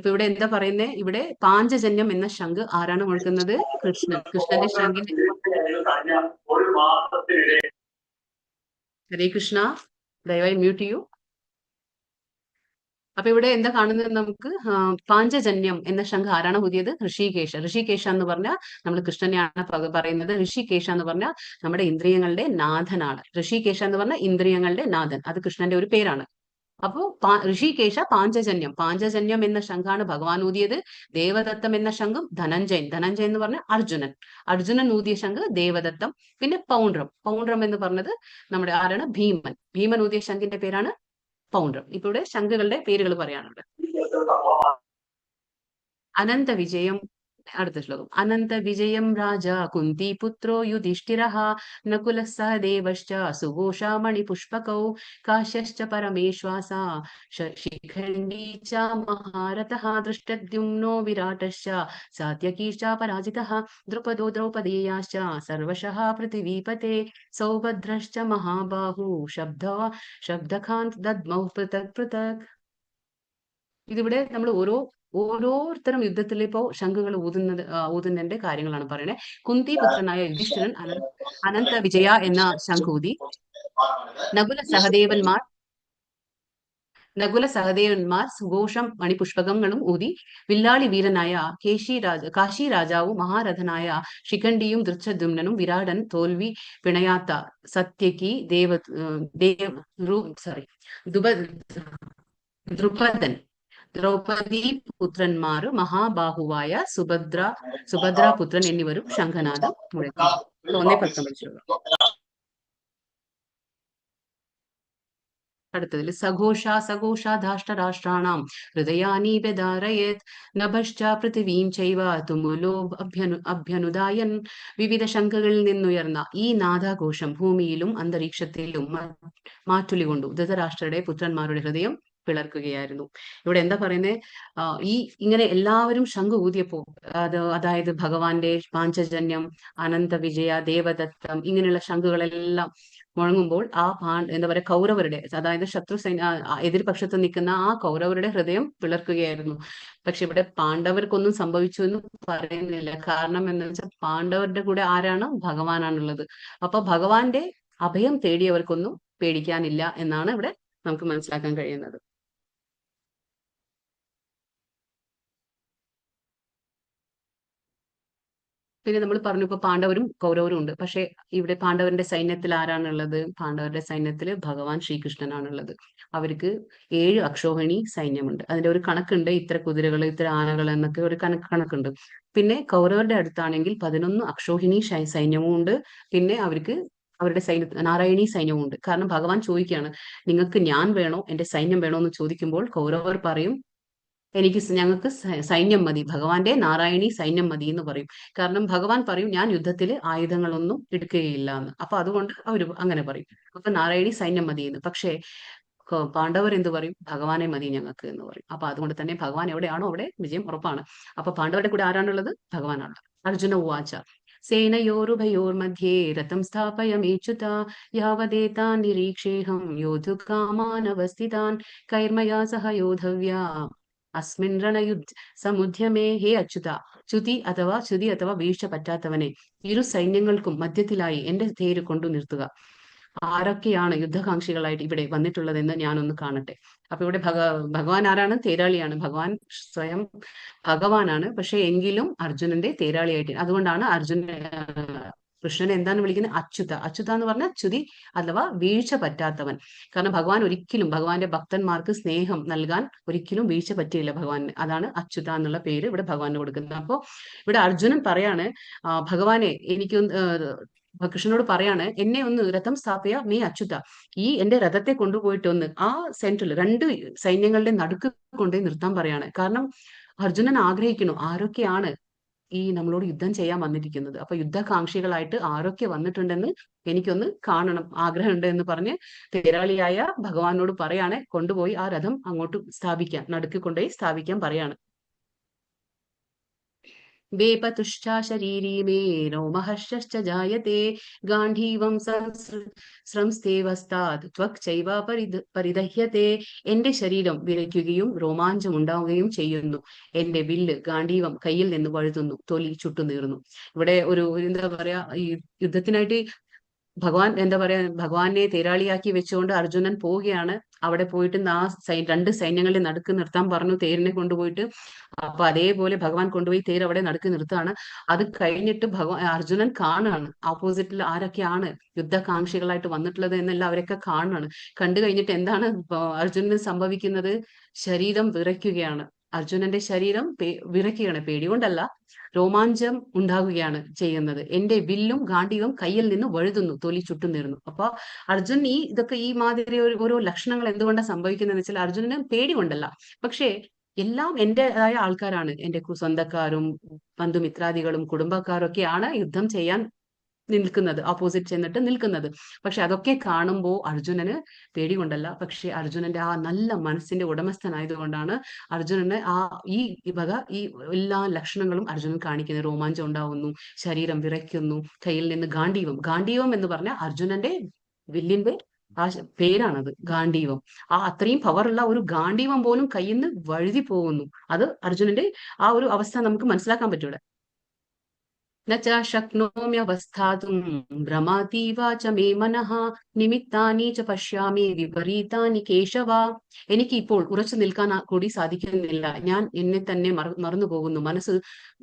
ഇവിടെ എന്താ പറയുന്നേ? ഇവിടെ പാഞ്ചജന്യം എന്ന ശംഖ് ആരാണ് മുഴക്കുന്നത്? കൃഷ്ണന്റെ ശംഖിന്റെ. ഹരേ കൃഷ്ണ, ദയവായി മ്യൂട്ട് ചെയ്യൂ. അപ്പൊ ഇവിടെ എന്താ കാണുന്നത്? നമുക്ക് പാഞ്ചജന്യം എന്ന ശംഖ് ആരാണ് ഊതിയത്? ഋഷികേശ എന്ന് പറഞ്ഞാൽ നമ്മൾ കൃഷ്ണനെയാണ് പറയുന്നത്. ഋഷികേശ എന്ന് പറഞ്ഞാൽ നമ്മുടെ ഇന്ദ്രിയങ്ങളുടെ നാഥനാണ്. ഋഷികേശ എന്ന് പറഞ്ഞാൽ ഇന്ദ്രിയങ്ങളുടെ നാഥൻ, അത് കൃഷ്ണന്റെ ഒരു പേരാണ്. അപ്പോ ഋഷികേശ പാഞ്ചജന്യം എന്ന ശംഖാണ് ഭഗവാൻ ഊതിയത്. ദേവദത്തം എന്ന ശംഖും ധനഞ്ജയൻ എന്ന് പറഞ്ഞ അർജുനൻ ഊതിയ ശംഖ് ദേവദത്തം. പിന്നെ പൗണ്ഡ്രം എന്ന് പറഞ്ഞത് നമ്മുടെ ആരാണ്? ഭീമൻ ഊതിയ ശംഖിന്റെ പേരാണ് പൗണ്ഡ്രം. ഇപ്പൊ ഇവിടെ ശംഖുകളുടെ പേരുകൾ പറയാനുണ്ട്. അനന്ത വിജയം. അടുത്ത ശ്ലോകം. അനന്ത വിജയം രാജ കുന്തി പുത്രോ യുധിഷ്ഠിരഃ നകുലഃ സഹദേവശ്ച സുഘോഷാ മണിപുഷ്പകൗ കാശ്യശ്ച പരമേശ്വാസ ശിഖണ്ഡീ ച മഹാരഥഃ ദൃഷ്ടദ്യുമ്നോ വിരാടശ്ച സാത്യകീ ച പരാജിതഃ ദ്രുപദോ ദ്രൗപദേയാശ്ച സർവശഃ പൃഥിവീപതേ സൗഭദ്രശ്ച മഹാബാഹു ശബ്ദഖാൻ ദദ്മൗ പൃഥക്. ഇതിവിടെ നമ്മൾ ഓരോരുത്തരും യുദ്ധത്തിൽ ഇപ്പോ ശംഖുകൾ ഊതുന്നതിന്റെ കാര്യങ്ങളാണ് പറയുന്നത്. കുന്തി പുത്രനായ യുധിഷ്ഠിരൻ അനന്ത വിജയ എന്ന ശംഖൂതി. നകുല സഹദേവന്മാർ സുഘോഷം മണിപുഷ്പകങ്ങളും ഊതി. വില്ലാളി വീരനായ കാശി രാജാവും മഹാരഥനായ ശിഖണ്ഡിയും ദൃഷ്ടദ്യുമ്നനും വിരാടൻ തോൽവി പിണയാത്ത സത്യകി ദ്രുപദൻ ദ്രൗപദി പുത്രന്മാർ മഹാബാഹുവായ സുഭദ്രാപുത്രൻ എന്നിവരും ശംഖനാദം മുഴക്കി. 1:19. അടുത്തതിൽ സഘോഷാധാഷ്ടരാഷ്ട്രാണാം ഹൃദയാനി വ്യധാരയത് നഭശ്ച പൃഥിവീം ചൈവ തുമുലോ അഭ്യനുദായൻ. വിവിധ ശംഖുകളിൽ നിന്നുയർന്ന ഈ നാദാഘോഷം ഭൂമിയിലും അന്തരീക്ഷത്തിലും മാറ്റുലി കൊണ്ടു ധൃതരാഷ്ട്രരുടെ പുത്രന്മാരുടെ ഹൃദയം പിളർക്കുകയായിരുന്നു. ഇവിടെ എന്താ പറയുന്നത്? ഇങ്ങനെ എല്ലാവരും ശംഖ് ഊതിയപ്പോ അതായത് ഭഗവാന്റെ പാഞ്ചജന്യം, അനന്ത വിജയ, ദേവദത്തം ഇങ്ങനെയുള്ള ശംഖുകളെല്ലാം മുഴങ്ങുമ്പോൾ എന്താ പറയുക കൗരവരുടെ, അതായത് ശത്രു എതിർപക്ഷത്ത് നിൽക്കുന്ന ആ കൗരവരുടെ ഹൃദയം പിളർക്കുകയായിരുന്നു. പക്ഷെ ഇവിടെ പാണ്ഡവർക്കൊന്നും സംഭവിച്ചു എന്ന് പറയുന്നില്ല. കാരണം എന്താ വെച്ചാൽ പാണ്ഡവരുടെ കൂടെ ആരാണ്? ഭഗവാനാണുള്ളത്. അപ്പൊ ഭഗവാന്റെ അഭയം തേടിയവർക്കൊന്നും പേടിക്കാനില്ല എന്നാണ് ഇവിടെ നമുക്ക് മനസ്സിലാക്കാൻ കഴിയുന്നത്. പിന്നെ നമ്മൾ പറഞ്ഞു ഇപ്പൊ പാണ്ഡവരും കൗരവരും ഉണ്ട്. പക്ഷെ ഇവിടെ പാണ്ഡവരുടെ സൈന്യത്തിൽ ആരാണുള്ളത്? പാണ്ഡവരുടെ സൈന്യത്തിൽ ഭഗവാൻ ശ്രീകൃഷ്ണനാണുള്ളത്. അവർക്ക് 7 അക്ഷോഹിണി സൈന്യമുണ്ട്. അതിന്റെ ഒരു കണക്കുണ്ട്, ഇത്ര കുതിരകൾ, ഇത്ര ആനകൾ എന്നൊക്കെ ഒരു കണക്കുണ്ട്. പിന്നെ കൗരവരുടെ അടുത്താണെങ്കിൽ 11 അക്ഷോഹിണി സൈന്യവും ഉണ്ട്. പിന്നെ അവർക്ക് അവരുടെ നാരായണീ സൈന്യവും ഉണ്ട്. കാരണം ഭഗവാൻ ചോദിക്കുകയാണ്, നിങ്ങൾക്ക് ഞാൻ വേണോ എന്റെ സൈന്യം വേണോ എന്ന് ചോദിക്കുമ്പോൾ കൗരവർ പറയും, ഞങ്ങൾക്ക് സൈന്യം മതി, ഭഗവാന്റെ നാരായണീ സൈന്യം മതി എന്ന് പറയും. കാരണം ഭഗവാൻ പറയും, ഞാൻ യുദ്ധത്തിൽ ആയുധങ്ങളൊന്നും എടുക്കുകയില്ല എന്ന്. അപ്പൊ അതുകൊണ്ട് അവർ അങ്ങനെ പറയും, അപ്പൊ നാരായണീ സൈന്യം മതി എന്ന്. പക്ഷേ പാണ്ഡവർ എന്ത് പറയും? ഭഗവാനെ മതി ഞങ്ങൾക്ക് എന്ന് പറയും. അപ്പൊ അതുകൊണ്ട് തന്നെ ഭഗവാൻ എവിടെയാണോ അവിടെ വിജയം ഉറപ്പാണ്. അപ്പൊ പാണ്ഡവരുടെ കൂടെ ആരാണുള്ളത്? ഭഗവാനാണ്. അർജുന ഉവാച സേനയോരുഭയോർമധ്യേ രഥം സ്ഥാപയമേച്യുത യാവദേതാൻ നിരീക്ഷേഹം യോദ്ധുകാമാനവസ്ഥിതാൻ കൈർമയാ സഹ യോദ്ധവ്യ അസ്മിൻ രണയുദ്ധ സമുദ്യമേ. ഹേ അച്യുത, ചുതി അഥവാ വീഴ്ച പറ്റാത്തവനെ, ഇരു സൈന്യങ്ങൾക്കും മധ്യത്തിലായി എന്റെ തേര് കൊണ്ടു നിർത്തുക. ആരൊക്കെയാണ് യുദ്ധകാംക്ഷികളായിട്ട് ഇവിടെ വന്നിട്ടുള്ളതെന്ന് ഞാനൊന്ന് കാണട്ടെ. അപ്പൊ ഇവിടെ ഭഗവാൻ ആരാണ്? തേരാളിയാണ്. ഭഗവാൻ സ്വയം ഭഗവാനാണ്. പക്ഷെ എങ്കിലും അർജുനന്റെ തേരാളിയായിട്ട്, അതുകൊണ്ടാണ് കൃഷ്ണനെ എന്താണ് വിളിക്കുന്നത്? അച്യുത എന്ന് പറഞ്ഞാൽ ചുതി അഥവാ വീഴ്ച പറ്റാത്തവൻ. കാരണം ഭഗവാൻ ഒരിക്കലും ഭഗവാന്റെ ഭക്തന്മാർക്ക് സ്നേഹം നൽകാൻ ഒരിക്കലും വീഴ്ച പറ്റിയില്ല ഭഗവാന്. അതാണ് അച്യുത എന്നുള്ള പേര് ഇവിടെ ഭഗവാന് കൊടുക്കുന്നത്. അപ്പോ ഇവിടെ അർജുനൻ പറയാണ്, ഭഗവാനെ എനിക്ക് കൃഷ്ണനോട് പറയാണ്, എന്നെ ഒന്ന് രഥം സ്ഥാപിയ മേ അച്യുത, ഈ എന്റെ രഥത്തെ കൊണ്ടുപോയിട്ട് ഒന്ന് ആ സെന്ററിൽ 2 സൈന്യങ്ങളുടെ നടുക്ക് കൊണ്ടുപോയി നിർത്താൻ പറയാണ്. കാരണം അർജുനൻ ആഗ്രഹിക്കുന്നു, ആരൊക്കെയാണ് ഈ നമ്മളോട് യുദ്ധം ചെയ്യാൻ വന്നിരിക്കുന്നത്, അപ്പൊ യുദ്ധകാംക്ഷികളായിട്ട് ആരൊക്കെ വന്നിട്ടുണ്ടെന്ന് എനിക്കൊന്ന് കാണണം, ആഗ്രഹമുണ്ട് എന്ന് പറഞ്ഞ് തേരാളിയായ ഭഗവാനോട് പറയാണ്, കൊണ്ടുപോയി ആ രഥം അങ്ങോട്ട് സ്ഥാപിക്കാൻ, നടുക്ക് കൊണ്ടുപോയി സ്ഥാപിക്കാൻ പറയാണ്. വേപതുശ്ച ശരീരീ മേ രോമഹർഷശ്ച ജായത്തെ ഗാന്ധീവം സംസ്ഥേവസ്താത് ത്വക് ചൈവ പരിദഹ്യത്തെ. എന്റെ ശരീരം വിറയ്ക്കുകയും രോമാഞ്ചം ഉണ്ടാവുകയും ചെയ്യുന്നു. എന്റെ വില്ല് ഗാന്ധീവം കയ്യിൽ നിന്ന് വഴുതുന്നു, തൊലി ചുട്ടുനീറുന്നു. ഇവിടെ ഒരു എന്താ പറയാ, ഈ യുദ്ധത്തിനായിട്ട് ഭഗവാനെ തേരാളിയാക്കി വെച്ചുകൊണ്ട് അർജുനൻ പോവുകയാണ്. അവിടെ പോയിട്ട് ആ 2 സൈന്യങ്ങളുടെ നടുക്ക് നിർത്താൻ പറഞ്ഞു, തേരിനെ കൊണ്ടുപോയിട്ട്. അപ്പൊ അതേപോലെ ഭഗവാൻ കൊണ്ടുപോയി തേര് അവിടെ നടുക്ക് നിർത്താണ്. അത് കഴിഞ്ഞിട്ട് അർജുനൻ കാണുകയാണ് ഓപ്പോസിറ്റിൽ ആരൊക്കെയാണ് യുദ്ധകാംക്ഷികളായിട്ട് വന്നിട്ടുള്ളത് എന്നെല്ലാം അവരൊക്കെ കാണുകയാണ്. കണ്ടു കഴിഞ്ഞിട്ട് എന്താണ് അർജുനന് സംഭവിക്കുന്നത്? ശരീരം വിറയ്ക്കുകയാണ്. അർജുനന്റെ ശരീരം വിറയ്ക്കുകയാണ്, പേടി കൊണ്ടല്ല, രോമാഞ്ചം ഉണ്ടാകുകയാണ് ചെയ്യുന്നത്. എന്റെ വില്ലും ഗാണ്ഡീവം കയ്യിൽ നിന്ന് വഴുതുന്നു, തൊലി ചുട്ടുനീറുന്നു. അപ്പൊ അർജുൻ ഇതൊക്കെ ഈ മാതിരി ഓരോ ലക്ഷണങ്ങൾ എന്തുകൊണ്ടാണ് സംഭവിക്കുന്നതെന്ന് വെച്ചാൽ അർജുനന് പേടി കൊണ്ടല്ല, പക്ഷേ എല്ലാം എന്റേതായ ആൾക്കാരാണ്, എന്റെ സ്വന്തക്കാരും ബന്ധുമിത്രാദികളും കുടുംബക്കാരും ഒക്കെയാണ് യുദ്ധം ചെയ്യാൻ നിൽക്കുന്നത്, ഓപ്പോസിറ്റ് ചെന്നിട്ട് നിൽക്കുന്നത്. പക്ഷെ അതൊക്കെ കാണുമ്പോൾ അർജുനന് പേടി കൊണ്ടല്ല, പക്ഷെ അർജുനന്റെ ആ നല്ല മനസ്സിന്റെ ഉടമസ്ഥനായതുകൊണ്ടാണ് അർജുനന് ഈ എല്ലാ ലക്ഷണങ്ങളും അർജുനൻ കാണിക്കുന്നത്. രോമാഞ്ചം ഉണ്ടാവുന്നു, ശരീരം വിറയ്ക്കുന്നു, കയ്യിൽ നിന്ന് ഗാണ്ഡീവം എന്ന് പറഞ്ഞാൽ അർജുനന്റെ വില്ലിന്റെ ആ പേരാണത്, ഗാണ്ഡീവം. അത്രയും പവറുള്ള ഒരു ഗാണ്ഡീവം പോലും കയ്യിൽ നിന്ന് വഴുതി പോകുന്നു. അത് അർജുനന്റെ ആ ഒരു അവസ്ഥ നമുക്ക് മനസ്സിലാക്കാൻ പറ്റൂടെ. न च शक्नोम्यवस्थातुं भ्रमातीव च मे मनः നിമിത്താനി ച പശ്യാമി വിപരീതാനി കേശവ. എനിക്ക് ഇപ്പോൾ ഉറച്ചു നിൽക്കാൻ കൂടി സാധിക്കുന്നില്ല, ഞാൻ എന്നെ തന്നെ മറന്നു പോകുന്നു,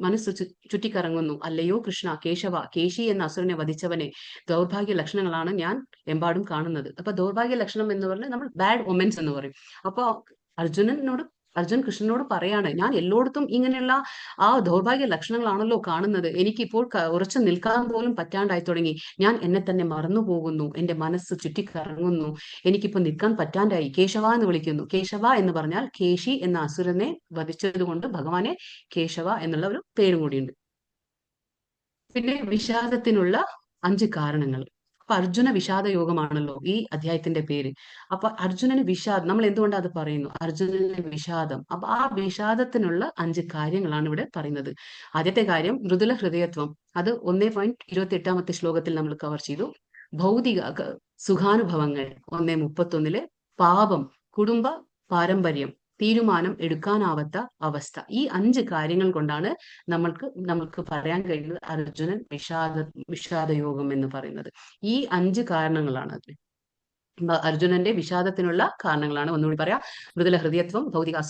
മനസ്സ് ചുറ്റിക്കറങ്ങുന്നു. അല്ലയോ കൃഷ്ണ, കേശവ, കേശി എന്ന അസുരനെ വധിച്ചവനെ, ദൗർഭാഗ്യ ലക്ഷണങ്ങളാണ് ഞാൻ എമ്പാടും കാണുന്നത്. അപ്പൊ ദൗർഭാഗ്യ ലക്ഷണം എന്ന് പറഞ്ഞാൽ നമ്മൾ ബാഡ് ഒമെൻസ് എന്ന് പറയും. അപ്പൊ അർജുൻ കൃഷ്ണനോട് പറയാണ്, ഞാൻ എല്ലായിടത്തും ഇങ്ങനെയുള്ള ആ ദൗർഭാഗ്യ ലക്ഷണങ്ങളാണല്ലോ കാണുന്നത്, എനിക്കിപ്പോൾ ഉറച്ചു നിൽക്കാൻ പോലും പറ്റാണ്ടായി തുടങ്ങി, ഞാൻ എന്നെ തന്നെ മറന്നു പോകുന്നു, എന്റെ മനസ്സ് ചുറ്റിക്കറങ്ങുന്നു, എനിക്കിപ്പോ നിൽക്കാൻ പറ്റാണ്ടായി. കേശവ എന്ന് വിളിക്കുന്നു. കേശവ എന്ന് പറഞ്ഞാൽ കേശി എന്ന അസുരനെ വധിച്ചത് കൊണ്ട് ഭഗവാനെ കേശവ എന്നുള്ള ഒരു പേരും കൂടിയുണ്ട്. പിന്നെ വിഷാദത്തിനുള്ള 5 കാരണങ്ങൾ. അപ്പൊ അർജുന വിഷാദ യോഗമാണല്ലോ ഈ അധ്യായത്തിന്റെ പേര്. അപ്പൊ അർജുനന് വിഷാദം, നമ്മൾ എന്തുകൊണ്ടാണ് അത് പറയുന്നു? അർജുനന് വിഷാദം. അപ്പൊ ആ വിഷാദത്തിനുള്ള 5 കാര്യങ്ങളാണ് ഇവിടെ പറയുന്നത്. ആദ്യത്തെ കാര്യം മൃദുല ഹൃദയത്വം. അത് 1.28 ശ്ലോകത്തിൽ നമ്മൾ കവർ ചെയ്തു. ഭൗതിക സുഖാനുഭവങ്ങൾ 1:31. പാപം, കുടുംബ പാരമ്പര്യം, തീരുമാനം എടുക്കാനാവാത്ത അവസ്ഥ. ഈ 5 കാര്യങ്ങൾ കൊണ്ടാണ് നമ്മൾക്ക് പറയാൻ കഴിയുന്നത് അർജുനൻ വിഷാദയോഗം എന്ന് പറയുന്നത്. ഈ 5 കാരണങ്ങളാണ് അർജുനന്റെ വിഷാദത്തിനുള്ള കാരണങ്ങളാണ്. ഒന്നുകൂടി പറയാം: മൃദുല ഹൃദയത്വം, ഭൗതിക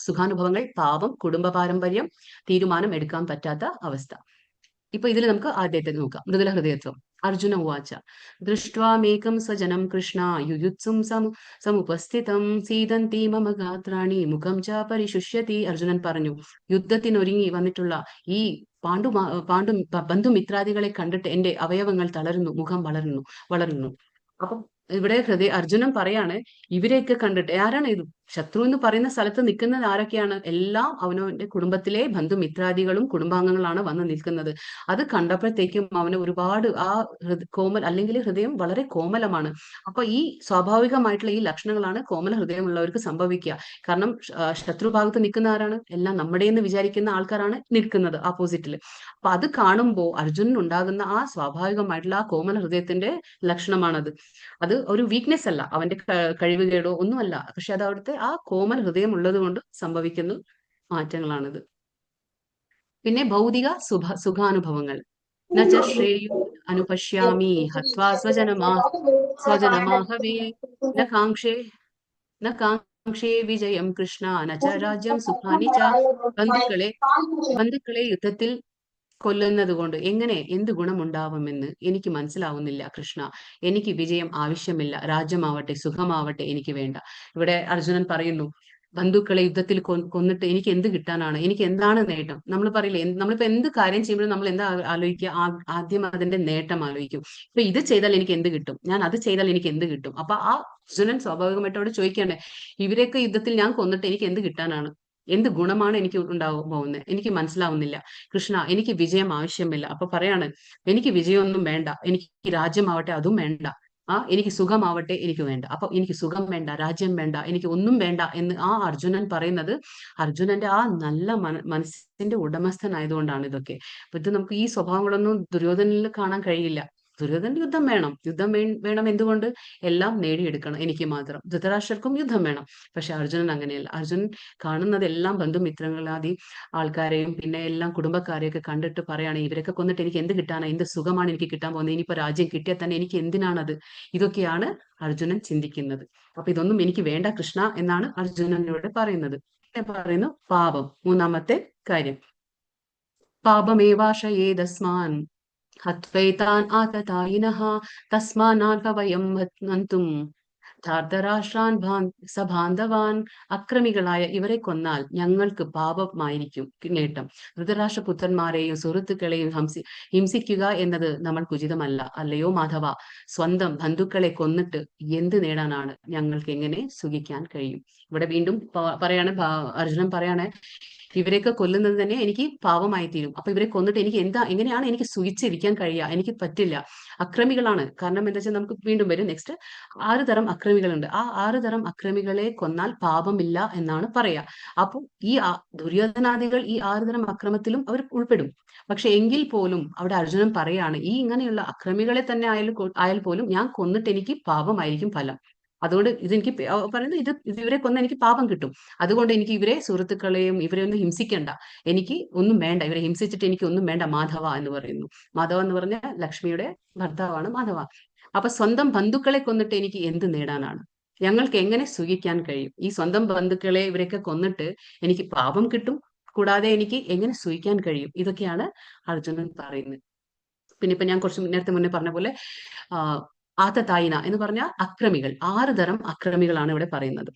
സുഖാനുഭവങ്ങൾ, പാപം, കുടുംബ പാരമ്പര്യം, തീരുമാനം എടുക്കാൻ പറ്റാത്ത അവസ്ഥ. ഇപ്പൊ ഇതിൽ നമുക്ക് ആദ്യത്തെ നോക്കാം. മൃദുല ഹൃദയത്വം. അർജുന ഉവാച ദൃഷ്ട്വാമേകം സ്വജനം കൃഷ്ണ യുയുത്സും സമുപസ്ഥിതം സീദന്തി മമ ഗാത്രാണി മുഖം ച പരിശുഷ്യതി. അർജുനൻ പറഞ്ഞു, യുദ്ധത്തിനൊരുങ്ങി വന്നിട്ടുള്ള ഈ പാണ്ഡു ബന്ധുമിത്രാദികളെ കണ്ടിട്ട് എന്റെ അവയവങ്ങൾ തളരുന്നു, മുഖം വളരുന്നു. അപ്പം ഇവിടെ അർജുനൻ പറയാണ്, ഇവരെയൊക്കെ കണ്ടിട്ട് ആരാണ് ഇത്? ശത്രു എന്ന് പറയുന്ന സ്ഥലത്ത് നിൽക്കുന്നത് ആരൊക്കെയാണ്? എല്ലാം അവനവന്റെ കുടുംബത്തിലെ ബന്ധുമിത്രാദികളും കുടുംബാംഗങ്ങളാണ് വന്ന് നിൽക്കുന്നത്. അത് കണ്ടപ്പോഴത്തേക്കും അവന് ഒരുപാട് അല്ലെങ്കിൽ ഹൃദയം വളരെ കോമലമാണ്. അപ്പൊ ഈ സ്വാഭാവികമായിട്ടുള്ള ഈ ലക്ഷണങ്ങളാണ് കോമല ഹൃദയമുള്ളവർക്ക് സംഭവിക്കുക. കാരണം ശത്രുഭാഗത്ത് നിൽക്കുന്ന ആരാണ്? എല്ലാം നമ്മുടെ എന്ന് വിചാരിക്കുന്ന ആൾക്കാരാണ് നിൽക്കുന്നത് ഓപ്പോസിറ്റില്. അപ്പൊ അത് കാണുമ്പോൾ അർജുനൻ ഉണ്ടാകുന്ന ആ സ്വാഭാവികമായിട്ടുള്ള ആ കോമല ഹൃദയത്തിന്റെ ലക്ഷണമാണത്. അത് ഒരു വീക്ക്നെസ് അല്ല, അവന്റെ കഴിവുകേടോ ഒന്നുമല്ല. പക്ഷെ അത് അവിടുത്തെ ആ കോമൽ ഹൃദയം ഉള്ളത് കൊണ്ട് സംഭവിക്കുന്ന മാറ്റങ്ങളാണിത്. പിന്നെ ഭൗതിക സുഖാനുഭവങ്ങൾ. നച ശ്രേയോ അനുപശ്യാമി ഹത്വാ സ്വജനമാഹവേ ന കാംക്ഷേ വിജയം കൃഷ്ണ നച രാജ്യം സുഖാനി ച. ബന്ധുക്കളെ യുദ്ധത്തിൽ കൊല്ലുന്നത് കൊണ്ട് എന്ത് ഗുണമുണ്ടാവുമെന്ന് എനിക്ക് മനസ്സിലാവുന്നില്ല കൃഷ്ണ. എനിക്ക് വിജയം ആവശ്യമില്ല, രാജ്യമാവട്ടെ സുഖമാവട്ടെ എനിക്ക് വേണ്ട. ഇവിടെ അർജുനൻ പറയുന്നു, ബന്ധുക്കളെ യുദ്ധത്തിൽ കൊന്നിട്ട് എനിക്ക് എന്ത് കിട്ടാനാണ്? എനിക്ക് എന്താണ് നേട്ടം? നമ്മൾ പറയില്ലേ, നമ്മളിപ്പോ എന്ത് കാര്യം ചെയ്യുമ്പോഴും നമ്മൾ എന്താ ആലോചിക്കുക? ആദ്യം അതിന്റെ നേട്ടം ആലോചിക്കും. ഇപ്പൊ ഇത് ചെയ്താൽ എനിക്ക് എന്ത് കിട്ടും, ഞാൻ അത് ചെയ്താൽ എനിക്ക് എന്ത് കിട്ടും? അപ്പൊ ആ അർജുനൻ സ്വാഭാവികമായിട്ട് അവിടെ ചോദിക്കണ്ടേ, ഇവരെയൊക്കെ യുദ്ധത്തിൽ ഞാൻ കൊന്നിട്ട് എനിക്ക് എന്ത് കിട്ടാനാണ്? എന്ത് ഗുണമാണ് എനിക്ക് ഉണ്ടാവും പോകുന്നത്? എനിക്ക് മനസ്സിലാവുന്നില്ല കൃഷ്ണ. എനിക്ക് വിജയം ആവശ്യമില്ല. അപ്പൊ പറയാണ്, എനിക്ക് വിജയമൊന്നും വേണ്ട, എനിക്ക് രാജ്യമാവട്ടെ അതും വേണ്ട, എനിക്ക് സുഖമാവട്ടെ എനിക്ക് വേണ്ട. അപ്പൊ എനിക്ക് സുഖം വേണ്ട, രാജ്യം വേണ്ട, എനിക്ക് ഒന്നും വേണ്ട എന്ന് ആ അർജുനൻ പറയുന്നത് അർജുനന്റെ ആ നല്ല മനസ്സിന്റെ ഉടമസ്ഥനായതുകൊണ്ടാണ് ഇതൊക്കെ. അപ്പൊ ഇത് നമുക്ക് ഈ സ്വഭാവങ്ങളൊന്നും ദുര്യോധനിൽ കാണാൻ കഴിയില്ല. ദുര്യോധന യുദ്ധം വേണം. എന്തുകൊണ്ട്? എല്ലാം നേടിയെടുക്കണം എനിക്ക് മാത്രം. ധൃതരാഷ്ട്രർക്കും യുദ്ധം വേണം. പക്ഷെ അർജുനൻ അങ്ങനെയല്ല. അർജുനൻ കാണുന്നത് എല്ലാം ബന്ധുമിത്രങ്ങളാദി ആൾക്കാരെയും പിന്നെ എല്ലാം കുടുംബക്കാരെയൊക്കെ കണ്ടിട്ട് പറയാണ്, ഇവരൊക്കെ കൊന്നിട്ട് എനിക്ക് എന്ത് കിട്ടാനാ? എന്ത് സുഖമാണ് എനിക്ക് കിട്ടാൻ പോകുന്നത്? ഇനിയിപ്പോ രാജ്യം കിട്ടിയാൽ തന്നെ എനിക്ക് എന്തിനാണത്? ഇതൊക്കെയാണ് അർജുനൻ ചിന്തിക്കുന്നത്. അപ്പൊ ഇതൊന്നും എനിക്ക് വേണ്ട കൃഷ്ണ എന്നാണ് അർജുനനോട് പറയുന്നത്. പറയുന്നു പാപം. മൂന്നാമത്തെ കാര്യം, പാപമേവാശയേദസ്മാൻ ഹത്വൈതാൻ ആതതായിനഃ തസ്മാനാൽപവയം ഹന്തും ധാർതരാഷ്ട്രാൻ സബാന്ധവാൻ. അക്രമികളായ ഇവരെ കൊന്നാൽ ഞങ്ങൾക്ക് പാപമായിരിക്കും നേട്ടം. ധൃതരാഷ്ട്രപുത്രന്മാരെയും സുഹൃത്തുക്കളെയും ഹിംസിക്കുക എന്നത് നമ്മൾക്ക് ഉചിതമല്ല, അല്ലയോ മാധവ? സ്വന്തം ബന്ധുക്കളെ കൊന്നിട്ട് എന്ത് നേടാനാണ്? ഞങ്ങൾക്ക് എങ്ങനെ സുഖിക്കാൻ കഴിയും? ഇവിടെ വീണ്ടും അർജുനൻ പറയാണ്, ഇവരെയൊക്കെ കൊല്ലുന്നത് തന്നെ എനിക്ക് പാവമായി തീരും. അപ്പൊ ഇവരെ കൊന്നിട്ട് എനിക്ക് എങ്ങനെയാണ് എനിക്ക് സുഖിച്ചിരിക്കാൻ കഴിയുക? എനിക്ക് പറ്റില്ല. അക്രമികളാണ്. കാരണം എന്താ വെച്ചാൽ നമുക്ക് വീണ്ടും വരും നെക്സ്റ്റ് 6 തരം അക്രമികളുണ്ട്. ആ 6 തരം അക്രമികളെ കൊന്നാൽ പാപമില്ല എന്നാണ് പറയാ. അപ്പൊ ഈ ദുര്യോധനാദികൾ ഈ 6 തരം അക്രമത്തിലും അവർ ഉൾപ്പെടും. പക്ഷെ എങ്കിൽ പോലും അവിടെ അർജുനൻ പറയാണ്, ഈ ഇങ്ങനെയുള്ള അക്രമികളെ തന്നെ ആയാൽ പോലും ഞാൻ കൊന്നിട്ട് എനിക്ക് പാപമായിരിക്കും ഫലം. അതുകൊണ്ട് ഇതെനിക്ക് പറയുന്നത് ഇവരെ കൊന്ന എനിക്ക് പാപം കിട്ടും. അതുകൊണ്ട് എനിക്ക് ഇവരെ സുഹൃത്തുക്കളെയും ഇവരെ ഒന്നും ഹിംസിക്കണ്ട, എനിക്ക് ഒന്നും വേണ്ട, ഇവരെ ഹിംസിച്ചിട്ട് എനിക്ക് ഒന്നും വേണ്ട മാധവ എന്ന് പറയുന്നു. മാധവ എന്ന് പറഞ്ഞ ലക്ഷ്മിയുടെ ഭർത്താവാണ് മാധവ. അപ്പൊ സ്വന്തം ബന്ധുക്കളെ കൊന്നിട്ട് എനിക്ക് എന്ത് നേടാനാണ്? ഞങ്ങൾക്ക് എങ്ങനെ സുഖിക്കാൻ കഴിയും? ഈ സ്വന്തം ബന്ധുക്കളെ ഇവരൊക്കെ കൊന്നിട്ട് എനിക്ക് പാപം കിട്ടും, കൂടാതെ എനിക്ക് എങ്ങനെ സുഖിക്കാൻ കഴിയും? ഇതൊക്കെയാണ് അർജുനൻ പറയുന്നത്. പിന്നെ ഇപ്പൊ ഞാൻ കുറച്ച് നേരത്തെ മുന്നേ പറഞ്ഞ പോലെ ആതതായിന എന്ന് പറഞ്ഞ അക്രമികൾ, 6 തരം അക്രമികളാണ് ഇവിടെ പറയുന്നത്.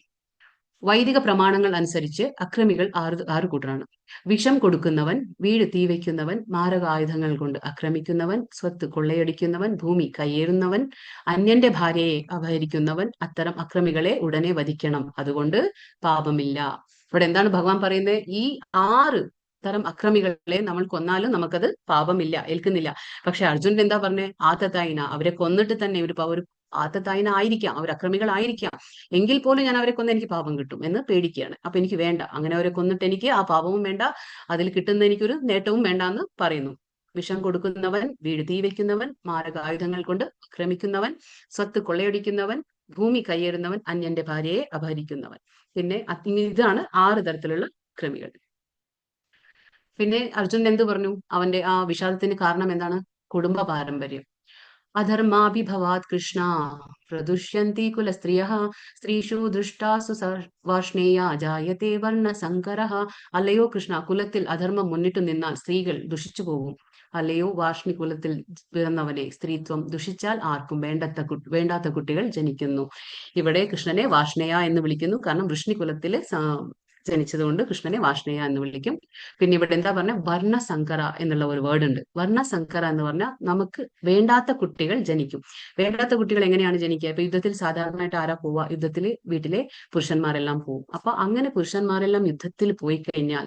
വൈദിക പ്രമാണങ്ങൾ അനുസരിച്ച് അക്രമികൾ 6 കൂട്ടരാണ്. വിഷം കൊടുക്കുന്നവൻ, വീട് തീവയ്ക്കുന്നവൻ, മാരകായുധങ്ങൾ കൊണ്ട് ആക്രമിക്കുന്നവൻ, സ്വത്ത് കൊള്ളയടിക്കുന്നവൻ, ഭൂമി കയ്യേറുന്നവൻ, അന്യന്റെ ഭാര്യയെ അപഹരിക്കുന്നവൻ. അത്തരം അക്രമികളെ ഉടനെ വധിക്കണം, അതുകൊണ്ട് പാപമില്ല. ഇവിടെ എന്താണ് ഭഗവാൻ പറയുന്നത്? ഈ 6 തരം അക്രമികളെ നമ്മൾ കൊന്നാലും നമുക്കത് പാപമില്ല, ഏൽക്കുന്നില്ല. പക്ഷെ അർജുനൻ എന്താ പറഞ്ഞേ? ആതതായിന, അവരെ കൊന്നിട്ട് തന്നെ ഒരു ആതതായിന ആയിരിക്കാം, അവർ അക്രമികളായിരിക്കാം, എങ്കിൽ പോലും ഞാൻ അവരെ കൊന്ന എനിക്ക് പാപം കിട്ടും എന്ന് പേടിക്കുകയാണ്. അപ്പൊ എനിക്ക് വേണ്ട, അങ്ങനെ അവരെ കൊന്നിട്ട് എനിക്ക് ആ പാപവും വേണ്ട, അതിൽ കിട്ടുന്ന എനിക്കൊരു നേട്ടവും വേണ്ട എന്ന് പറയുന്നു. വിഷം കൊടുക്കുന്നവൻ, വീട് തീ വയ്ക്കുന്നവൻ, മാരകായുധങ്ങൾ കൊണ്ട് ആക്രമിക്കുന്നവൻ, സ്വത്ത് കൊള്ളയടിക്കുന്നവൻ, ഭൂമി കയ്യേറുന്നവൻ, അന്യന്റെ ഭാര്യയെ അപഹരിക്കുന്നവൻ. പിന്നെ ഇതാണ് 6 തരത്തിലുള്ള അക്രമികൾ. പിന്നെ അർജുനൻ എന്ത് പറഞ്ഞു? അവന്റെ ആ വിഷാദത്തിന് കാരണം എന്താണ്? കുടുംബ പാരമ്പര്യം. അധർമാഭിഭവാത് കൃഷ്ണ പ്രദുഷ്യന്തി കുലസ്ത്രീയഃ സ്ത്രീഷു ദൃഷ്ടാസു വാർഷ്ണേയ ജായത്തെ വർണ്ണസങ്കരഃ. അല്ലയോ കൃഷ്ണ, കുലത്തിൽ അധർമ്മം മുന്നിട്ടു നിന്നാൽ സ്ത്രീകൾ ദുഷിച്ചു പോകും. അല്ലയോ വാർഷ്ണി കുലത്തിൽ പിറന്നവനെ, സ്ത്രീത്വം ദുഷിച്ചാൽ ആർക്കും വേണ്ടാത്ത കുട്ടികൾ ജനിക്കുന്നു. ഇവിടെ കൃഷ്ണനെ വാർഷ്ണേയ എന്ന് വിളിക്കുന്നു. കാരണം വൃഷ്ണി കുലത്തില് ജനിച്ചതുകൊണ്ട് കൃഷ്ണനെ വാർഷ്ണേയ എന്ന് വിളിക്കും. പിന്നെ ഇവിടെ എന്താ പറഞ്ഞ, വർണ്ണസങ്കര എന്നുള്ള ഒരു വേർഡ് ഉണ്ട്. വർണ്ണസങ്കര എന്ന് പറഞ്ഞാൽ നമുക്ക് വേണ്ടാത്ത കുട്ടികൾ ജനിക്കും. വേണ്ടാത്ത കുട്ടികൾ എങ്ങനെയാണ് ജനിക്കുക? ഇപ്പൊ യുദ്ധത്തിൽ സാധാരണയായിട്ട് ആരാ പോവുക? യുദ്ധത്തില് വീട്ടിലെ പുരുഷന്മാരെല്ലാം പോവും. അപ്പൊ അങ്ങനെ പുരുഷന്മാരെല്ലാം യുദ്ധത്തിൽ പോയി കഴിഞ്ഞാൽ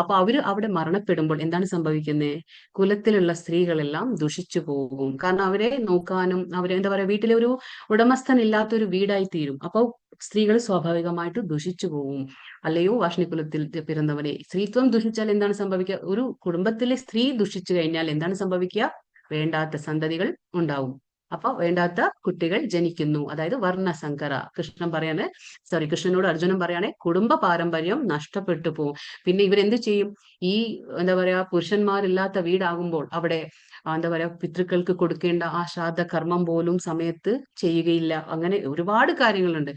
അപ്പൊ അവര് അവിടെ മരണപ്പെടുമ്പോൾ എന്താണ് സംഭവിക്കുന്നത്? കുലത്തിലുള്ള സ്ത്രീകളെല്ലാം ദുഷിച്ചു പോകും. കാരണം അവരെ നോക്കാനും അവരെ എന്താ പറയാ, വീട്ടിലെ ഒരു ഉടമസ്ഥൻ ഇല്ലാത്തൊരു വീടായി തീരും. അപ്പോൾ സ്ത്രീകൾ സ്വാഭാവികമായിട്ട് ദുഷിച്ചു പോകും. അല്ലയോ വാഷ്ണികുലത്തിൽ പിറന്നവനെ, സ്ത്രീത്വം ദുഷിച്ചാൽ എന്താണ് സംഭവിക്കുക? ഒരു കുടുംബത്തിലെ സ്ത്രീ ദുഷിച്ചു കഴിഞ്ഞാൽ എന്താണ് സംഭവിക്കുക? വേണ്ടാത്ത സന്തതികൾ ഉണ്ടാവും. അപ്പൊ വേണ്ടാത്ത കുട്ടികൾ ജനിക്കുന്നു. അതായത് വർണ്ണസങ്കര. കൃഷ്ണനോട് അർജുനൻ പറയാണ്, കുടുംബ പാരമ്പര്യം നഷ്ടപ്പെട്ടു പോകും. പിന്നെ ഇവരെന്ത് ചെയ്യും? ഈ എന്താ പറയാ, പുരുഷന്മാരില്ലാത്ത വീടാകുമ്പോൾ അവിടെ എന്താ പറയാ, പിതൃക്കൾക്ക് കൊടുക്കേണ്ട ആ ശ്രാദ്ധ കർമ്മം പോലും സമയത്ത് ചെയ്യുകയില്ല. അങ്ങനെ ഒരുപാട് കാര്യങ്ങളുണ്ട്.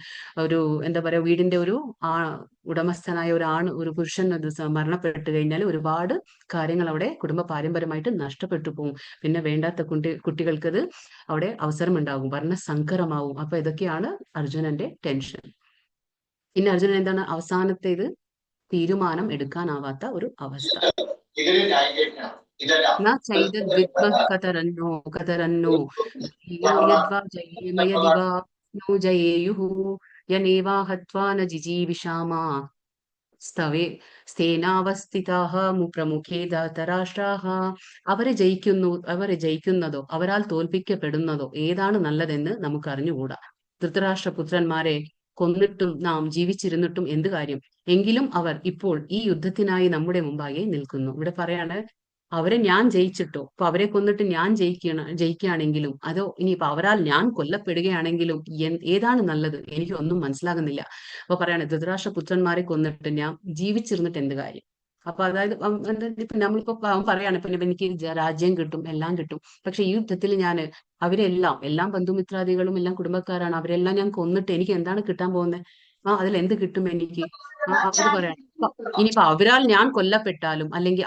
ഒരു എന്താ പറയാ, വീടിന്റെ ഒരു ഉടമസ്ഥനായ ഒരു പുരുഷൻ മരണപ്പെട്ടു കഴിഞ്ഞാൽ ഒരുപാട് കാര്യങ്ങൾ അവിടെ കുടുംബ പാരമ്പര്യമായിട്ട് നഷ്ടപ്പെട്ടു പോകും. പിന്നെ വേണ്ടാത്ത കുട്ടികൾക്ക് അത് അവിടെ അവസരം ഉണ്ടാകും, വർണ്ണസങ്കരമാവും. അപ്പൊ ഇതൊക്കെയാണ് അർജുനന്റെ ടെൻഷൻ. പിന്നെ അർജുനൻ എന്താണ് അവസാനത്തേത്? തീരുമാനം എടുക്കാനാവാത്ത ഒരു അവസ്ഥ. ന ചൈതദ്വിദ്മഃ കതരന്നോ യദ്വാ ജയേമ യദി വാ നോ ജയേയുഃ യനേവാ ഹത്വാ ന ജിജീവിഷാമ സ്ഥേനാവസ്ഥിതാഃ പ്രമുഖേ ധൃതരാഷ്ട്രാഃ. അവരെ ജയിക്കുന്നതോ അവരാൽ തോൽപ്പിക്കപ്പെടുന്നതോ ഏതാണ് നല്ലതെന്ന് നമുക്ക് അറിഞ്ഞുകൂടാ. ധൃതരാഷ്ട്രപുത്രന്മാരെ കൊന്നിട്ടും നാം ജീവിച്ചിരുന്നിട്ടും എന്ത് കാര്യം? എങ്കിലും അവർ ഇപ്പോൾ ഈ യുദ്ധത്തിനായി നമ്മുടെ മുമ്പാകെ നിൽക്കുന്നു. ഇവിടെ പറയാണ്, അവരെ ഞാൻ ജയിച്ചിട്ടോ, അപ്പൊ അവരെ കൊന്നിട്ട് ഞാൻ ജയിക്കുകയാണെങ്കിലും അതോ ഇനിയിപ്പോ അവരാൽ ഞാൻ കൊല്ലപ്പെടുകയാണെങ്കിലും ഏതാണ് നല്ലത്? എനിക്ക് ഒന്നും മനസ്സിലാകുന്നില്ല. അപ്പൊ പറയാണ്, ധൃതരാഷ്ട്രപുത്രന്മാരെ കൊന്നിട്ട് ഞാൻ ജീവിച്ചിരുന്നിട്ട് എന്ത് കാര്യം? അപ്പൊ അതായത് ഇപ്പൊ നമ്മളിപ്പോ പറയാണ്, ഇപ്പൊ എനിക്ക് രാജ്യം കിട്ടും, എല്ലാം കിട്ടും, പക്ഷെ ഈ യുദ്ധത്തിൽ ഞാൻ എല്ലാം ബന്ധുമിത്രാദികളും എല്ലാം കുടുംബക്കാരാണ്, അവരെല്ലാം ഞാൻ കൊന്നിട്ട് എനിക്ക് എന്താണ് കിട്ടാൻ പോകുന്നത്? അതിൽ എന്ത് കിട്ടും എനിക്ക്? അത് പറയാണ്. ഇനിയിപ്പോ അവരാൽ ഞാൻ കൊല്ലപ്പെട്ടാലും അല്ലെങ്കിൽ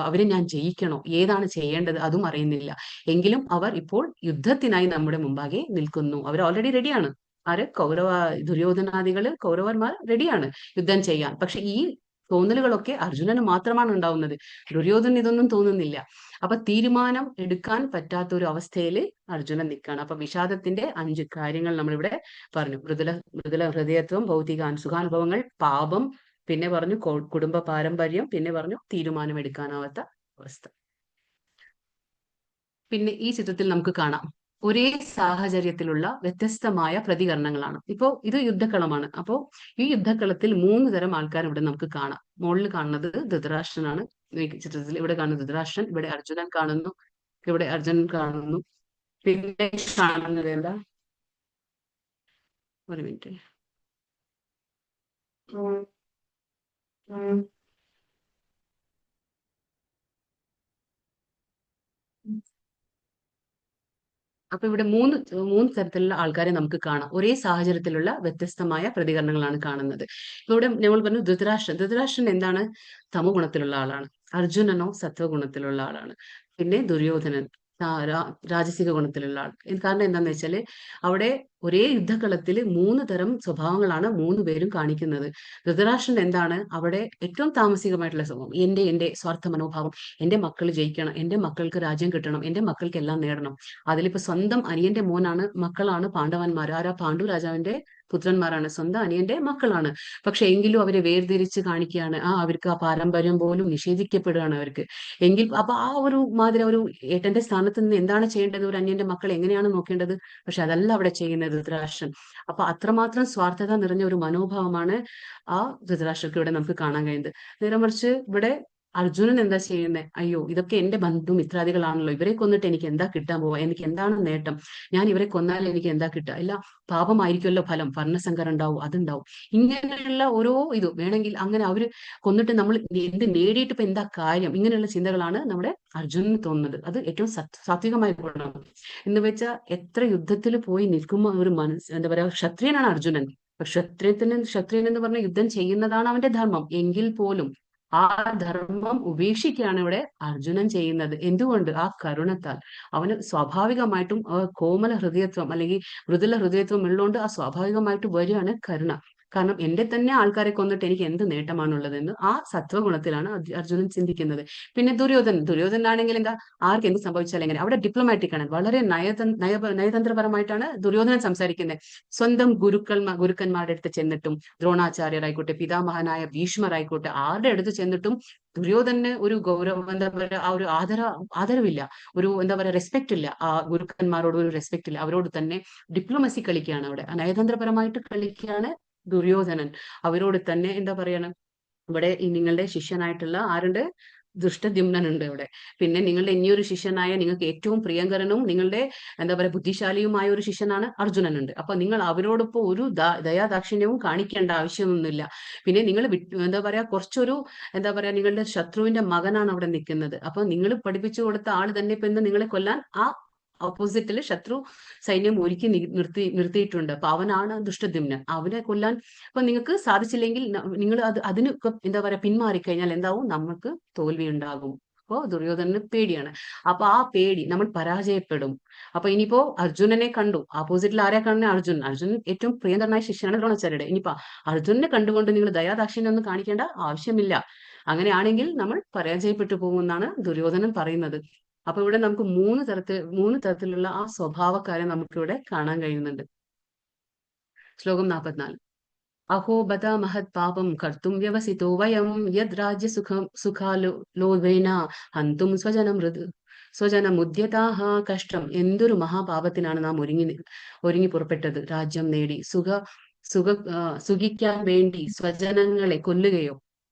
അവരെ ഞാൻ ജയിക്കണോ? ഏതാണ് ചെയ്യേണ്ടത്? അതും അറിയുന്നില്ല. എങ്കിലും അവർ ഇപ്പോൾ യുദ്ധത്തിനായി നമ്മുടെ മുമ്പാകെ നിൽക്കുന്നു. അവർ ഓൾറെഡി റെഡിയാണ്. കൗരവന്മാർ റെഡിയാണ് യുദ്ധം ചെയ്യാൻ. പക്ഷെ ഈ തോന്നലുകളൊക്കെ അർജുനന് മാത്രമാണ് ഉണ്ടാവുന്നത്. ദുര്യോധനന് ഇതൊന്നും തോന്നുന്നില്ല. അപ്പൊ തീരുമാനം എടുക്കാൻ പറ്റാത്ത ഒരു അവസ്ഥയിൽ അർജുനൻ നിൽക്കുകയാണ്. അപ്പൊ വിഷാദത്തിന്റെ 5 കാര്യങ്ങൾ നമ്മളിവിടെ പറഞ്ഞു. മൃദുല ഹൃദയത്വം, ഭൗതിക സുഖാനുഭവങ്ങൾ, പാപം, പിന്നെ പറഞ്ഞു കുടുംബ പാരമ്പര്യം, പിന്നെ പറഞ്ഞു തീരുമാനം എടുക്കാനാവാത്ത അവസ്ഥ. പിന്നെ ഈ ചിത്രത്തിൽ നമുക്ക് കാണാം ഒരേ സാഹചര്യത്തിലുള്ള വ്യത്യസ്തമായ പ്രതികരണങ്ങളാണ്. ഇപ്പോ ഇത് യുദ്ധക്കളമാണ്. അപ്പോ ഈ യുദ്ധക്കളത്തിൽ 3 തരം ആൾക്കാർ ഇവിടെ നമുക്ക് കാണാം. മുകളിൽ കാണുന്നത് ധൃതരാഷ്ട്രനാണ്. ഈ ചിത്രത്തിൽ ഇവിടെ കാണുന്നത് ധൃതരാഷ്ട്രൻ, ഇവിടെ അർജുനൻ കാണുന്നു, പിന്നെ കാണുന്നത് എന്താ? ഒരു മിനിറ്റ്. അപ്പൊ ഇവിടെ മൂന്ന് തരത്തിലുള്ള ആൾക്കാരെ നമുക്ക് കാണാം. ഒരേ സാഹചര്യത്തിലുള്ള വ്യത്യസ്തമായ പ്രതികരണങ്ങളാണ് കാണുന്നത്. ഇപ്പൊ ഇവിടെ നമ്മൾ പറഞ്ഞു ധൃതരാഷ്ട്രൻ എന്താണ്? തമോ ഗുണത്തിലുള്ള ആളാണ്. അർജുനനോ സത്വഗുണത്തിലുള്ള ആളാണ്. പിന്നെ ദുര്യോധനൻ രാജസിക ഗുണത്തിലുള്ള ആൾ. കാരണം എന്താന്ന് വെച്ചാല് അവിടെ ഒരേ യുദ്ധക്കളത്തിൽ 3 തരം സ്വഭാവങ്ങളാണ് 3 പേരും കാണിക്കുന്നത്. ധൃതരാഷ്ട്രൻ എന്താണ്? അവിടെ ഏറ്റവും താമസികമായിട്ടുള്ള സ്വഭാവം, എന്റെ സ്വാർത്ഥ മനോഭാവം, എന്റെ മക്കൾ ജയിക്കണം, എന്റെ മക്കൾക്ക് രാജ്യം കിട്ടണം, എന്റെ മക്കൾക്ക് എല്ലാം നേടണം. അതിലിപ്പോ സ്വന്തം അനിയന്റെ മക്കളാണ് പാണ്ഡവന്മാർ. ആരാ? പാണ്ഡു രാജാവിന്റെ പുത്രന്മാരാണ്, സ്വന്തം അനിയന്റെ മക്കളാണ്. പക്ഷെ എങ്കിലും അവരെ വേർതിരിച്ച് കാണിക്കുകയാണ്. അവർക്ക് ആ പാരമ്പര്യം പോലും നിഷേധിക്കപ്പെടുകയാണ് അവർക്ക്. അപ്പൊ ആ ഒരു മാതിരി ഒരു ഏട്ടന്റെ സ്ഥാനത്ത് നിന്ന് എന്താണ് ചെയ്യേണ്ടത്? ഒരു അന്യന്റെ മക്കൾ എങ്ങനെയാണ് നോക്കേണ്ടത്? പക്ഷെ അതല്ല അവിടെ ചെയ്യുന്നത് ധൃതരാഷ്ട്രൻ. അപ്പൊ അത്രമാത്രം സ്വാർത്ഥത നിറഞ്ഞ ഒരു മനോഭാവമാണ് ആ ധൃതരാഷ്ട്രക്ക് ഇവിടെ നമുക്ക് കാണാൻ കഴിയുന്നത്. നേരെ മറിച്ച് ഇവിടെ അർജുനൻ എന്താ ചെയ്യുന്നത്? അയ്യോ, ഇതൊക്കെ എന്റെ ബന്ധുമിത്രാദികളാണല്ലോ, ഇവരെ കൊന്നിട്ട് എനിക്ക് എന്താ കിട്ടാൻ പോവാ, എനിക്ക് എന്താണ് നേട്ടം, ഞാൻ ഇവരെ കൊന്നാൽ എനിക്ക് എന്താ കിട്ടുക, ഇല്ല പാപമായിരിക്കുമല്ലോ ഫലം, വർണ്ണസങ്കരം ഉണ്ടാവും, അതുണ്ടാവും. ഇങ്ങനെയുള്ള ഓരോ ഇതും വേണമെങ്കിൽ അങ്ങനെ അവര് കൊന്നിട്ട് നമ്മൾ എന്ത് നേടിയിട്ട് ഇപ്പൊ എന്താ കാര്യം, ഇങ്ങനെയുള്ള ചിന്തകളാണ് നമ്മുടെ അർജുനന് തോന്നുന്നത്. അത് ഏറ്റവും സാത്വികമായ ഗുണം എന്ന് വെച്ചാൽ എത്ര യുദ്ധത്തിൽ പോയി നിൽക്കുമ്പോൾ ഒരു എന്താ പറയാ, ക്ഷത്രിയനാണ് അർജുനൻ. ക്ഷത്രിയൻ എന്ന് പറഞ്ഞ യുദ്ധം ചെയ്യുന്നതാണ് അവന്റെ ധർമ്മം എങ്കിൽ പോലും ആ ധർമ്മം ഉപേക്ഷിക്കുകയാണ് ഇവിടെ അർജുനൻ ചെയ്യുന്നത്. എന്തുകൊണ്ട്? ആ കരുണത്താൽ. അവന് സ്വാഭാവികമായിട്ടും കോമല ഹൃദയത്വം അല്ലെങ്കിൽ മൃദുല ഹൃദയത്വം ഉള്ളതുകൊണ്ട് ആ സ്വാഭാവികമായിട്ട് വരികയാണ് കരുണ. കാരണം എന്റെ തന്നെ ആൾക്കാരെ കൊന്നിട്ട് എനിക്ക് എന്ത് നേട്ടമാണുള്ളതെന്ന് ആ സത്വഗുണത്തിലാണ് അർജുനൻ ചിന്തിക്കുന്നത്. പിന്നെ ദുര്യോധനാണെങ്കിൽ എന്താ, ആർക്ക് എന്ത് സംഭവിച്ചാലും എങ്ങനെ, അവിടെ ഡിപ്ലോമാറ്റിക് ആണ്, വളരെ നയതന്ത്രപരമായിട്ടാണ് ദുര്യോധനൻ സംസാരിക്കുന്നത്. സ്വന്തം ഗുരുക്കന്മാരുടെ അടുത്ത് ചെന്നിട്ടും, ദ്രോണാചാര്യരായിക്കോട്ടെ, പിതാമഹനായ ഭീഷ്മരായിക്കോട്ടെ, ആരുടെ അടുത്ത് ചെന്നിട്ടും ദുര്യോധനന് ഒരു ഗൗരവം, എന്താ പറയുക, ആ ഒരു ആദരവില്ല, ഒരു എന്താ പറയുക റെസ്പെക്ട് ഇല്ല, ആ ഗുരുക്കന്മാരോട് ഒരു റെസ്പെക്ട് ഇല്ല. അവരോട് തന്നെ ഡിപ്ലോമസി കളിക്കുകയാണ്, അവിടെ നയതന്ത്രപരമായിട്ട് കളിക്കുകയാണ് ദുര്യോധനൻ. അവരോട് തന്നെ എന്താ പറയണം, ഇവിടെ നിങ്ങളുടെ ശിഷ്യനായിട്ടുള്ള ആരുണ്ട്, ദുഷ്ടദ്യുമ്നൻ ഉണ്ട് ഇവിടെ. പിന്നെ നിങ്ങളുടെ ഇനിയൊരു ശിഷ്യനായ, നിങ്ങൾക്ക് ഏറ്റവും പ്രിയങ്കരനും നിങ്ങളുടെ എന്താ പറയുക ബുദ്ധിശാലിയുമായ ഒരു ശിഷ്യനാണ് അർജുനനുണ്ട്. അപ്പൊ നിങ്ങൾ അവരോടൊപ്പം ഒരു ദയാദാക്ഷിണ്യവും കാണിക്കേണ്ട ആവശ്യമൊന്നുമില്ല. പിന്നെ നിങ്ങൾ എന്താ പറയാ, കുറച്ചൊരു എന്താ പറയാ, നിങ്ങളുടെ ശത്രുവിന്റെ മകനാണ് അവിടെ നിൽക്കുന്നത്. അപ്പൊ നിങ്ങൾ പഠിപ്പിച്ചു കൊടുത്ത ആള് തന്നെ ഇപ്പൊ ഇന്ന് നിങ്ങളെ കൊല്ലാൻ ആ ഓപ്പോസിറ്റില് ശത്രു സൈന്യം ഒരുക്കി നിർത്തിയിട്ടുണ്ട്. അപ്പൊ അവനാണ് ദുഷ്ടദ്യുമ്നൻ. അവനെ കൊല്ലാൻ അപ്പൊ നിങ്ങൾക്ക് സാധിച്ചില്ലെങ്കിൽ നിങ്ങൾ അതിന് എന്താ പറയാ പിന്മാറിക്കഴിഞ്ഞാൽ എന്താവും, നമുക്ക് തോൽവി ഉണ്ടാകും. അപ്പോ ദുര്യോധനന് പേടിയാണ്. അപ്പൊ ആ പേടി, നമ്മൾ പരാജയപ്പെടും. അപ്പൊ ഇനിയിപ്പോ അർജുനനെ കണ്ടു, ഓപ്പോസിറ്റിൽ ആരെ കാണുന്ന അർജുനൻ ഏറ്റവും പ്രിയങ്കരനായ ശിഷ്യനാണ് ദ്രോണാചാര്യയുടെ. ഇനിയിപ്പോ അർജുനനെ കണ്ടുകൊണ്ട് നിങ്ങൾ ദയാദാക്ഷിണ്യം ഒന്നും കാണിക്കേണ്ട ആവശ്യമില്ല. അങ്ങനെയാണെങ്കിൽ നമ്മൾ പരാജയപ്പെട്ടു പോകുമെന്നാണ് ദുര്യോധനൻ പറയുന്നത്. അപ്പൊ ഇവിടെ നമുക്ക് മൂന്ന് തരത്തിലുള്ള ആ സ്വഭാവക്കാരെ നമുക്കിവിടെ കാണാൻ കഴിയുന്നുണ്ട്. ശ്ലോകം 44. അഹോ ബത മഹത് പാപം കർത്തും വ്യവസിതോ വയം യത് രാജ്യ സുഖാലോഭേന ഹന്തും സ്വജനമുദ്യതാഹ. കഷ്ടം, എന്തൊരു മഹാപാപത്തിനാണ് നാം ഒരുങ്ങി പുറപ്പെട്ടത്. രാജ്യം നേടി സുഖിക്കാൻ വേണ്ടി സ്വജനങ്ങളെ കൊല്ലുകയോ.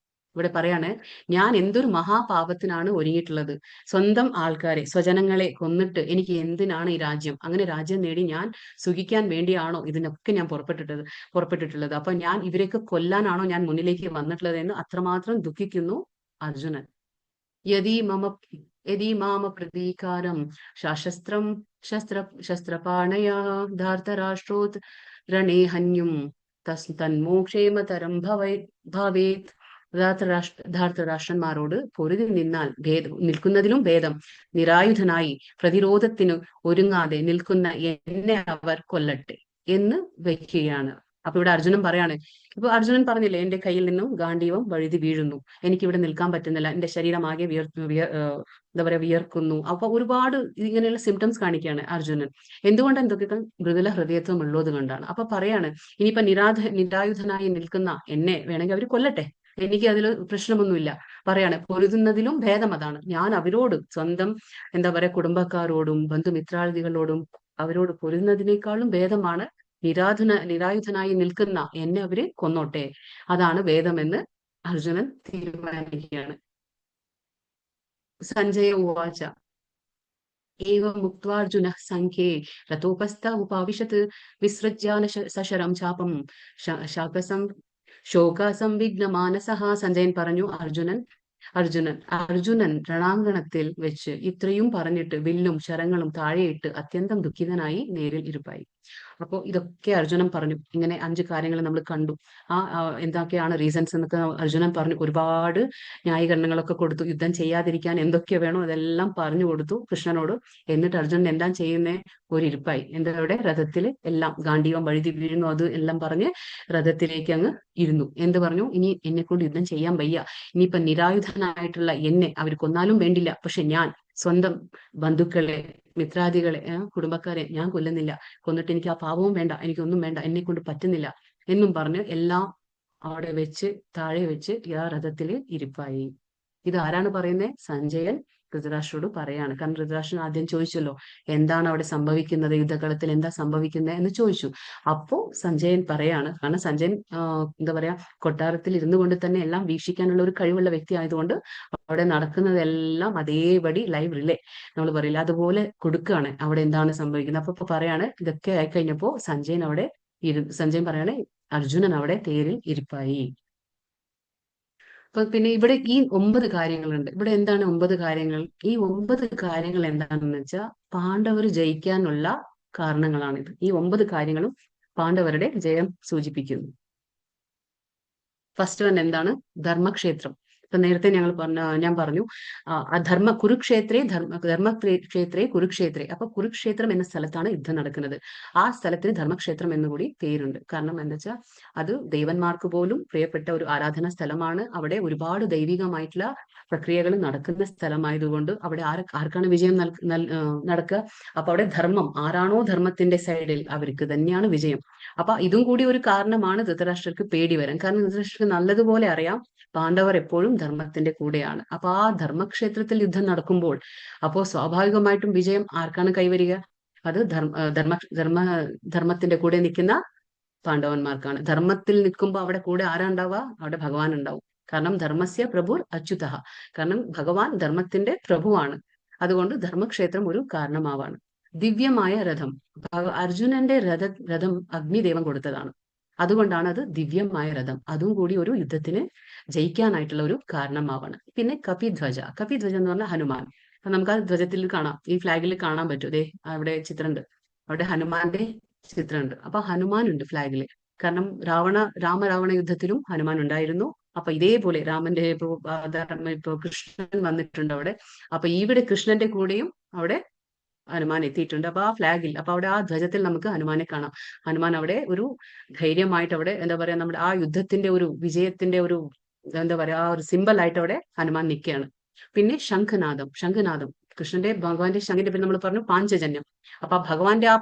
ഇവിടെ പറയാണ്, ഞാൻ എന്തൊരു മഹാപാപത്തിനാണ് ഒരുങ്ങിയിട്ടുള്ളത്. സ്വന്തം ആൾക്കാരെ, സ്വജനങ്ങളെ കൊന്നിട്ട് എനിക്ക് എന്തിനാണ് ഈ രാജ്യം, അങ്ങനെ രാജ്യം നേടി ഞാൻ സുഖിക്കാൻ വേണ്ടിയാണോ ഇതിനൊക്കെ ഞാൻ പുറപ്പെട്ടിട്ടുള്ളത്. അപ്പൊ ഞാൻ ഇവരെയൊക്കെ കൊല്ലാനാണോ ഞാൻ മുന്നിലേക്ക് വന്നിട്ടുള്ളത് എന്ന് അത്രമാത്രം ദുഃഖിക്കുന്നു അർജുനൻ. യദി മാമ പ്രതീകാരം ശസ്ത്രപാണയാ ധാർത്തരാഷ്ട്രോത് രണേ ഹന്യും തന്മോക്ഷേമതരം ഭവേത്. ധാർത്തരാഷ്ട്രന്മാരോട് പൊരുതി നിൽക്കുന്നതിലും ഭേദം നിരായുധനായി പ്രതിരോധത്തിന് ഒരുങ്ങാതെ നിൽക്കുന്ന എന്നെ അവർ കൊല്ലട്ടെ എന്ന് വെക്കുകയാണ്. അപ്പൊ ഇവിടെ അർജുനൻ പറയാണ്, ഇപ്പൊ അർജുനൻ പറഞ്ഞില്ലേ, എന്റെ കയ്യിൽ നിന്നും ഗാണ്ഡീവം വഴുതി വീഴുന്നു, എനിക്കിവിടെ നിൽക്കാൻ പറ്റുന്നില്ല, എന്റെ ശരീരം ആകെ എന്താ പറയാ വിയർക്കുന്നു. അപ്പൊ ഒരുപാട് ഇങ്ങനെയുള്ള സിംറ്റംസ് കാണിക്കുകയാണ് അർജുനൻ. എന്തുകൊണ്ട്? എന്തൊക്കെ മൃദുല ഹൃദയത്വം ഉള്ളത് കൊണ്ടാണ്. അപ്പൊ പറയാണ്, ഇനിയിപ്പൊ നിരായുധനായി നിൽക്കുന്ന എന്നെ വേണമെങ്കിൽ അവർ കൊല്ലട്ടെ, എനിക്ക് അതിൽ പ്രശ്നമൊന്നുമില്ല. പറയാണ്, പൊരുതുന്നതിലും ഭേദം അതാണ്. ഞാൻ അവരോട്, സ്വന്തം എന്താ പറയാ കുടുംബക്കാരോടും ബന്ധുമിത്രാദികളോടും അവരോട് പൊരുതുന്നതിനേക്കാളും ഭേദമാണ് നിരായുധനായി നിൽക്കുന്ന എന്നെ അവര് കൊന്നോട്ടെ, അതാണ് ഭേദമെന്ന് അർജുനൻ തീരുമാനിക്കുകയാണ്. സഞ്ജയ ഉവാച ഏവം മുക്ത്വാർജുനഃ സംഖ്യേ രഥോപസ്ഥ ഉപാവിശത് വിസൃജ്യാന സശരം ചാപം ശോകസംവിഘ്നമാനസഃ. സഞ്ജയൻ പറഞ്ഞു, അർജുനൻ രണാങ്കണത്തിൽ വെച്ച് ഇത്രയും പറഞ്ഞിട്ട് വില്ലും ശരങ്ങളും താഴെയിട്ട് അത്യന്തം ദുഃഖിതനായി നേരിൽ ഇരുപ്പായി. അപ്പോൾ ഇതൊക്കെ അർജുനൻ പറഞ്ഞു. ഇങ്ങനെ 5 കാര്യങ്ങൾ നമ്മൾ കണ്ടു. എന്തൊക്കെയാണ് റീസൺസ് എന്നൊക്കെ അർജുനൻ പറഞ്ഞു. ഒരുപാട് ന്യായീകരണങ്ങളൊക്കെ കൊടുത്തു. യുദ്ധം ചെയ്യാതിരിക്കാൻ എന്തൊക്കെ വേണോ അതെല്ലാം പറഞ്ഞു കൊടുത്തു കൃഷ്ണനോട്. എന്നിട്ട് അർജുനൻ എന്താ ചെയ്യുന്നേ? ഒരു ഇരുപ്പായി. എന്താ അവിടെ രഥത്തിൽ എല്ലാം ഗാണ്ഡീവം വഴുതി വീഴുന്നു, അത് എല്ലാം പറഞ്ഞ് രഥത്തിലേക്ക് അങ്ങ് ഇരുന്നു. എന്ത് പറഞ്ഞു? ഇനി എന്നെ കൊണ്ട് യുദ്ധം ചെയ്യാൻ വയ്യ. ഇനിയിപ്പൊ നിരായുധനായിട്ടുള്ള എന്നെ അവർ കൊന്നാലും വേണ്ടില്ല, പക്ഷെ ഞാൻ സ്വന്തം ബന്ധുക്കളെ, മിത്രാദികളെ, കുടുംബക്കാരെ ഞാൻ കൊല്ലുന്നില്ല. കൊന്നിട്ട് എനിക്ക് ആ പാപവും വേണ്ട, എനിക്കൊന്നും വേണ്ട, എന്നെ കൊണ്ട് പറ്റുന്നില്ല എന്നും പറഞ്ഞ് എല്ലാം അവിടെ വെച്ച് താഴെ വെച്ച് ആ രഥത്തില് ഇരിപ്പായി. ഇത് ആരാണ് പറയുന്നത്? സഞ്ജയൻ ധൃതരാഷ്ട്രോട് പറയാണ്. കാരണം ധൃതരാഷ്ട്രൻ ആദ്യം ചോദിച്ചല്ലോ, എന്താണ് അവിടെ സംഭവിക്കുന്നത്, യുദ്ധകളത്തിൽ എന്താ സംഭവിക്കുന്നത് എന്ന് ചോദിച്ചു. അപ്പോ സഞ്ജയൻ പറയാണ്, കാരണം സഞ്ജയൻ എന്താ പറയാ, കൊട്ടാരത്തിൽ ഇരുന്നു കൊണ്ട് തന്നെ എല്ലാം വീക്ഷിക്കാനുള്ള ഒരു കഴിവുള്ള വ്യക്തി ആയതുകൊണ്ട് അവിടെ നടക്കുന്നതെല്ലാം അതേപടി ലൈവ് റിലേ നമ്മൾ പറയില്ല, അതുപോലെ കൊടുക്കുകയാണ് അവിടെ എന്താണ് സംഭവിക്കുന്നത്. അപ്പൊ പറയാണ്, ഇതൊക്കെ ആയിക്കഴിഞ്ഞപ്പോ സഞ്ജയൻ പറയാണ്, അർജുനൻ അവിടെ തേരിൽ ഇരിപ്പായി. അപ്പൊ പിന്നെ ഇവിടെ ഈ 9 കാര്യങ്ങളുണ്ട്. ഇവിടെ എന്താണ് 9 കാര്യങ്ങൾ? ഈ 9 കാര്യങ്ങൾ എന്താണെന്ന് വെച്ചാൽ പാണ്ഡവർ ജയിക്കാനുള്ള കാരണങ്ങളാണിത്. ഈ 9 കാര്യങ്ങളും പാണ്ഡവരുടെ ജയം സൂചിപ്പിക്കുന്നു. ഫസ്റ്റ് വൺ എന്താണ്? ധർമ്മക്ഷേത്രം. ഇപ്പൊ നേരത്തെ ഞാൻ പറഞ്ഞു, ധർമ്മക്ഷേത്രേ കുരുക്ഷേത്രേ. അപ്പൊ കുരുക്ഷേത്രം എന്ന സ്ഥലത്താണ് യുദ്ധം നടക്കുന്നത്. ആ സ്ഥലത്തിന് ധർമ്മക്ഷേത്രം എന്നുകൂടി പേരുണ്ട്. കാരണം എന്താ വെച്ചാൽ അത് ദേവന്മാർക്ക് പോലും പ്രിയപ്പെട്ട ഒരു ആരാധനാ സ്ഥലമാണ്. അവിടെ ഒരുപാട് ദൈവികമായിട്ടുള്ള പ്രക്രിയകൾ നടക്കുന്ന സ്ഥലമായതുകൊണ്ട് അവിടെ ആർക്കാണ് വിജയം നടക്കുക? അപ്പൊ അവിടെ ധർമ്മം, ആരാണോ ധർമ്മത്തിന്റെ സൈഡിൽ അവർക്ക് തന്നെയാണ് വിജയം. അപ്പൊ ഇതും കൂടി ഒരു കാരണമാണ് ധൃതരാഷ്ട്രർക്ക് പേടി വരാൻ. കാരണം ധൃതരാഷ്ട്രർക്ക് നല്ലതുപോലെ അറിയാം പാണ്ഡവർ എപ്പോഴും ധർമ്മത്തിന്റെ കൂടെയാണ്. അപ്പൊ ആ ധർമ്മക്ഷേത്രത്തിൽ യുദ്ധം നടക്കുമ്പോൾ അപ്പോ സ്വാഭാവികമായിട്ടും വിജയം ആർക്കാണ് കൈവരിക? അത് ധർമ്മത്തിന്റെ കൂടെ നിൽക്കുന്ന പാണ്ഡവന്മാർക്കാണ്. ധർമ്മത്തിൽ നിൽക്കുമ്പോൾ അവിടെ കൂടെ ആരാ ഉണ്ടാവുക? അവിടെ ഭഗവാൻ ഉണ്ടാവും. കാരണം ധർമ്മസ്യ പ്രഭുർ അച്യുതഃ. കാരണം ഭഗവാൻ ധർമ്മത്തിന്റെ പ്രഭുവാണ്. അതുകൊണ്ട് ധർമ്മക്ഷേത്രം ഒരു കാരണമാവാണ്. ദിവ്യമായ രഥം. അർജുനന്റെ രഥം അഗ്നിദേവൻ കൊടുത്തതാണ്. അതുകൊണ്ടാണ് അത് ദിവ്യമായ രഥം. അതും കൂടി ഒരു യുദ്ധത്തിന് ജയിക്കാനായിട്ടുള്ള ഒരു കാരണമാവാണ്. പിന്നെ കപിധ്വജ. കപിധ്വജ എന്ന് പറഞ്ഞാൽ ഹനുമാൻ. അപ്പൊ നമുക്ക് ആ ധ്വജത്തിൽ കാണാം, ഈ ഫ്ലാഗിൽ കാണാൻ പറ്റും. ദേ അവിടെ ചിത്രമുണ്ട്, അവിടെ ഹനുമാന്റെ ചിത്രമുണ്ട്. അപ്പൊ ഹനുമാൻ ഉണ്ട് ഫ്ലാഗില്. കാരണം രാമരാവണ യുദ്ധത്തിലും ഹനുമാൻ ഉണ്ടായിരുന്നു. അപ്പൊ ഇതേപോലെ രാമന്റെ ഇപ്പൊ കൃഷ്ണൻ വന്നിട്ടുണ്ട് അവിടെ. അപ്പൊ ഇവിടെ കൃഷ്ണന്റെ കൂടെയും അവിടെ ഹനുമാൻ എത്തിയിട്ടുണ്ട്. അപ്പൊ ആ ഫ്ലാഗിൽ, അപ്പൊ അവിടെ ആ ധ്വജത്തിൽ നമുക്ക് ഹനുമാനെ കാണാം. ഹനുമാൻ അവിടെ ഒരു ധൈര്യമായിട്ട് അവിടെ എന്താ പറയാ, നമ്മുടെ ആ യുദ്ധത്തിന്റെ ഒരു വിജയത്തിന്റെ ഒരു എന്താ പറയാ, ആ ഒരു സിമ്പൽ ആയിട്ട് അവിടെ ഹനുമാൻ നിൽക്കുകയാണ്. പിന്നെ ശംഖനാദം കൃഷ്ണന്റെ ഭഗവാന്റെ ശംഖിന്റെ പേര് നമ്മൾ പറഞ്ഞു പാഞ്ചജന്യം. അപ്പൊ ഭഗവാന്റെ ആ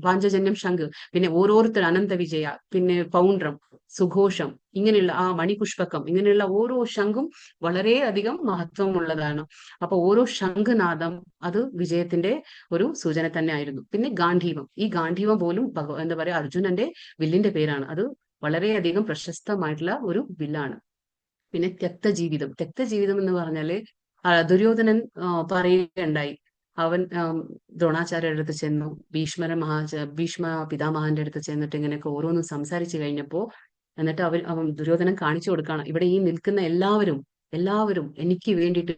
പാഞ്ചജന്യം ശംഖ്, പിന്നെ ഓരോരുത്തർ അനന്ത വിജയ, പിന്നെ പൗണ്ഡ്രം, സുഘോഷം, ഇങ്ങനെയുള്ള ആ മണിപുഷ്പകം, ഇങ്ങനെയുള്ള ഓരോ ശംഖും വളരെയധികം മഹത്വമുള്ളതാണ്. അപ്പൊ ഓരോ ശംഖനാദം അത് വിജയത്തിന്റെ ഒരു സൂചന തന്നെ ആയിരുന്നു. പിന്നെ ഗാന്ധീവം. ഈ ഗാന്ധീവം പോലും എന്താ പറയാ, അർജുനന്റെ വില്ലിന്റെ പേരാണ്. അത് വളരെയധികം പ്രശസ്തമായിട്ടുള്ള ഒരു വില്ലാണ്. പിന്നെ തെക്തജീവിതം എന്ന് പറഞ്ഞാല് ദുര്യോധനൻ പറയുകയുണ്ടായി. അവൻ ദ്രോണാചാര്യരുടെ അടുത്ത് ചെന്നു, ഭീഷ്മ പിതാമഹന്റെ അടുത്ത് ചെന്നിട്ട് ഇങ്ങനെയൊക്കെ ഓരോന്നും സംസാരിച്ചു കഴിഞ്ഞപ്പോ, എന്നിട്ട് അവൻ ദുര്യോധനൻ കാണിച്ചു കൊടുക്കുകയാണ്, ഇവിടെ ഈ നിൽക്കുന്ന എല്ലാവരും എനിക്ക് വേണ്ടിയിട്ട്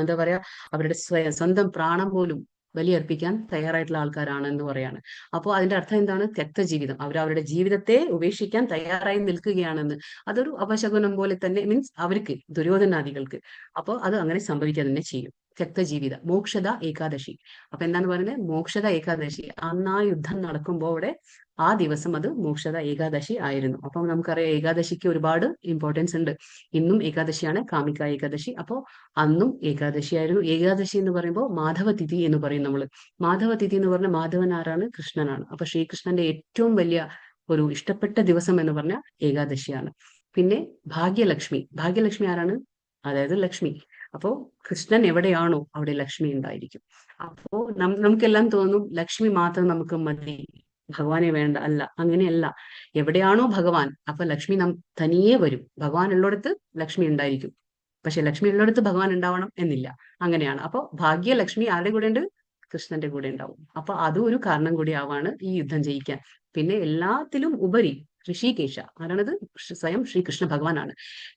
എന്താ പറയാ, അവരുടെ സ്വന്തം പ്രാണം പോലും ബലിയർപ്പിക്കാൻ തയ്യാറായിട്ടുള്ള ആൾക്കാരാണ് എന്ന് പറയാണ്. അപ്പോൾ അതിന്റെ അർത്ഥം എന്താണ്? തെക്തജീവിതം. അവരുടെ ജീവിതത്തെ ഉപേക്ഷിക്കാൻ തയ്യാറായി നിൽക്കുകയാണെന്ന്. അതൊരു അപശകുനം പോലെ തന്നെ, മീൻസ് അവർക്ക്, ദുര്യോധനാദികൾക്ക്. അപ്പോൾ അത് അങ്ങനെ സംഭവിക്കുക തന്നെ ചെയ്യും. തെക്തജീവിത. മോക്ഷദ ഏകാദശി. അപ്പൊ എന്താണ് പറയുന്നത്? മോക്ഷദ ഏകാദശി. അന്ന് ആ യുദ്ധം നടക്കുമ്പോൾ അവിടെ ആ ദിവസം അത് മോക്ഷദ ഏകാദശി ആയിരുന്നു. അപ്പം നമുക്കറിയാം ഏകാദശിക്ക് ഒരുപാട് ഇമ്പോർട്ടൻസ് ഉണ്ട്. ഇന്നും ഏകാദശിയാണ്, കാമിക ഏകാദശി. അപ്പോ അന്നും ഏകാദശി ആയിരുന്നു. ഏകാദശി എന്ന് പറയുമ്പോൾ മാധവതിഥി എന്ന് പറയും നമ്മള്. മാധവതിഥി എന്ന് പറഞ്ഞാൽ മാധവൻ ആരാണ്? കൃഷ്ണനാണ്. അപ്പൊ ശ്രീകൃഷ്ണന്റെ ഏറ്റവും വലിയ ഒരു ഇഷ്ടപ്പെട്ട ദിവസം എന്ന് പറഞ്ഞാൽ ഏകാദശിയാണ്. പിന്നെ ഭാഗ്യലക്ഷ്മി ആരാണ്? അതായത് ലക്ഷ്മി. അപ്പോ കൃഷ്ണൻ എവിടെയാണോ അവിടെ ലക്ഷ്മി ഉണ്ടായിരിക്കും. അപ്പോ നമുക്കെല്ലാം തോന്നും ലക്ഷ്മി മാത്രം നമുക്ക് മതി, ഭഗവാനെ വേണ്ട. അല്ല, അങ്ങനെയല്ല. എവിടെയാണോ ഭഗവാൻ, അപ്പൊ ലക്ഷ്മി തനിയെ വരും. ഭഗവാൻ ഉള്ളിടത്ത് ലക്ഷ്മി ഉണ്ടായിരിക്കും. പക്ഷെ ലക്ഷ്മി ഉള്ളിടത്ത് ഭഗവാൻ ഉണ്ടാവണം എന്നില്ല. അങ്ങനെയാണ്. അപ്പൊ ഭാഗ്യലക്ഷ്മി ആരുടെ കൂടെ ഉണ്ട്? കൃഷ്ണന്റെ കൂടെ ഉണ്ടാവും. അപ്പൊ അതും ഒരു കാരണം കൂടി ആവാണ് ഈ യുദ്ധം ജയിക്കാൻ. പിന്നെ എല്ലാത്തിലും ഉപരി ഋഷികേശ. ആരാണത്? സ്വയം ശ്രീകൃഷ്ണ ഭഗവാനാണ്.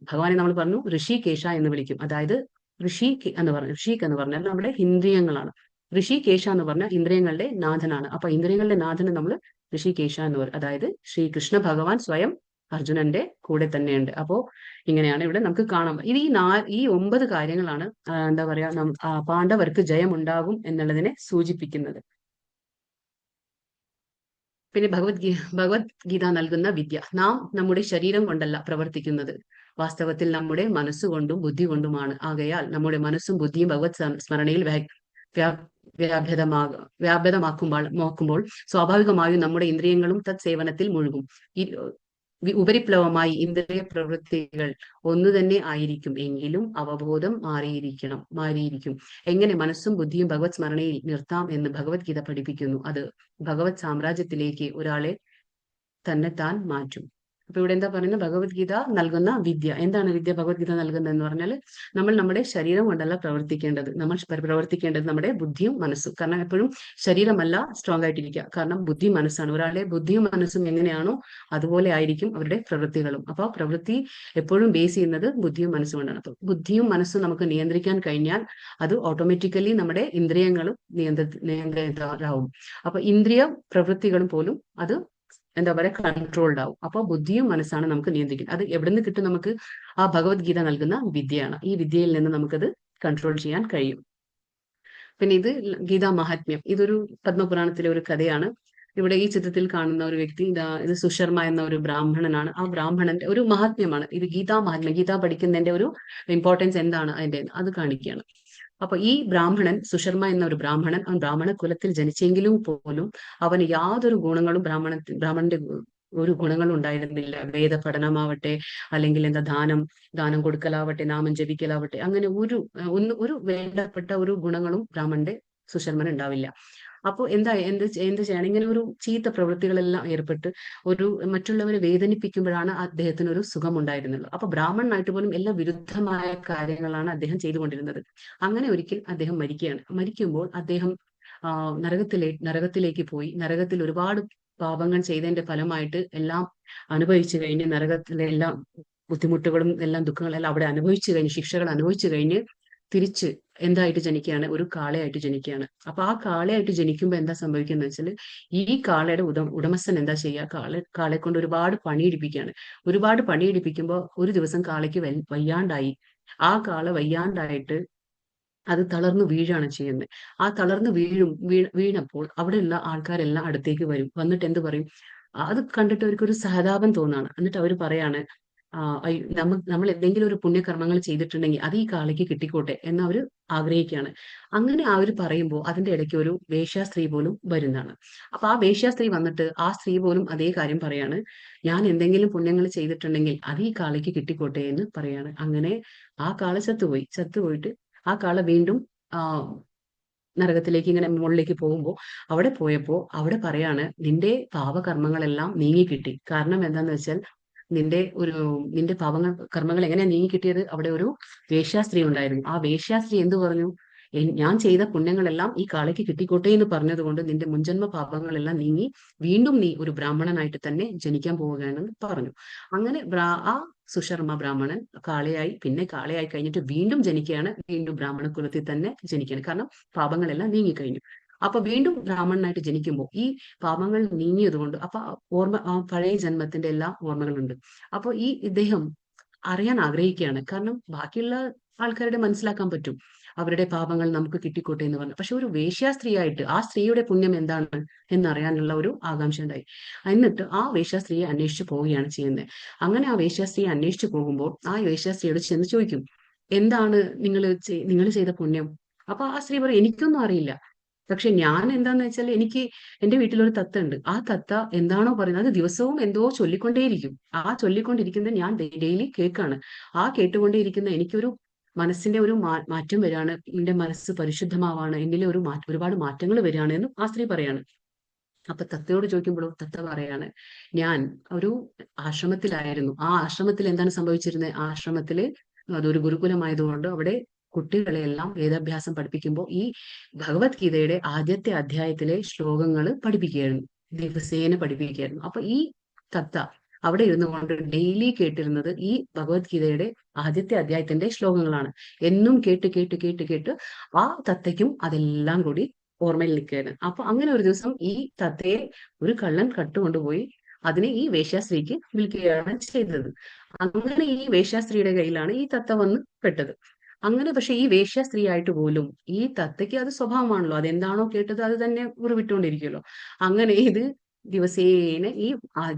ഭഗവാനെ നമ്മൾ പറഞ്ഞു ഋഷികേശ എന്ന് വിളിക്കും. അതായത് ഋഷിക് എന്ന് പറഞ്ഞാൽ നമ്മുടെ ഇന്ദ്രിയങ്ങളാണ്. ഋഷികേശ എന്ന് പറഞ്ഞാൽ ഇന്ദ്രിയങ്ങളുടെ നാഥനാണ്. അപ്പൊ ഇന്ദ്രിയങ്ങളുടെ നാഥന് നമ്മൾ ഋഷികേശ എന്ന് പറയും. അതായത് ശ്രീകൃഷ്ണ ഭഗവാൻ സ്വയം അർജുനന്റെ കൂടെ തന്നെയുണ്ട്. അപ്പോ ഇങ്ങനെയാണ് ഇവിടെ നമുക്ക് കാണാം. ഇത് ഈ 9 കാര്യങ്ങളാണ് എന്താ പറയാ, പാണ്ഡവർക്ക് ജയമുണ്ടാകും എന്നുള്ളതിനെ സൂചിപ്പിക്കുന്നത്. പിന്നെ ഭഗവത്ഗീത നൽകുന്ന വിദ്യ. നാം നമ്മുടെ ശരീരം കൊണ്ടല്ല പ്രവർത്തിക്കുന്നത്, വാസ്തവത്തിൽ നമ്മുടെ മനസ്സുകൊണ്ടും ബുദ്ധി കൊണ്ടുമാണ്. ആകയാൽ നമ്മുടെ മനസ്സും ബുദ്ധിയും ഭഗവത് സ്മരണയിൽ വ്യാപൃതമാക്കുമ്പോൾ സ്വാഭാവികമായും നമ്മുടെ ഇന്ദ്രിയങ്ങളും തത് സേവനത്തിൽ മുഴുകും. ഉപരിപ്ലവമായി ഇന്ദ്രിയ പ്രവൃത്തികൾ ഒന്നു തന്നെ ആയിരിക്കും എങ്കിലും അവബോധം മാറിയിരിക്കും. എങ്ങനെ മനസ്സും ബുദ്ധിയും ഭഗവത് സ്മരണയിൽ നിർത്താം എന്ന് ഭഗവത്ഗീത പഠിപ്പിക്കുന്നു. അത് ഭഗവത് സാമ്രാജ്യത്തിലേക്ക് ഒരാളെ തന്നെത്താൻ മാറ്റും. അപ്പൊ ഇവിടെ എന്താ പറയുന്നത്? ഭഗവത്ഗീത നൽകുന്ന വിദ്യ. എന്താണ് വിദ്യ? ഭഗവത്ഗീത നൽകുന്നതെന്ന് പറഞ്ഞാൽ നമ്മൾ നമ്മുടെ ശരീരം കൊണ്ടല്ല പ്രവർത്തിക്കേണ്ടത്. നമ്മൾ പ്രവർത്തിക്കേണ്ടത് നമ്മുടെ ബുദ്ധിയും മനസ്സും. കാരണം എപ്പോഴും ശരീരമല്ല സ്ട്രോങ് ആയിട്ടിരിക്കുക. കാരണം ബുദ്ധി മനസ്സാണ്. ഒരാളുടെ ബുദ്ധിയും മനസ്സും എങ്ങനെയാണോ അതുപോലെ ആയിരിക്കും അവരുടെ പ്രവൃത്തികളും. അപ്പോൾ പ്രവൃത്തി എപ്പോഴും ബേസ് ചെയ്യുന്നത് ബുദ്ധിയും മനസ്സും കൊണ്ടാണ്. അപ്പൊ ബുദ്ധിയും മനസ്സും നമുക്ക് നിയന്ത്രിക്കാൻ കഴിഞ്ഞാൽ അത് ഓട്ടോമാറ്റിക്കലി നമ്മുടെ ഇന്ദ്രിയങ്ങളും നിയന്ത്രിതരാകും. അപ്പൊ ഇന്ദ്രിയ പ്രവൃത്തികളും പോലും അത് എന്താ പറയുക കൺട്രോൾഡ് ആവും. അപ്പൊ ബുദ്ധിയും മനസ്സാണ് നമുക്ക് നിയന്ത്രിക്കുന്നത്. അത് എവിടെ നിന്ന് കിട്ടും? നമുക്ക് ആ ഭഗവത്ഗീത നൽകുന്ന വിദ്യയാണ്. ഈ വിദ്യയിൽ നിന്ന് നമുക്കത് കൺട്രോൾ ചെയ്യാൻ കഴിയും. പിന്നെ ഇത് ഗീതാ മഹാത്മ്യം. ഇതൊരു പത്മപുരാണത്തിലെ ഒരു കഥയാണ്. ഇവിടെ ഈ ചിത്രത്തിൽ കാണുന്ന ഒരു വ്യക്തി ഇത് സുശർമ്മ എന്ന ഒരു ബ്രാഹ്മണനാണ്. ആ ബ്രാഹ്മണന്റെ ഒരു മഹാത്മ്യമാണ് ഇത്. ഗീതാ മഹാത്മ്യം, ഗീത പഠിക്കുന്നതിന്റെ ഒരു ഇമ്പോർട്ടൻസ് എന്താണ് അതിന്റെ അത് കാണിക്കുകയാണ്. അപ്പൊ ഈ ബ്രാഹ്മണൻ സുശർമ്മ എന്ന ഒരു ബ്രാഹ്മണൻ, അവൻ ബ്രാഹ്മണ കുലത്തിൽ ജനിച്ചെങ്കിലും പോലും അവന് യാതൊരു ഗുണങ്ങളും ബ്രാഹ്മണന്റെ ഒരു ഗുണങ്ങളും ഉണ്ടായിരുന്നില്ല. വേദ പഠനമാവട്ടെ, അല്ലെങ്കിൽ ദാനം കൊടുക്കലാവട്ടെ, നാമം ജപിക്കലാവട്ടെ, അങ്ങനെ ഒരു വേണ്ടപ്പെട്ട ഒരു ഗുണങ്ങളും ബ്രാഹ്മണന്റെ സുശർമ്മന് ഉണ്ടാവില്ല. അപ്പോൾ എന്ത് ചെയ്യണം? ഇങ്ങനെ ഒരു ചീത്ത പ്രവൃത്തികളെല്ലാം ഏർപ്പെട്ട് മറ്റുള്ളവരെ വേദനിപ്പിക്കുമ്പോഴാണ് അദ്ദേഹത്തിന് ഒരു സുഖം ഉണ്ടായിരുന്നുള്ളൂ. അപ്പൊ ബ്രാഹ്മണനായിട്ട് പോലും എല്ലാം വിരുദ്ധമായ കാര്യങ്ങളാണ് അദ്ദേഹം ചെയ്തുകൊണ്ടിരുന്നത്. അങ്ങനെ ഒരിക്കൽ അദ്ദേഹം മരിക്കുമ്പോൾ അദ്ദേഹം നരകത്തിലേക്ക് പോയി. നരകത്തിൽ ഒരുപാട് പാപങ്ങൾ ചെയ്തതിന്റെ ഫലമായിട്ട് എല്ലാം അനുഭവിച്ചു കഴിഞ്ഞ്, നരകത്തിലെ എല്ലാ ബുദ്ധിമുട്ടുകളും എല്ലാം ദുഃഖങ്ങളെല്ലാം അവിടെ അനുഭവിച്ചു കഴിഞ്ഞ്, ശിക്ഷകൾ അനുഭവിച്ചു കഴിഞ്ഞ് തിരിച്ച് എന്തായിട്ട് ജനിക്കുകയാണ്? ഒരു കാളയായിട്ട് ജനിക്കുകയാണ്. അപ്പൊ ആ കാളയായിട്ട് ജനിക്കുമ്പോൾ എന്താ സംഭവിക്കുന്നത് വെച്ചാൽ, ഈ കാളയുടെ ഉടമസ്ഥൻ എന്താ ചെയ്യുക? കാളയെ കൊണ്ട് ഒരുപാട് പണിയെടുപ്പിക്കുകയാണ്. ഒരുപാട് പണിയെടുപ്പിക്കുമ്പോൾ ഒരു ദിവസം കാളയ്ക്ക് വയ്യാണ്ടായി. ആ കാള വയ്യാണ്ടായിട്ട് അത് തളർന്നു വീഴാണ് ചെയ്യുന്നത്. ആ തളർന്നു വീണപ്പോൾ അവിടെയുള്ള ആൾക്കാരെല്ലാം അടുത്തേക്ക് വരും. വന്നിട്ട് എന്ത് പറയും? അത് കണ്ടിട്ട് അവർക്കൊരു സഹതാപം തോന്നാണ്. എന്നിട്ട് അവർ പറയാണ്, നമ്മൾ എന്തെങ്കിലും ഒരു പുണ്യകർമ്മങ്ങൾ ചെയ്തിട്ടുണ്ടെങ്കിൽ അത് ഈ കാളയ്ക്ക് കിട്ടിക്കോട്ടെ എന്ന് അവർ ആഗ്രഹിക്കുകയാണ്. അങ്ങനെ അവർ പറയുമ്പോൾ അതിന്റെ ഇടയ്ക്ക് ഒരു വേശ്യാസ്ത്രീ പോലും വരുന്നതാണ്. അപ്പൊ ആ വേശ്യാസ്ത്രീ വന്നിട്ട് ആ സ്ത്രീ പോലും അതേ കാര്യം പറയാണ്, ഞാൻ എന്തെങ്കിലും പുണ്യങ്ങൾ ചെയ്തിട്ടുണ്ടെങ്കിൽ അത് ഈ കാളയ്ക്ക് കിട്ടിക്കോട്ടെ എന്ന് പറയാണ്. അങ്ങനെ ആ കാള ചത്തുപോയിട്ട് ആ കാള വീണ്ടും നരകത്തിലേക്ക് ഇങ്ങനെ മുകളിലേക്ക് അവിടെ പറയാണ്, നിന്റെ പാപകർമ്മങ്ങളെല്ലാം നീങ്ങിക്കിട്ടി. കാരണം എന്താന്ന് വെച്ചാൽ നിന്റെ കർമ്മങ്ങൾ എങ്ങനെയാ നീങ്ങിക്കിട്ടിയത്? അവിടെ ഒരു വേശ്യാസ്ത്രീ ഉണ്ടായിരുന്നു. ആ വേശ്യാസ്ത്രീ എന്ത് പറഞ്ഞു? ഞാൻ ചെയ്ത പുണ്യങ്ങളെല്ലാം ഈ കാളയ്ക്ക് കിട്ടിക്കോട്ടെ എന്ന് പറഞ്ഞതുകൊണ്ട് നിന്റെ മുൻജന്മ പാപങ്ങളെല്ലാം നീങ്ങി വീണ്ടും നീ ഒരു ബ്രാഹ്മണനായിട്ട് തന്നെ ജനിക്കാൻ പോവുകയാണെന്ന് പറഞ്ഞു. അങ്ങനെ ആ സുശർമ്മ ബ്രാഹ്മണൻ കാളയായി കഴിഞ്ഞിട്ട് വീണ്ടും ജനിക്കുകയാണ്. വീണ്ടും ബ്രാഹ്മണ കുലത്തിൽ തന്നെ ജനിക്കുകയാണ്. കാരണം പാപങ്ങളെല്ലാം നീങ്ങിക്കഴിഞ്ഞു. അപ്പൊ വീണ്ടും ബ്രാഹ്മണനായിട്ട് ജനിക്കുമ്പോൾ ഈ പാപങ്ങൾ നീങ്ങിയതുകൊണ്ട് പഴയ ജന്മത്തിന്റെ എല്ലാ ഓർമ്മകളുണ്ട്. അപ്പൊ ഇദ്ദേഹം അറിയാൻ ആഗ്രഹിക്കുകയാണ്. കാരണം ബാക്കിയുള്ള ആൾക്കാരുടെ മനസ്സിലാക്കാൻ പറ്റും, അവരുടെ പാപങ്ങൾ നമുക്ക് കിട്ടിക്കോട്ടെ എന്ന് പറഞ്ഞു. പക്ഷെ ഒരു വേശ്യാസ്ത്രീയായിട്ട് ആ സ്ത്രീയുടെ പുണ്യം എന്താണ് എന്നറിയാനുള്ള ഒരു ആകാംക്ഷ ഉണ്ടായി. എന്നിട്ട് ആ വേശ്യാസ്ത്രീയെ അന്വേഷിച്ചു പോവുകയാണ് ചെയ്യുന്നത്. അങ്ങനെ ആ വേശ്യാസ്ത്രീയെ അന്വേഷിച്ചു പോകുമ്പോൾ ആ വേശ്യാസ്ത്രീയോട് ചെന്ന് ചോദിക്കും, എന്താണ് നിങ്ങൾ ചെയ്ത പുണ്യം? അപ്പൊ ആ സ്ത്രീ പറയും, എനിക്കൊന്നും അറിയില്ല. പക്ഷെ ഞാൻ എന്താന്ന് വെച്ചാൽ എന്റെ വീട്ടിലൊരു തത്ത ഉണ്ട്. ആ തത്ത എന്താണോ പറയുന്നത് അത് ദിവസവും എന്തോ ചൊല്ലിക്കൊണ്ടേയിരിക്കും. ആ ചൊല്ലിക്കൊണ്ടിരിക്കുന്നത് ഞാൻ ഡെയിലി കേൾക്കാണ്. ആ കേട്ടുകൊണ്ടേയിരിക്കുന്ന എനിക്കൊരു മനസ്സിന്റെ ഒരു മാറ്റം വരികയാണ്. എന്റെ മനസ്സ് പരിശുദ്ധമാവാണ്. എന്നിലെ ഒരുപാട് മാറ്റങ്ങൾ വരികയാണ് എന്ന് ആ സ്ത്രീ പറയാണ്. അപ്പൊ തത്തയോട് ചോദിക്കുമ്പോഴോ തത്ത പറയാണ്, ഞാൻ ഒരു ആശ്രമത്തിലായിരുന്നു. ആ ആശ്രമത്തിൽ എന്താണ് സംഭവിച്ചിരുന്നത്? ആശ്രമത്തില് അതൊരു ഗുരുകുലമായതുകൊണ്ട് അവിടെ കുട്ടികളെല്ലാം വേദാഭ്യാസം പഠിപ്പിക്കുമ്പോൾ ഈ ഭഗവത്ഗീതയുടെ ആദ്യത്തെ അധ്യായത്തിലെ ശ്ലോകങ്ങൾ ദിവസേന പഠിപ്പിക്കുകയായിരുന്നു. അപ്പൊ ഈ തത്ത അവിടെ ഇരുന്നു കൊണ്ട് ഡെയിലി കേട്ടിരുന്നത് ഈ ഭഗവത്ഗീതയുടെ ആദ്യത്തെ അധ്യായത്തിന്റെ ശ്ലോകങ്ങളാണ്. എന്നും കേട്ട് ആ തത്തയ്ക്കും അതെല്ലാം കൂടി ഓർമ്മയിൽ നിൽക്കുകയാണ്. അപ്പൊ അങ്ങനെ ഒരു ദിവസം ഈ തത്തയെ ഒരു കള്ളൻ കട്ടുകൊണ്ടുപോയി അതിനെ ഈ വേശ്യാസ്ത്രീക്ക് വിൽക്കുകയാണ് ചെയ്തത്. അങ്ങനെ ഈ വേശ്യാസ്ത്രീയുടെ കയ്യിലാണ് ഈ തത്ത വന്ന് പെട്ടത്. അങ്ങനെ പക്ഷെ ഈ വേശ്യാസ്ത്രീ ആയിട്ട് പോലും ഈ തത്തയ്ക്ക് അത് സ്വഭാവമാണല്ലോ, അതെന്താണോ കേട്ടത് അത് തന്നെ ഉറവിട്ടുകൊണ്ടിരിക്കുമല്ലോ. അങ്ങനെ ഇത് ദിവസേന ഈ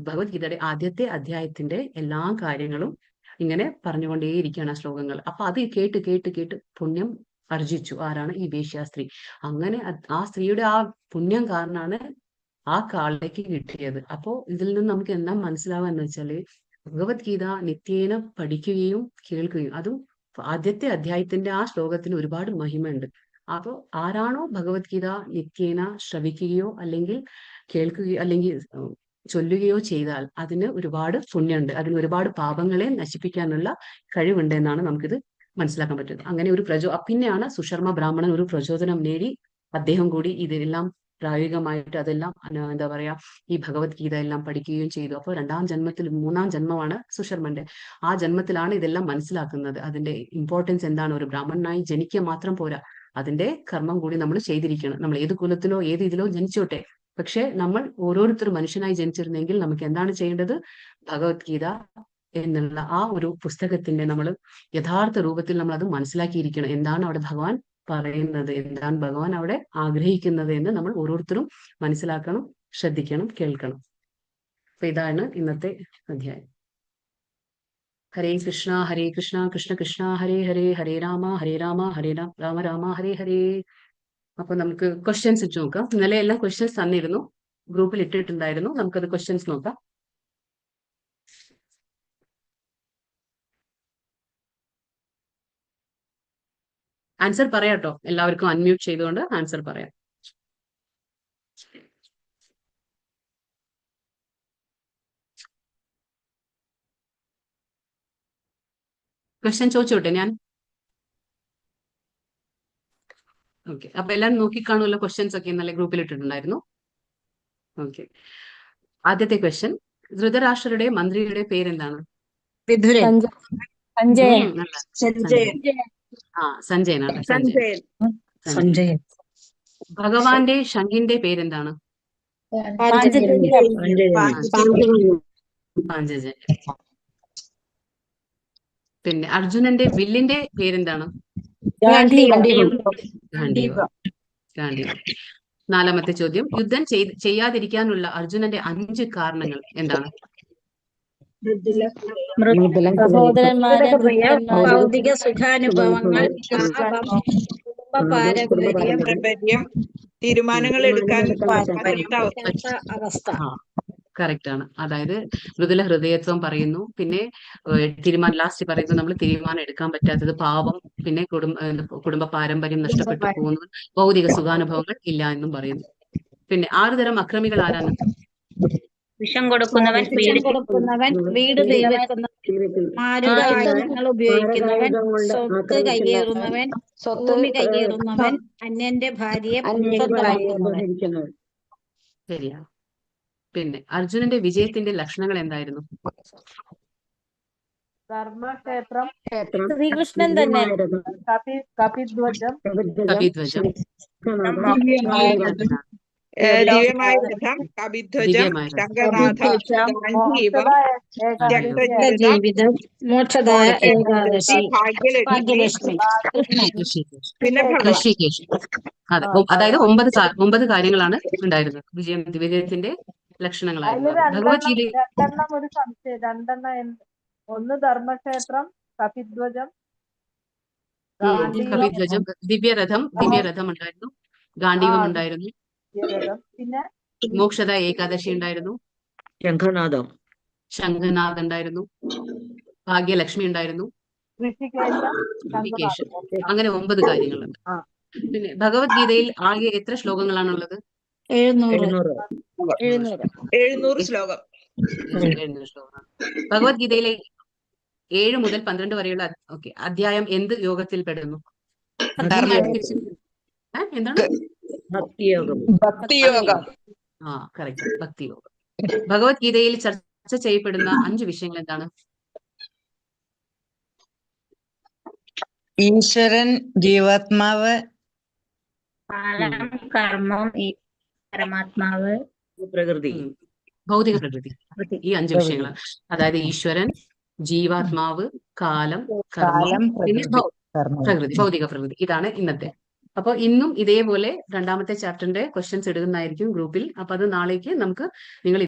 ഭഗവത്ഗീതയുടെ ആദ്യത്തെ അധ്യായത്തിന്റെ എല്ലാ കാര്യങ്ങളും ഇങ്ങനെ പറഞ്ഞുകൊണ്ടേയിരിക്കുകയാണ് ആ ശ്ലോകങ്ങൾ. അപ്പൊ അത് കേട്ട് പുണ്യം ആർജിച്ചു. ആരാണ്? ഈ വേശ്യാസ്ത്രീ. അങ്ങനെ ആ സ്ത്രീയുടെ ആ പുണ്യം കാരണമാണ് ആ കാളയ്ക്ക് കിട്ടിയത്. അപ്പോ ഇതിൽ നിന്ന് നമുക്ക് എന്താ മനസ്സിലാവാന്ന് വെച്ചാല് ഭഗവത്ഗീത നിത്യേന പഠിക്കുകയും കേൾക്കുകയും, അതും ആദ്യത്തെ അധ്യായത്തിന്റെ ആ ശ്ലോകത്തിന് ഒരുപാട് മഹിമയുണ്ട്. അപ്പോ ആരാണോ ഭഗവത്ഗീത നിത്യേന ശ്രവിക്കുകയോ അല്ലെങ്കിൽ കേൾക്കുകയോ അല്ലെങ്കിൽ ചൊല്ലുകയോ ചെയ്താൽ അതിന് ഒരുപാട് പുണ്യമുണ്ട്, അതിന് ഒരുപാട് പാപങ്ങളെ നശിപ്പിക്കാനുള്ള കഴിവുണ്ട് എന്നാണ് നമുക്കിത് മനസ്സിലാക്കാൻ പറ്റുന്നത്. അങ്ങനെ ഒരു പിന്നെയാണ് സുശർമ്മ ബ്രാഹ്മണൻ ഒരു പ്രചോദനം നേടി അദ്ദേഹം കൂടി ഇതെല്ലാം പ്രായോഗികമായിട്ട് അതെല്ലാം എന്താ പറയാ ഈ ഭഗവത്ഗീത എല്ലാം പഠിക്കുകയും ചെയ്തു. അപ്പോൾ മൂന്നാം ജന്മമാണ് സുശർമ്മന്റെ. ആ ജന്മത്തിലാണ് ഇതെല്ലാം മനസ്സിലാക്കുന്നത്. അതിന്റെ ഇമ്പോർട്ടൻസ് എന്താണ്, ഒരു ബ്രാഹ്മണനായി ജനിക്കുക മാത്രം പോരാ, അതിന്റെ കർമ്മം കൂടി നമ്മൾ ചെയ്തിരിക്കണം. നമ്മൾ ഏത് കുലത്തിലോ ഏത് ഇതിലോ ജനിച്ചോട്ടെ, പക്ഷെ നമ്മൾ ഓരോരുത്തരും മനുഷ്യനായി ജനിച്ചിരുന്നെങ്കിൽ നമുക്ക് എന്താണ് ചെയ്യേണ്ടത്, ഭഗവത്ഗീത എന്നുള്ള ആ ഒരു പുസ്തകത്തിന്റെ നമ്മൾ യഥാർത്ഥ രൂപത്തിൽ നമ്മൾ അത് മനസ്സിലാക്കിയിരിക്കണം. എന്താണ് അവിടെ ഭഗവാൻ പറയുന്നത്, എന്താണ് ഭഗവാൻ അവിടെ ആഗ്രഹിക്കുന്നത് എന്ന് നമ്മൾ ഓരോരുത്തരും മനസ്സിലാക്കണം, ശ്രദ്ധിക്കണം, കേൾക്കണം. അപ്പൊ ഇതാണ് ഇന്നത്തെ അധ്യായം. ഹരേ കൃഷ്ണ കൃഷ്ണ കൃഷ്ണ ഹരേ ഹരേ, ഹരേ രാമ ഹരേ രാമ രാമ ഹരേ ഹരേ. അപ്പൊ നമുക്ക് ക്വസ്റ്റ്യൻസ് ഇട്ട് നോക്കാം. ഇന്നലെ എല്ലാം ക്വസ്റ്റ്യൻസ് തന്നിരുന്നു, ഗ്രൂപ്പിൽ ഇട്ടിട്ടുണ്ടായിരുന്നു. നമുക്കത് ക്വസ്റ്റ്യൻസ് നോക്കാം. ആൻസർ പറയാട്ടോ, എല്ലാവർക്കും അൺമ്യൂട്ട് ചെയ്തുകൊണ്ട് ആൻസർ പറയാം. ക്വസ്റ്റ്യൻ ചോദിച്ചോട്ടെ ഞാൻ? ഓക്കെ, അപ്പൊ എല്ലാവരും നോക്കിക്കാണുമല്ലോ, ക്വസ്റ്റ്യൻസ് ഒക്കെ ഇന്നലെ ഗ്രൂപ്പിൽ ഇട്ടിട്ടുണ്ടായിരുന്നു. ഓക്കെ, ആദ്യത്തെ ക്വസ്റ്റ്യൻ, ധൃതരാഷ്ട്രരുടെ മന്ത്രിയുടെ പേരെന്താണ്? സഞ്ജയൻ. നല്ല സഞ്ജയനാണ്. സഞ്ജയൻ. ഭഗവാന്റെ ശംഖിന്റെ പേരെന്താണ്? പാഞ്ചജൻ. പിന്നെ അർജുനന്റെ വില്ലിന്റെ പേരെന്താണ്? ഗാന്ധീവം. നാലാമത്തെ ചോദ്യം, യുദ്ധം ചെയ്യാതിരിക്കാനുള്ള അർജുനന്റെ 5 കാരണങ്ങൾ എന്താണ്? ഭൗതിക സുഖാനുഭവങ്ങൾ, പാരമ്പര്യം, തീരുമാനങ്ങൾ എടുക്കാൻ അവസ്ഥ. കറക്റ്റ് ആണ്. അതായത് മൃദുല ഹൃദയത്വം പറയുന്നു, പിന്നെ ലാസ്റ്റ് പറയുന്നു നമ്മൾ തീരുമാനം എടുക്കാൻ പറ്റാത്തത്, പാവം, പിന്നെ കുടുംബ പാരമ്പര്യം നഷ്ടപ്പെട്ടു പോകുന്നു, ഭൗതിക സുഖാനുഭവങ്ങൾ ഇല്ല എന്നും പറയുന്നു. പിന്നെ 6 തരം അക്രമികൾ ആരാണ്? വിഷം കൊടുക്കുന്നവൻ, വീട് തീവെക്കുന്നവൻ, മാരകായുധങ്ങൾ ഉപയോഗിക്കുന്നവൻ, സ്വത്ത് കയ്യേറുന്നവൻ, ഭൂമി കയ്യേറുന്നവൻ, അന്യന്റെ ഭാര്യയെ സ്വന്തമാക്കുന്നവൻ. ശരിയാ. പിന്നെ അർജുനന്റെ വിജയത്തിന്റെ ലക്ഷണങ്ങൾ എന്തായിരുന്നു? ധർമ്മക്ഷേത്രം, ശ്രീകൃഷ്ണൻ തന്നെ. കപിധ്വജം, ദിവ്യമായ രഥം, കപിധ്വജം, ശംഖനാഥം, ജീവിതം, മോക്ഷദായ ഏകാദശി, ഭാഗ്യലക്ഷ്മി, പിന്നെ ഋഷികേശ്. അതെ, അതായത് 9 കാര്യങ്ങളാണ് ഉണ്ടായിരുന്നത് വിജയത്തിന്റെ ലക്ഷണങ്ങളായിരുന്നു. ഭഗവത്ഗീത രണ്ടെണ്ണം ഒരു സംശയം, രണ്ടെണ്ണം. ഒന്ന് ധർമ്മക്ഷേത്രം, കപിധ്വജം, ദിവ്യരഥം ഉണ്ടായിരുന്നു, ഗാന്ധീവം ഉണ്ടായിരുന്നു, പിന്നെ മോക്ഷദ ഏകാദശി ഉണ്ടായിരുന്നു, ശംഖനാഥ് ഉണ്ടായിരുന്നു, ഭാഗ്യലക്ഷ്മി ഉണ്ടായിരുന്നു, ഋഷികേശ്. അങ്ങനെ 9 കാര്യങ്ങളുണ്ട്. പിന്നെ ഭഗവത്ഗീതയിൽ ആകെ എത്ര ശ്ലോകങ്ങളാണുള്ളത്? 700 ശ്ലോകം. 700 ശ്ലോകമാണ്. ഭഗവത്ഗീതയിലെ 7 മുതൽ 12 വരെയുള്ള അധ്യായം എന്ത് യോഗത്തിൽ പെടുന്നു? എന്താണ്? ഭക്തിയോഗം. കറക്റ്റ്, ഭക്തിയോഗം. ഭഗവത്ഗീതയിൽ ചർച്ച ചെയ്യപ്പെടുന്ന 5 വിഷയങ്ങൾ എന്താണ്? ഈശ്വരൻ, ജീവാത്മാവ്, കർമ്മം, പരമാത്മാവ്, പ്രകൃതി, ഭൗതിക പ്രകൃതി. ഈ 5 വിഷയങ്ങളാണ്. അതായത് ഈശ്വരൻ, ജീവാത്മാവ്, കാലം, കർമ്മം, പിന്നെ പ്രകൃതി, ഭൗതിക പ്രകൃതി. ഇതാണ് ഇന്നത്തെ. അപ്പൊ ഇന്നും ഇതേപോലെ 2ാമത്തെ ചാപ്റ്ററിന്റെ ക്വസ്റ്റ്യൻസ് എടുക്കുന്നതായിരിക്കും ഗ്രൂപ്പിൽ. അപ്പൊ അത് നാളേക്ക് നിങ്ങൾ